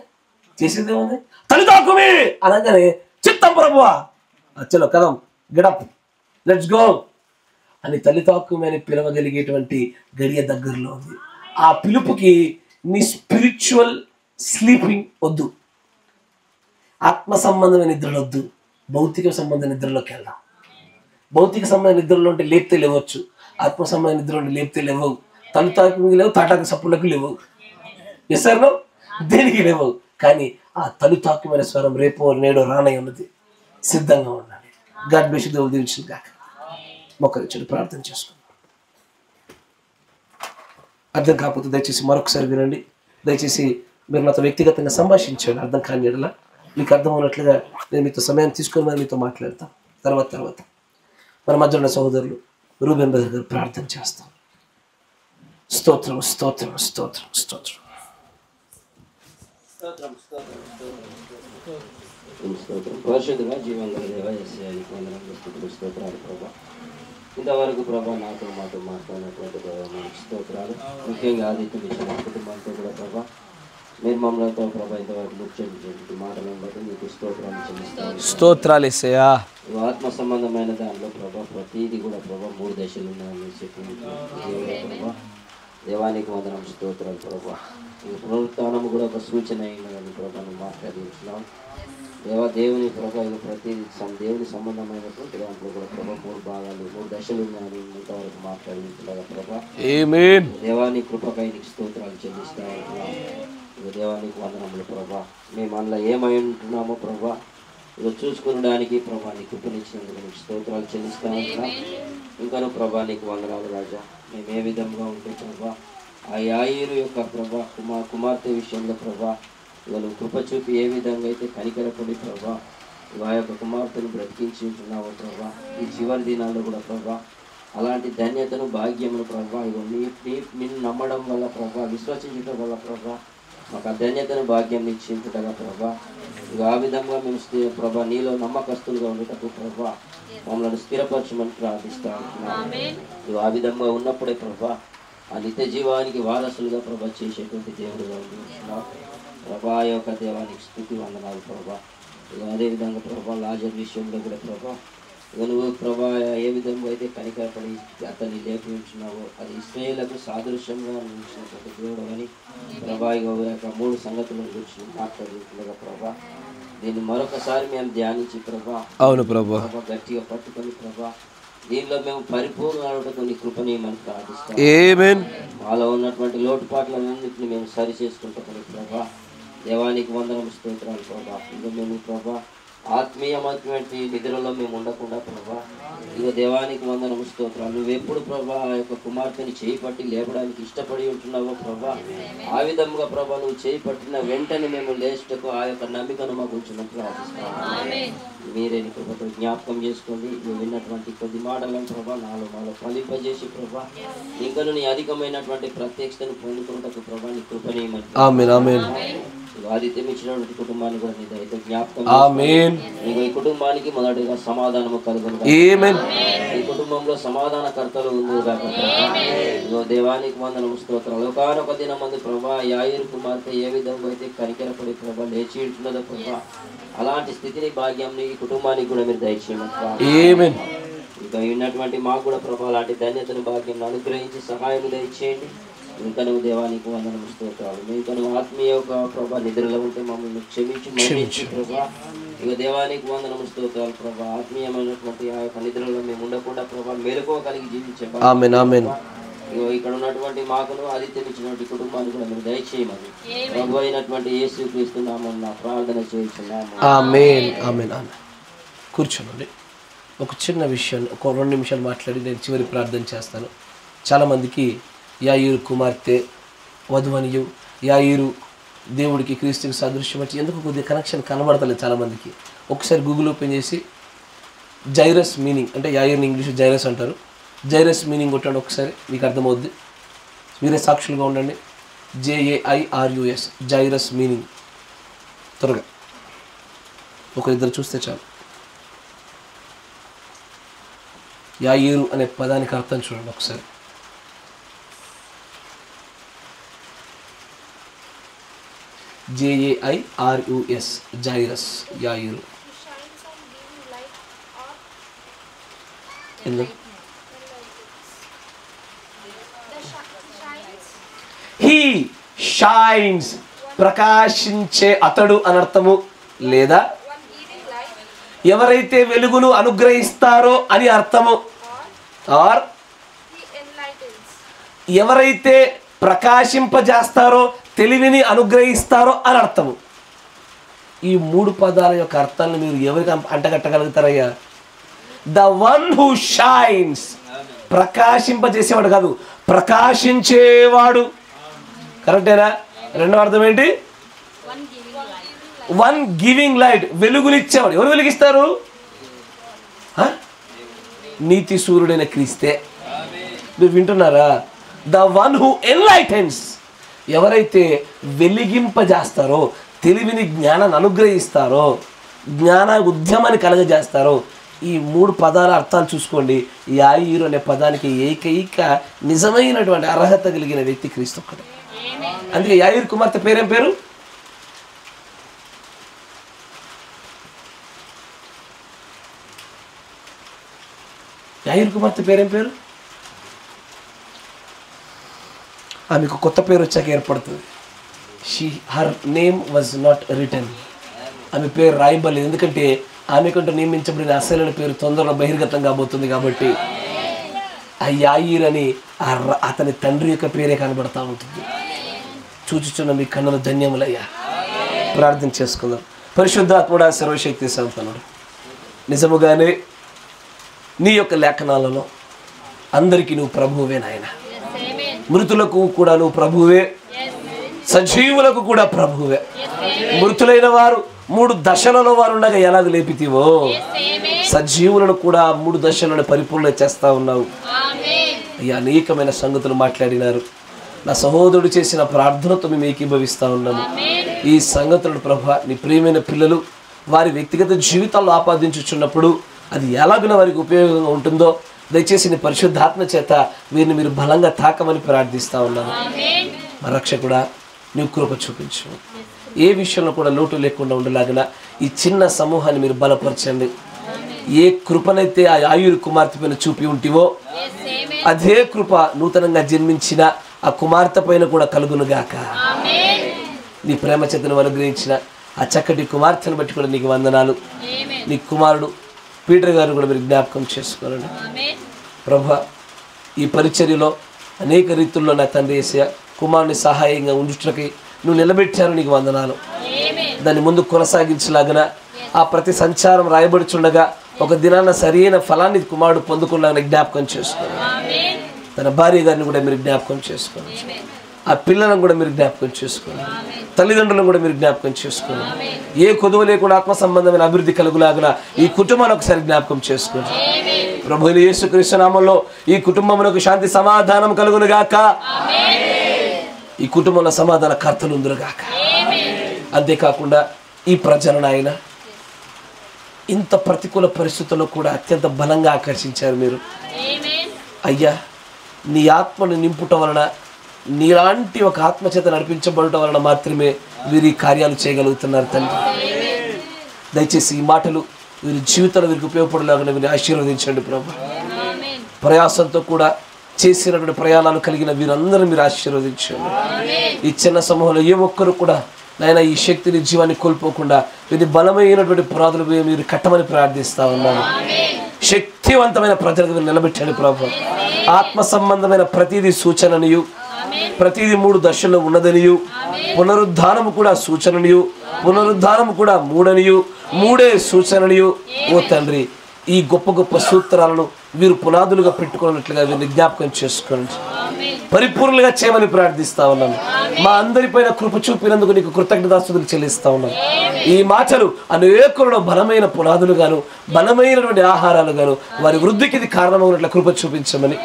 చేసేది ఏముంది? తల్లి తాకుమి అనగానే చిత్తం ప్రభువా, చలో కదం, గెటప్, లెట్స్ గో అని తల్లి తాకుమి అని పిలవగలిగేటువంటి గడియ దగ్గరలో ఉంది. ఆ పిలుపుకి నీ స్పిరిచువల్ స్లీపింగ్ వద్దు, ఆత్మ సంబంధమైన నిద్రలు వద్దు, భౌతిక సంబంధ నిద్రలోకి వెళ్దాం. భౌతిక సంబంధ నిద్రలో ఉంటే లేపితే లేవచ్చు, ఆత్మ సంబంధ నిద్రలో ఉంటే లేపితే లేవవు. తల్లి తాకుమికి లేవు, తాటాకు సప్పులకు లేవు, ఎస్ఆర్లో దేనికి లేవు. కానీ ఆ తల్లి తాకుమైన స్వరం రేపో నేడో రానై ఉన్నది, సిద్ధంగా ఉండాలి. God bless you. దేవుడు దీవించును గాక. మొక్కరిచ్చాడు, ప్రార్థన చేసుకుందాం. అర్థం కాకపోతే దయచేసి మరొకసారి వినండి. దయచేసి మీరు నాతో వ్యక్తిగతంగా సంభాషించండి. అర్థం కాని ఎడల మీకు అర్థం ఉన్నట్లుగా నేను మీతో సమయం తీసుకొని మరి మీతో మాట్లాడతాను. తర్వాత మన మధ్య ఉన్న సహోదరులు రూబెన్ బ్రదర్ గారు ప్రార్థన చేస్తాం. స్తోత్రం స్తోత్రం స్తోత్రం స్తోత్రం. పరిశుద్ధుగా జీవంగల దేవ యేసయ్యానికి వందనాలు, స్తుతులు, స్తోత్రాలు ప్రభా. ఇంతవరకు ప్రభా మాతో మాట్లాడినటువంటి ప్రభావ మనకు స్తోత్రాలు. ముఖ్యంగా ఆదిత్యం ఇచ్చిన కుటుంబంతో కూడా ప్రభా నిర్మలతో ప్రభా ఇంతవరకు ముఖ్యమైనటువంటి మాటలను బట్టి మీకు స్తోత్రాలు చెల్లిస్తాను. స్తోత్రాలు యేసయ్యా. ఆత్మ సంబంధమైన దాంట్లో ప్రభా ప్రతిదీ కూడా ప్రభా 3 దశలు ఉన్నాయని చెప్పి ప్రభా దేవానికి వందనం, స్తోత్రాలు ప్రభా. ఈ పునరుత్థానము కూడా ఒక సూచన అయినదని ప్రభా నువ్వు మాట్లాడించినావు. దేవుని ప్రభా ప్రతి దేవుని సంబంధమైనటువంటి దాంట్లో కూడా ప్రభా 3 భాగాలు 3 దశలు ఉన్నాయని ఇంతవరకు మాట్లాడించలేదా ప్రభా. ఆమేన్. దేవానికి కృపకై నీకు స్తోత్రాలు చెల్లిస్తాను. దేవానికి వందనములు ప్రభా. మేము అందులో ఏమై ఉంటున్నామో ప్రభా ఇక చూసుకునడానికి ప్రభా నీ కృపనిచ్చినందుకు నీకు స్తోత్రాలు చెల్లిస్తా ఉంటున్నాం. ఇంకాను ప్రభా నీకు వందనాలు రాజా. మేము ఏ విధంగా ఉంటే ప్రభా ఆ యాయిరు యొక్క ప్రభా కుమార్తె విషయంలో ప్రభా ఇవాళ కృప చూపి ఏ విధంగా అయితే కనికరపడి ప్రభా ఆ యొక్క కుమార్తెను బ్రతికించి ఉంటున్నావు ప్రభా. ఈ చివరి దినాల్లో కూడా ప్రభా అలాంటి ధన్యతను భాగ్యమును ప్రభా ఇగో నిన్ను నమ్మడం వల్ల ప్రభా విశ్వసించడం వల్ల ప్రభా మాకు ఆ ధన్యతను భాగ్యం ఇచ్చింటుగా ప్రభా. ఇక ఆ విధంగా మేము ప్రభా నీలో నమ్మకస్తులుగా ఉండేటప్పుడు ప్రభా మమ్మల్ని స్థిరపరచమని ప్రార్థిస్తా ఉంటున్నాం. ఇక ఆ విధంగా ఉన్నప్పుడే ప్రభా ఆ నిత్య జీవానికి వారసులుగా ప్రభా చేసేటువంటి దేవుడుగా ఉంటున్నాం. ప్రభా ఆ యొక్క దేవానికి స్తుతి వందనాలు ప్రభా. ఇక అదేవిధంగా ప్రభా లాజర్ విషయంలో కూడా ప్రభా ఇక నువ్వు ప్రభా ఏ విధంగా అయితే కనికరపడి అతన్ని లేపి ఉంచున్నావో అది ఇశ్రాయేలుకు సాదృశ్యంగా ఉంచినటువంటి దేవుడు అని ప్రభా ఇక 3 సంగతుల గురించి మాట్లాడుతుండగా ప్రభా దీన్ని మరొకసారి మేము ధ్యానించి ప్రభా అవును ప్రభా గట్టిగా పట్టుకొని ప్రభా దీనిలో మేము పరిపూర్ణ కొన్ని కృపని మనం ప్రార్థిస్తాం. ఆమేన్. మాలో ఉన్నటువంటి లోటుపాట్లన్నింటినీ మేము సరి చేసుకుంటామని ప్రభా దేవానికి వందనము స్తోత్రాలు ప్రభా. ఇక మేము ప్రభా ఆత్మీయమైనటువంటి నిద్రలో మేము ఉండకుండా ప్రభా ఇక దేవానికి వందనము స్తోత్రాలు. నువ్వెప్పుడు ప్రభా ఆ యొక్క కుమార్తెని చేయి పట్టి లేపడానికి ఇష్టపడి ఉంటున్నావో ప్రభా ఆ విధంగా ప్రభా నువ్వు చేయి పట్టిన వెంటనే మేము లేచుటకు ఆ యొక్క నమ్మికను మాకు ఉంచున్నాం ప్రార్థిస్తాము. మీరే నీ కృపతో జ్ఞాపకం చేసుకోండి. నువ్వు విన్నటువంటి కొద్ది మాటలను ప్రభా మాలో ఫలింపజేసి ప్రభా ఇంకను నీ అధికమైనటువంటి ప్రత్యక్షతను పొందుకున్నటకు ప్రభా నీ కృపని ఆదిత్యం ఇచ్చినటువంటి కుటుంబాన్ని కూడా నీ దయతో జ్ఞాపకం నీకు ఈ కుటుంబానికి మొదటిగా సమాధానము కలుగును. ఈ కుటుంబంలో సమాధానకర్తలు ఉంది దేవానికి వందనము స్తోత్రాలు. ఒకనొక దినమందు ప్రభా యాయిరు కుమార్తె ఏ విధంగా అయితే కనికరపడి ప్రభా లేచి ఉంటున్నదో ప్రభా అలాంటి స్థితిని భాగ్యాన్ని ఈ కుటుంబానికి కూడా మీరు దయచేయమంటారు. ఇంకా ఉన్నటువంటి మాకు కూడా ప్రభా అలాంటి ధన్యతను భాగ్యం అనుగ్రహించి సహాయం దయచేయండి. ఇంకా నువ్వు దేవానికి వందనము స్తోత్రాలు. ఇంకా నువ్వు ఆత్మీయ ప్రభా నిద్రలో ఉంటే మమ్మల్ని క్షమించి ప్రభా ఇక దేవానికి వందనము స్తోత్రాలు ప్రభా. ఆత్మీయమైనటువంటి ఆ యొక్క నిద్రలో మేము ఉండకుండా ప్రభా మెలకువ కలిగి జీవించే ఇక్కడ ఉన్నటువంటి మాకును ఆదిత్యం ఇచ్చినటువంటి కుటుంబాన్ని కూడా మీరు దయచేయమని ప్రభు అయినటువంటి యేసుక్రీస్తు నామమున ప్రార్థన చేస్తున్నాము. ఆమేన్ ఆమేన్ ఆమేన్. కూర్చోండి. ఒక చిన్న విషయం ఒక 2 నిమిషాలు మాట్లాడి నేను చివరి ప్రార్థన చేస్తాను. చాలామందికి యాయిరు కుమార్తె వధువనియు యాయిరు దేవుడికి క్రీస్తుకి సాదృశ్యం వచ్చి ఎందుకు కొద్దిగా కనెక్షన్ కనబడతలేదు చాలామందికి. ఒకసారి గూగుల్ ఓపెన్ చేసి జైరస్ మీనింగ్ అంటే యాయిర్ని ఇంగ్లీష్ జైరస్ అంటారు. జైరస్ మీనింగ్ కొట్టండి ఒకసారి మీకు అర్థమవుద్ది. మీరే సాక్షులుగా ఉండండి. JAIRUS జైరస్ మీనింగ్ త్వరగా ఒక 2 చూస్తే చాలు. యాయిరు అనే పదానికి అర్థం చూడండి ఒకసారి. JAIRUS జైరస్ యాయిరు. హీ షైన్స్ ప్రకాశించే అతడు అనర్థము లేదా ఎవరైతే వెలుగును అనుగ్రహిస్తారో అని అర్థము. ఆర్ ఎవరైతే ప్రకాశింపజేస్తారో తెలివిని అనుగ్రహిస్తారో అని అర్థము. ఈ 3 పదాల యొక్క అర్థాలను మీరు ఎవరికి అంటగట్టగలుగుతారయ్యా? ద వన్ హూ షైన్స్ ప్రకాశింపజేసేవాడు కాదు, ప్రకాశించేవాడు. కరెక్టేనా? రెండో అర్థం ఏంటి? వన్ గివింగ్ లైట్ వెలుగునిచ్చేవాడు. ఎవరు వెలిగిస్తారు? నీతి సూర్యుడైన క్రీస్తే. మీరు వింటున్నారా? ద వన్ హూ ఎన్లైటెన్స్ ఎవరైతే వెలిగింపజేస్తారో తెలివిని జ్ఞానాన్ని అనుగ్రహిస్తారో జ్ఞాన ఉద్యమాన్ని కలగజేస్తారో ఈ 3 పదాల అర్థాలు చూసుకోండి. యాయిరు అనే పదానికి ఏకైక నిజమైనటువంటి అర్హత కలిగిన వ్యక్తి క్రీస్తు ఒక్కడే. అందుకే యాయిరు కుమార్తె పేరేం పేరు? యాయిరు కుమార్తె పేరేం పేరు? ఆమెకు కొత్త పేరు వచ్చాక ఏర్పడుతుంది. Her name was not written. ఆమె పేరు రాయబడలేదు. ఎందుకంటే ఆమెకంటూ నియమించబడిన అసలైన పేరు తొందరలో బహిర్గతం కాబోతుంది. కాబట్టి ఆ యాయిర్ అని అతని తండ్రి యొక్క పేరే కనబడతా ఉంటుంది. చూచుచున్న మీ కన్నుల ధన్యములయ్యా. ప్రార్థన చేసుకుందాం. పరిశుద్ధాత్ముడా, సర్వశక్తి సంపన్నుడు, నిజముగానే నీ యొక్క లేఖనాలలో అందరికీ నువ్వు ప్రభువే నాయన. మృతులకు కూడా నువ్వు ప్రభువే, సజీవులకు కూడా ప్రభువే. మృతులైన వారు 3 దశలలో వారు ఉండగా ఎలాగ లేపితివో సజీవులను కూడా 3 దశలను పరిపూర్ణ చేస్తా ఉన్నావు అయ్యా. అనేకమైన సంగతులు మాట్లాడినారు. నా సహోదరుడు చేసిన ప్రార్థనతో మేము ఏకీభవిస్తా ఉన్నాము. ఈ సంగతులను ప్రభా నీ ప్రియమైన పిల్లలు వారి వ్యక్తిగత జీవితాల్లో ఆపాదించుచున్నప్పుడు అది ఎలాగున వారికి ఉపయోగంగా ఉంటుందో దయచేసి నీ పరిశుద్ధాత్మ చేత వీరిని మీరు బలంగా తాకమని ప్రార్థిస్తా ఉన్నాను. మా రక్షకుడా, నీవు కృప చూపించు. ఏ విషయంలో కూడా లోటు లేకుండా ఉండేలాగా ఈ చిన్న సమూహాన్ని మీరు బలపరచండి. ఏ కృపనైతే ఆ ఆయుర్ కుమార్తె పైన చూపి ఉంటివో అదే కృప నూతనంగా జన్మించిన ఆ కుమార్తె పైన కూడా కలుగునుగాక. నీ ప్రేమ చేతను అనుగ్రహించిన ఆ చక్కటి కుమార్తెను బట్టి కూడా నీకు వందనాలు. నీ కుమారుడు పీటర్ గారు కూడా మీరు జ్ఞాపకం చేసుకోవాలండి ప్రభా. ఈ పరిచర్యలో అనేక రీతుల్లో నా తండ్రి యేసయ్య కుమారుని సహాయంగా ఉండుటకి నువ్వు నిలబెట్టారు, నీకు వందనాలు. దాన్ని ముందు కొనసాగించలాగన ఆ ప్రతి సంచారం రాయబడుచుండగా ఒక దినాన సరైన ఫలాన్ని కుమారుడు పొందుకున్నాగా జ్ఞాపకం చేసుకోండి. తన భార్య గారిని కూడా మీరు జ్ఞాపకం చేసుకోండి. ఆ పిల్లలను కూడా మీరు జ్ఞాపకం చేసుకోండి. తల్లిదండ్రులను కూడా మీరు జ్ఞాపకం చేసుకోండి. ఏ కొదువ లేకుండా ఆత్మ సంబంధమైన అభివృద్ధి కలుగులాగిన ఈ కుటుంబాన్ని ఒకసారి జ్ఞాపకం చేసుకోండి. ప్రభువైన యేసుక్రీస్తు నామములో ఈ కుటుంబమునకు శాంతి సమాధానం కలుగునుగాక. ఈ కుటుంబంలో సమాధాన కర్తలు ఉందురుగాక. అంతేకాకుండా ఈ ప్రజలను ఆయన ఇంత ప్రతికూల పరిస్థితుల్లో కూడా అత్యంత బలంగా ఆకర్షించారు మీరు. అయ్యా, నీ ఆత్మను నింపుట వలన, నీలాంటి ఒక ఆత్మచేత నడిపించబడటం వలన మాత్రమే వీరు ఈ కార్యాలు చేయగలుగుతున్నారు తండ్రి. దయచేసి ఈ మాటలు వీరి జీవితంలో వీరికి ఉపయోగపడేలాగా వీరిని ఆశీర్వదించండి ప్రభు. ప్రయాసంతో కూడా చేసినటువంటి ప్రయాణాలు కలిగిన వీరందరూ మీరు ఆశీర్వదించండి. ఈ చిన్న సమూహంలో ఏ ఒక్కరు కూడా నాయన ఈ శక్తిని జీవాన్ని కోల్పోకుండా ఇది బలమైనటువంటి పునాదులు మీరు కట్టమని ప్రార్థిస్తా ఉన్నాను. శక్తివంతమైన ప్రజలకు మీరు నిలబెట్టండి ప్రభు. ఆత్మ సంబంధమైన ప్రతిదీ సూచననియు, ప్రతిదీ 3 దశల్లో ఉన్నదనియు, పునరుద్ధానము కూడా సూచననియు, పునరుద్ధానము కూడా 3 3 సూచననియు. ఓ తండ్రి, ఈ గొప్ప గొప్ప సూత్రాలను వీరు పునాదులుగా పెట్టుకున్నట్లుగా వీరిని జ్ఞాపకం చేసుకోండి. పరిపూర్ణంగా చేయమని ప్రార్థిస్తా ఉన్నాను. మా అందరిపైన కృప చూపినందుకు నీకు కృతజ్ఞతాస్తుతులు చెల్లిస్తా ఉన్నాను. ఈ మాటలు అనేకులలో బలమైన పునాదులుగాను, బలమైనటువంటి ఆహారాలుగాను వారి వృద్ధికి ఇది కారణమైనట్ల కృప చూపించమని,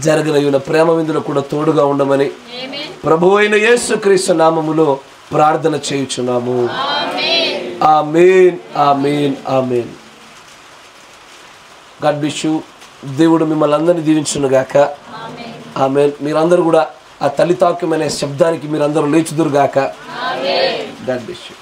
జరగనయున్న ప్రేమ విందులో కూడా తోడుగా ఉండమని ప్రభువైన యేసుక్రీస్తు నామములో ప్రార్థన చేయుచున్నాము. ఆమేన్, ఆమేన్, ఆమేన్. God bless you. దేవుడు మిమ్మల్ని అందరినీ దీవించునుగాక. ఆమేన్. మీరందరూ కూడా ఆ తల్లితాక్యమైన శబ్దానికి మీరందరూ లేచుదురుగాక. God bless you.